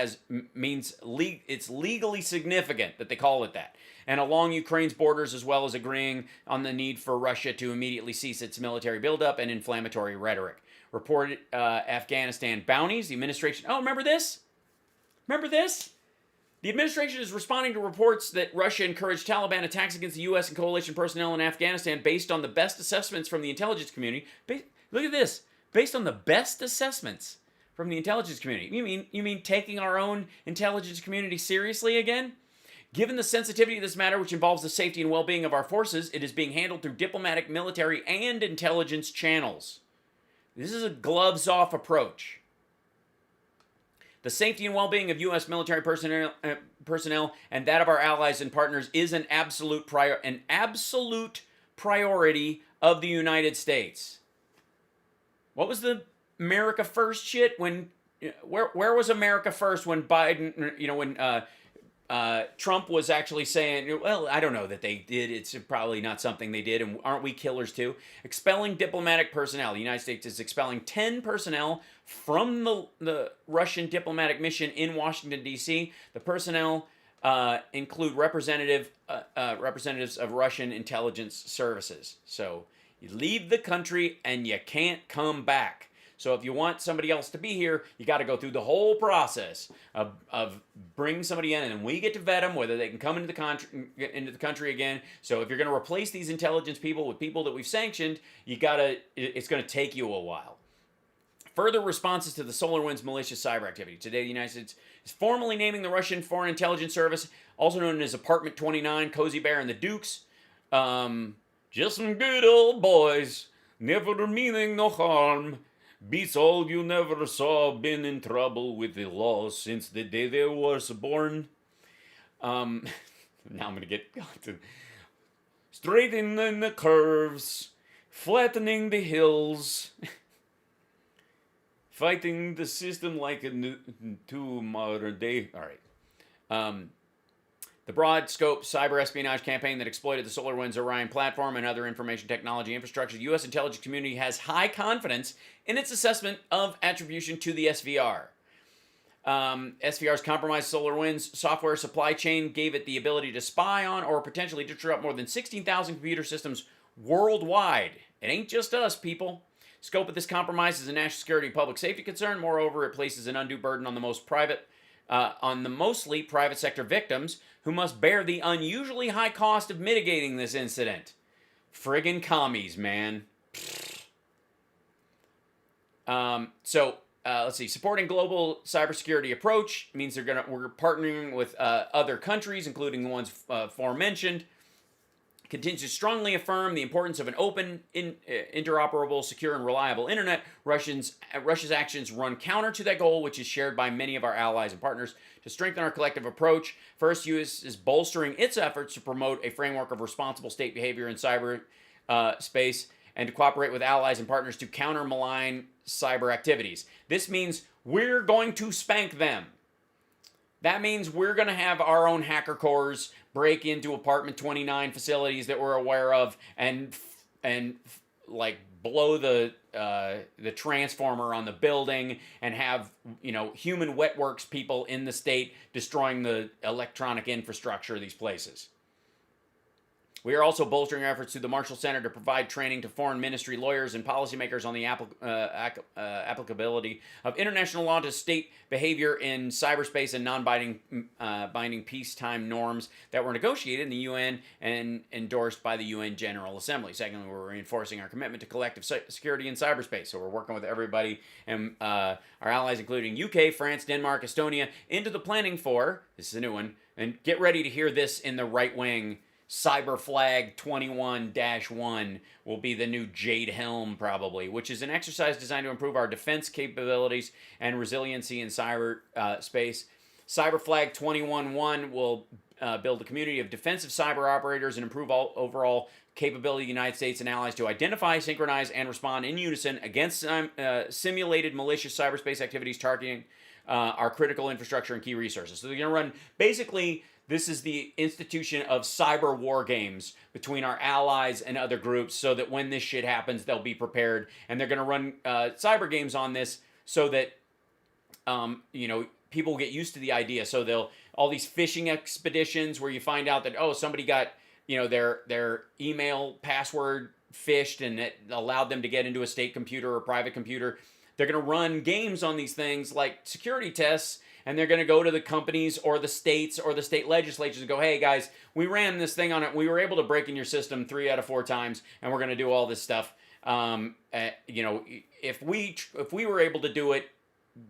Speaker 1: means it's legally significant that they call it that. And along Ukraine's borders, as well as agreeing on the need for Russia to immediately cease its military buildup and inflammatory rhetoric. Reported Afghanistan bounties. The administration... Oh, remember this? Remember this? The administration is responding to reports that Russia encouraged Taliban attacks against the U.S. and coalition personnel in Afghanistan based on the best assessments from the intelligence community. Look at this. Based on the best assessments from the intelligence community. You mean taking our own intelligence community seriously again? Given the sensitivity of this matter, which involves the safety and well-being of our forces, it is being handled through diplomatic, military, and intelligence channels. This is a gloves-off approach. The safety and well-being of U.S. military personnel and that of our allies and partners is an absolute priority of the United States. What was the America First shit when? Where was America First when Biden? When Trump was actually saying, well, I don't know that they did. It's probably not something they did. And aren't we killers too? Expelling diplomatic personnel. The United States is expelling 10 personnel from the Russian diplomatic mission in Washington, D.C. The personnel include representatives of Russian intelligence services. So you leave the country and you can't come back. So if you want somebody else to be here, you got to go through the whole process of bringing somebody in, and then we get to vet them whether they can come into the country again. So if you're going to replace these intelligence people with people that we've sanctioned, it's going to take you a while. Further responses to the SolarWinds malicious cyber activity. Today, the United States is formally naming the Russian Foreign Intelligence Service, also known as Apartment 29, Cozy Bear, and the Dukes. Just some good old boys, never meaning no harm. Beats all you never saw, been in trouble with the law since the day they was born. Now I'm going to get to straightening the curves, flattening the hills, fighting the system like a new modern day. All right. The broad-scope cyber espionage campaign that exploited the SolarWinds Orion platform and other information technology infrastructure, the U.S. intelligence community has high confidence in its assessment of attribution to the SVR. SVR's compromised SolarWinds software supply chain gave it the ability to spy on or potentially disrupt more than 16,000 computer systems worldwide. It ain't just us, people. Scope of this compromise is a national security and public safety concern. Moreover, it places an undue burden on the mostly private sector victims who must bear the unusually high cost of mitigating this incident. Friggin' commies, man. Let's see. Supporting global cybersecurity approach means we're partnering with other countries, including the ones aforementioned. continues to strongly affirm the importance of an open, interoperable, secure, and reliable internet. Russia's actions run counter to that goal, which is shared by many of our allies and partners. To strengthen our collective approach, first, U.S. is bolstering its efforts to promote a framework of responsible state behavior in cyber space and to cooperate with allies and partners to counter malign cyber activities. This means we're going to spank them. That means we're going to have our own hacker corps break into apartment 29 facilities that we're aware of and like blow the transformer on the building and have, you know, human wetworks people in the state destroying the electronic infrastructure of these places. We are also bolstering our efforts through the Marshall Center to provide training to foreign ministry lawyers and policymakers on the applicability of international law to state behavior in cyberspace and non-binding peacetime norms that were negotiated in the UN and endorsed by the UN General Assembly. Secondly, we're reinforcing our commitment to collective security in cyberspace. So we're working with everybody and our allies, including UK, France, Denmark, Estonia, into the planning for, this is a new one, and get ready to hear this in the right wing, Cyber Flag 21-1 will be the new Jade Helm, probably, which is an exercise designed to improve our defense capabilities and resiliency in cyber space. Cyber Flag 21-1 will build a community of defensive cyber operators and improve overall capability of the United States and allies to identify, synchronize, and respond in unison against simulated malicious cyberspace activities targeting our critical infrastructure and key resources. So they're going to run, basically, this is the institution of cyber war games between our allies and other groups so that when this shit happens, they'll be prepared. And they're going to run cyber games on this so that, you know, people will get used to the idea. So all these phishing expeditions where you find out that, oh, somebody got, you know, their email password phished and it allowed them to get into a state computer or private computer. They're going to run games on these things like security tests, and they're going to go to the companies or the states or the state legislatures and go, hey, guys, we ran this thing on it. We were able to break in your system 3 out of 4 times, and we're going to do all this stuff. You know, if we were able to do it,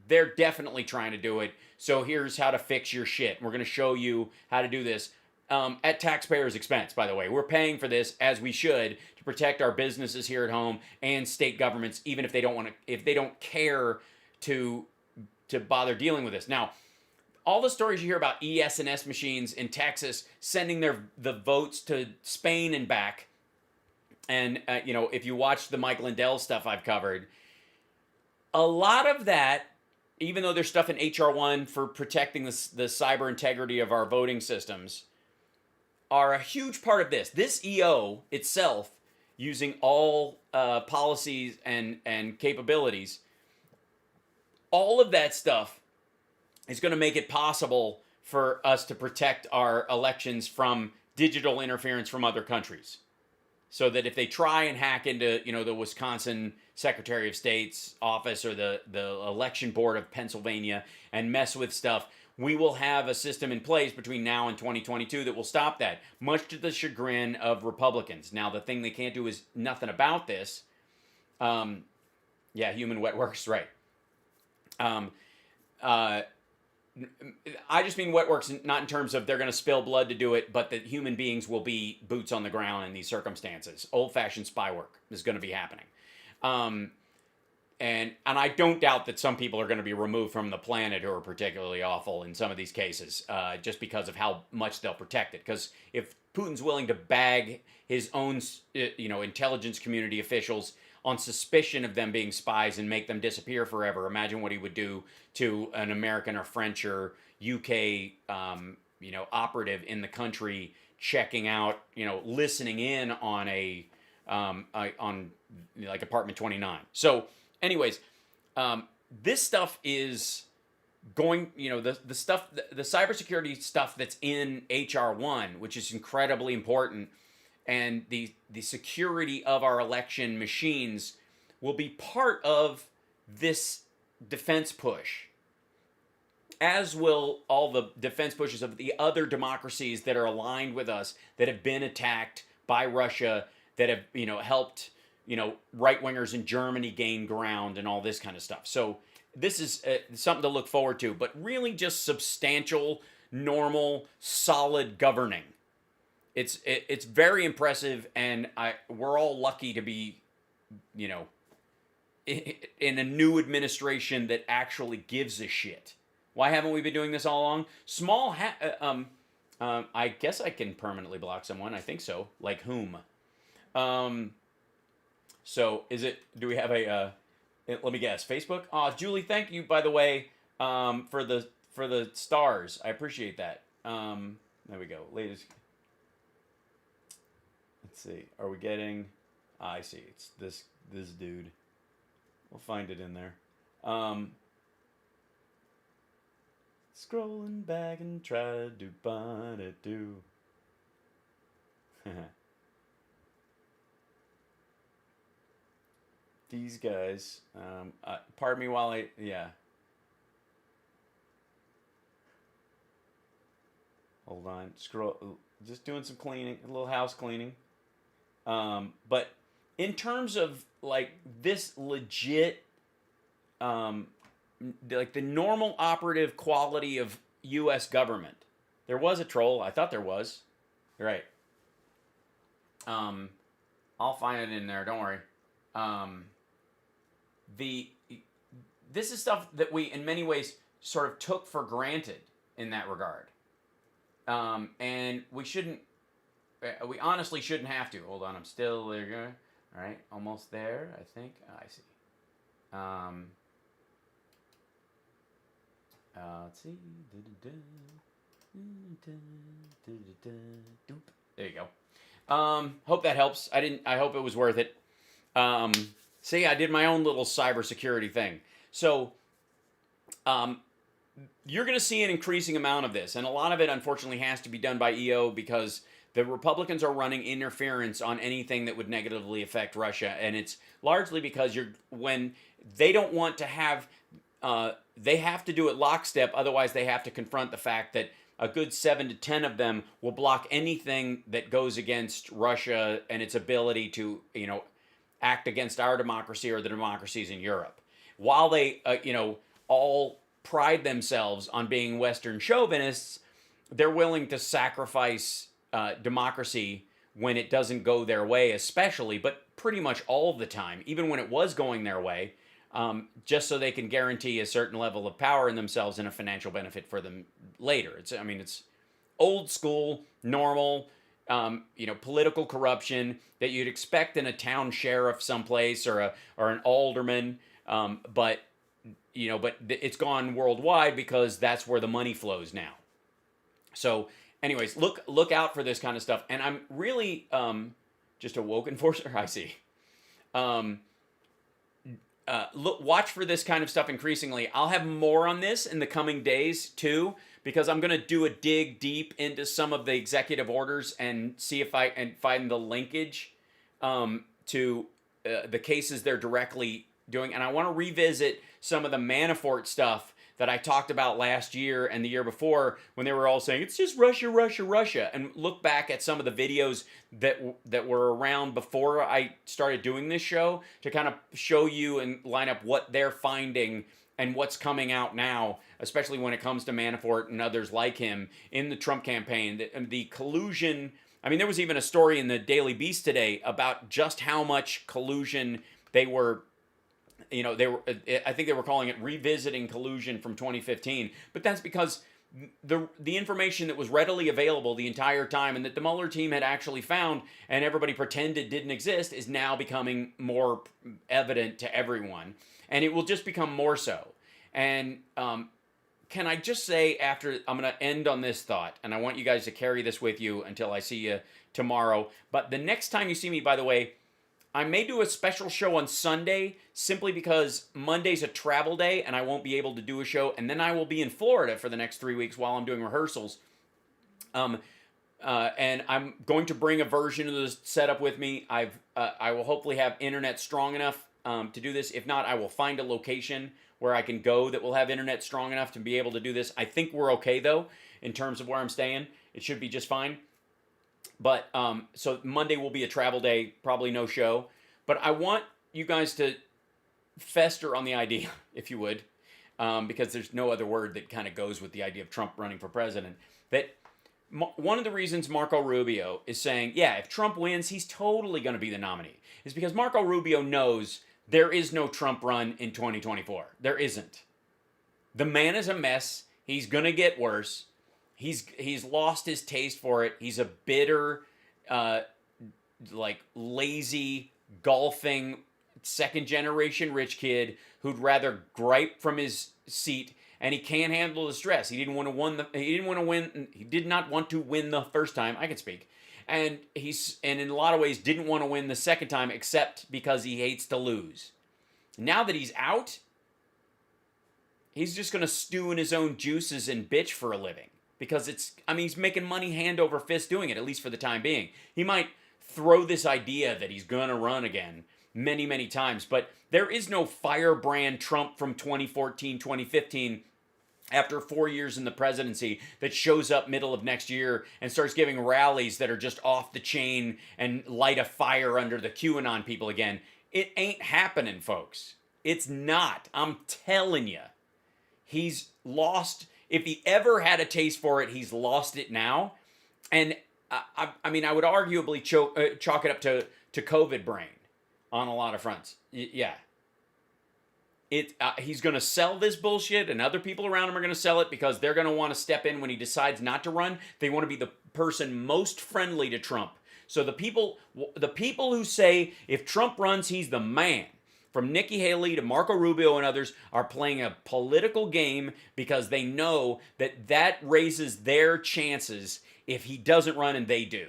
Speaker 1: they're definitely trying to do it. So here's how to fix your shit. We're going to show you how to do this at taxpayers' expense, by the way. We're paying for this, as we should, to protect our businesses here at home and state governments, even if they don't care to bother dealing with this. Now, all the stories you hear about ES&S machines in Texas sending the votes to Spain and back, and you know, if you watch the Mike Lindell stuff I've covered, a lot of that, even though there's stuff in HR 1 for protecting the cyber integrity of our voting systems, are a huge part of this. This EO itself, using all policies and capabilities, all of that stuff is going to make it possible for us to protect our elections from digital interference from other countries. So that if they try and hack into, you know, the Wisconsin Secretary of State's office or the election board of Pennsylvania and mess with stuff, we will have a system in place between now and 2022 that will stop that, much to the chagrin of Republicans. Now, the thing they can't do is nothing about this. Yeah, human wet works, right. I just mean wet works not in terms of they're going to spill blood to do it, but that human beings will be boots on the ground in these circumstances. Old-fashioned spy work is going to be happening. And I don't doubt that some people are going to be removed from the planet who are particularly awful in some of these cases, just because of how much they'll protect it. Because if Putin's willing to bag his own, you know, intelligence community officials on suspicion of them being spies and make them disappear forever, imagine what he would do to an American or French or UK, you know, operative in the country checking out, you know, listening in on on like apartment 29. So, anyways, this stuff is going, you know, the stuff, the cybersecurity stuff that's in HR 1, which is incredibly important, and the security of our election machines will be part of this defense push, as will all the defense pushes of the other democracies that are aligned with us that have been attacked by Russia, that have, you know, helped, you know, right-wingers in Germany gain ground and all this kind of stuff. So this is something to look forward to, but really just substantial, normal, solid governing it's very impressive, and we're all lucky to be, you know, in a new administration that actually gives a shit. Why haven't we been doing this all along? I guess I can permanently block someone. I think so. Like whom? So do we have a, let me guess, Facebook? Oh, Julie, thank you, by the way, for the stars. I appreciate that. There we go. Latest. Let's see. Are we getting, I see. It's this dude. We'll find it in there. Scrolling back and try to do what it do. These guys. Pardon me while yeah. Hold on. Scroll. Just doing some cleaning, a little house cleaning. But in terms of like this legit, like the normal operative quality of U.S. government, there was a troll. I thought there was. You're right. I'll find it in there. Don't worry. This is stuff that we, in many ways, sort of took for granted in that regard. And we shouldn't, we honestly shouldn't have to. Hold on, I'm still there. All right, almost there, I think. I see. Let's see. There you go. Hope that helps. I hope it was worth it. See, I did my own little cybersecurity thing. So, you're going to see an increasing amount of this, and a lot of it, unfortunately, has to be done by EO because the Republicans are running interference on anything that would negatively affect Russia, and it's largely because when they don't want to have, they have to do it lockstep, otherwise they have to confront the fact that a good 7 to 10 of them will block anything that goes against Russia and its ability to, you know, act against our democracy or the democracies in Europe. While they, you know, all pride themselves on being Western chauvinists, they're willing to sacrifice democracy when it doesn't go their way, especially, but pretty much all the time, even when it was going their way, just so they can guarantee a certain level of power in themselves and a financial benefit for them later. It's old school, normal, you know, political corruption that you'd expect in a town sheriff someplace or an alderman, but it's gone worldwide because that's where the money flows now. So, anyways, look out for this kind of stuff. And I'm really just a woke enforcer. I see. Watch for this kind of stuff increasingly. I'll have more on this in the coming days too, because I'm going to do a dig deep into some of the executive orders and see if I can find the linkage to the cases they're directly doing. And I want to revisit some of the Manafort stuff that I talked about last year and the year before when they were all saying, it's just Russia, Russia, Russia. And look back at some of the videos that were around before I started doing this show to kind of show you and line up what they're finding and what's coming out now, especially when it comes to Manafort and others like him in the Trump campaign. The collusion, I mean, there was even a story in the Daily Beast today about just how much collusion they were, you know, I think they were calling it revisiting collusion from 2015. But that's because the information that was readily available the entire time and that the Mueller team had actually found and everybody pretended didn't exist is now becoming more evident to everyone. And it will just become more so. And can I just say after, I'm going to end on this thought, and I want you guys to carry this with you until I see you tomorrow. But the next time you see me, by the way, I may do a special show on Sunday simply because Monday's a travel day and I won't be able to do a show. And then I will be in Florida for the next 3 weeks while I'm doing rehearsals. And I'm going to bring a version of the setup with me. I will hopefully have internet strong enough to do this. If not, I will find a location where I can go that will have internet strong enough to be able to do this. I think we're okay, though, in terms of where I'm staying. It should be just fine. But, so Monday will be a travel day, probably no show. But I want you guys to fester on the idea, if you would, because there's no other word that kind of goes with the idea of Trump running for president, that one of the reasons Marco Rubio is saying, yeah, if Trump wins, he's totally going to be the nominee, is because Marco Rubio knows there is no Trump run in 2024. There isn't. The man is a mess. He's going to get worse. He's lost his taste for it. He's a bitter, like lazy, golfing, second-generation rich kid who'd rather gripe from his seat, and he can't handle the stress. He did not want to win the first time. I can speak. And in a lot of ways didn't want to win the second time, except because he hates to lose. Now that he's out, he's just going to stew in his own juices and bitch for a living. Because he's making money hand over fist doing it, at least for the time being. He might throw this idea that he's going to run again many, many times, but there is no firebrand Trump from 2014, 2015, after 4 years in the presidency, that shows up middle of next year and starts giving rallies that are just off the chain and light a fire under the QAnon people again. It ain't happening, folks. It's not. I'm telling you. He's lost. If he ever had a taste for it, he's lost it now. And I would arguably chalk it up to COVID brain on a lot of fronts. Yeah. He's going to sell this bullshit, and other people around him are going to sell it because they're going to want to step in when he decides not to run. They want to be the person most friendly to Trump. So the people who say if Trump runs, he's the man, from Nikki Haley to Marco Rubio and others, are playing a political game because they know that raises their chances if he doesn't run and they do.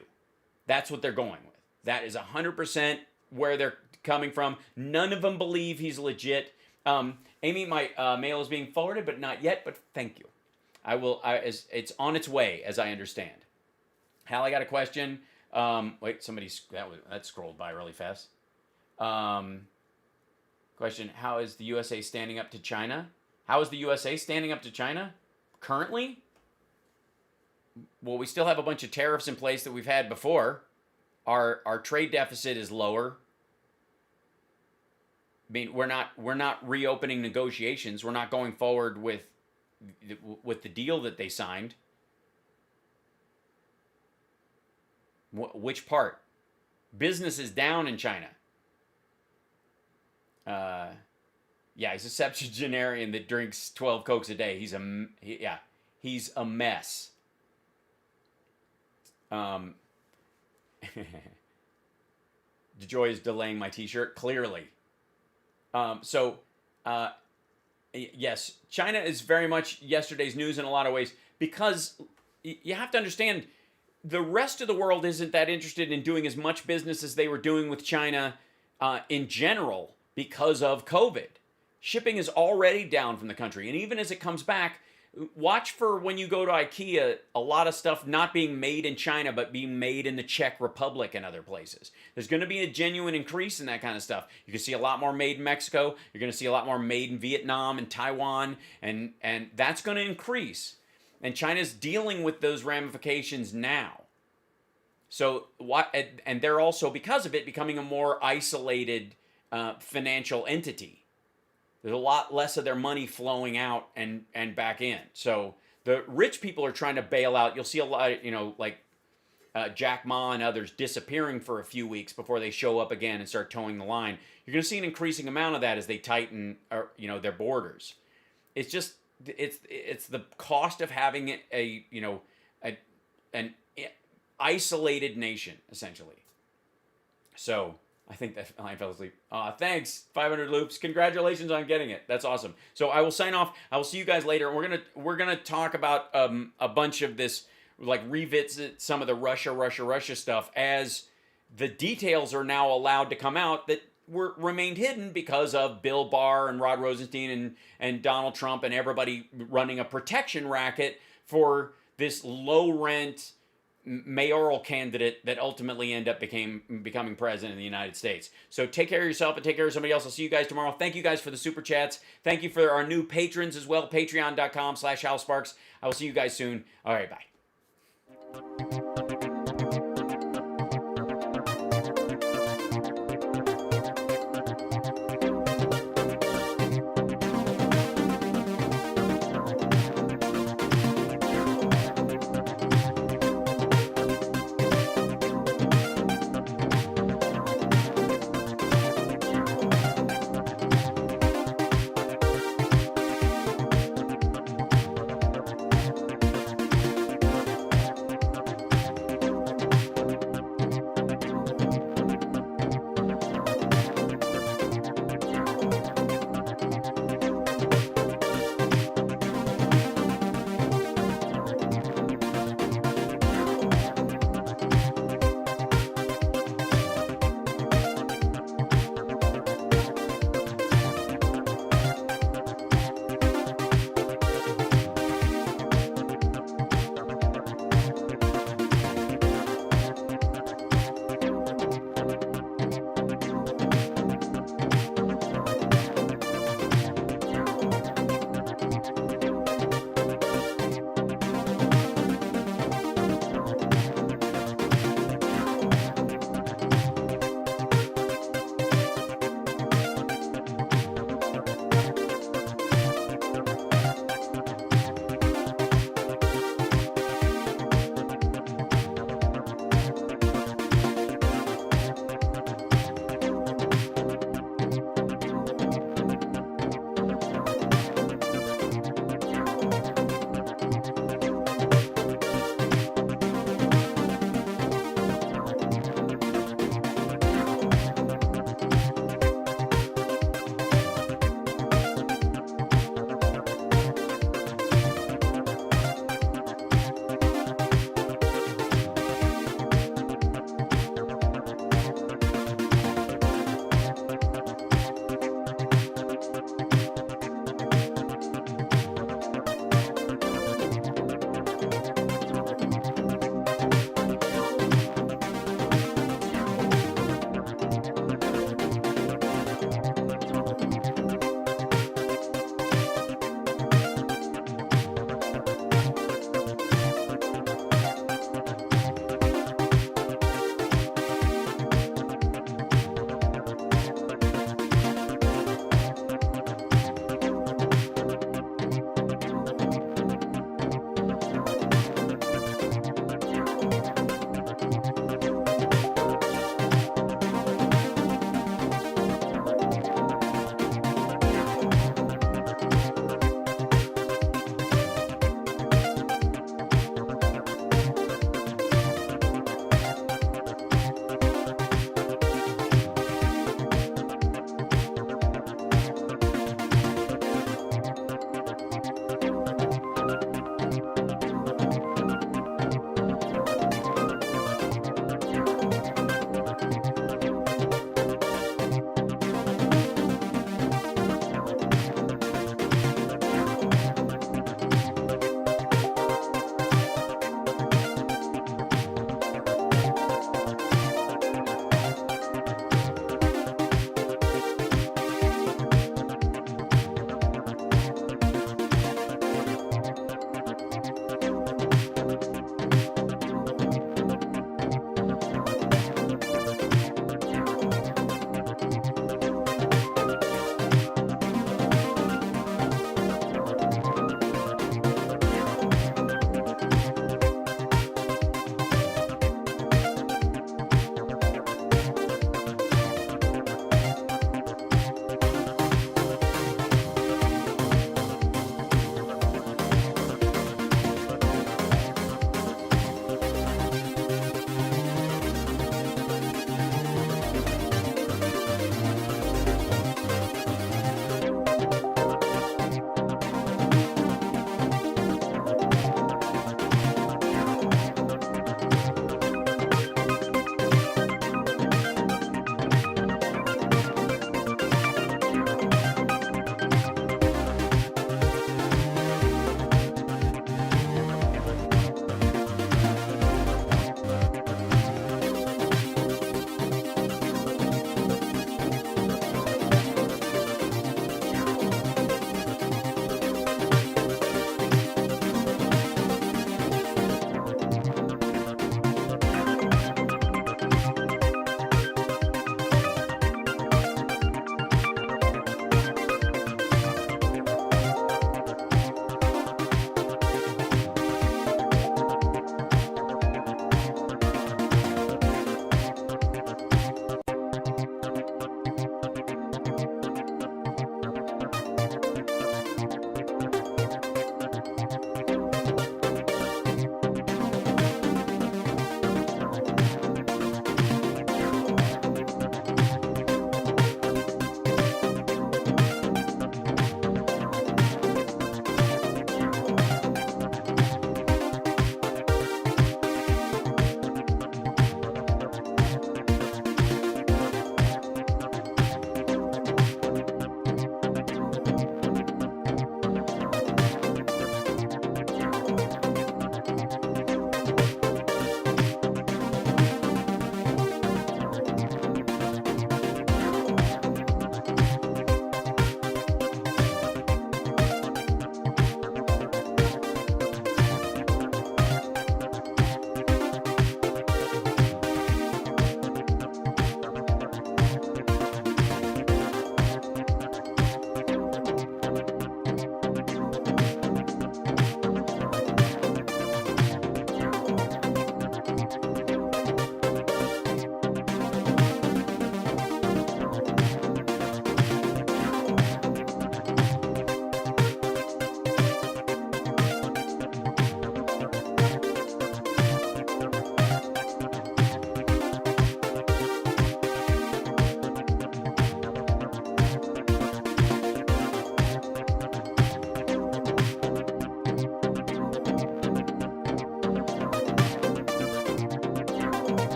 Speaker 1: That's what they're going with. That is 100% where they're coming from. None of them believe he's legit. Amy, my mail is being forwarded, but not yet, but thank you. It's on its way, as I understand. Hal, I got a question. Wait, that scrolled by really fast. Question, how is the USA standing up to China? How is the USA standing up to China currently? Well, we still have a bunch of tariffs in place that we've had before. Our trade deficit is lower. I mean, we're not reopening negotiations. We're not going forward with the deal that they signed. Which part? Business is down in China. Yeah, he's a septuagenarian that drinks 12 Cokes a day. He's a mess. DeJoy is delaying my T-shirt, clearly. Yes, China is very much yesterday's news in a lot of ways, because you have to understand the rest of the world isn't that interested in doing as much business as they were doing with China in general because of COVID. Shipping is already down from the country, and even as it comes back, watch for when you go to IKEA, a lot of stuff not being made in China, but being made in the Czech Republic and other places. There's going to be a genuine increase in that kind of stuff. You can see a lot more made in Mexico. You're going to see a lot more made in Vietnam and Taiwan, and that's going to increase. And China's dealing with those ramifications now. So and they're also, because of it, becoming a more isolated financial entity. There's a lot less of their money flowing out and back in. So the rich people are trying to bail out. You'll see a lot, like Jack Ma and others disappearing for a few weeks before they show up again and start towing the line. You're going to see an increasing amount of that as they tighten, their borders. It's just it's the cost of having an isolated nation, essentially. So I think that line fell asleep. Thanks, 500 loops. Congratulations on getting it. That's awesome. So I will sign off. I will see you guys later. We're gonna talk about a bunch of this, like revisit some of the Russia stuff as the details are now allowed to come out that remained hidden because of Bill Barr and Rod Rosenstein and Donald Trump and everybody running a protection racket for this low rent mayoral candidate that ultimately ended up becoming president of the United States. So take care of yourself and take care of somebody else. I'll see you guys tomorrow. Thank you guys for the super chats. Thank you for our new patrons as well. Patreon.com/HalSparks. I will see you guys soon. All right, bye.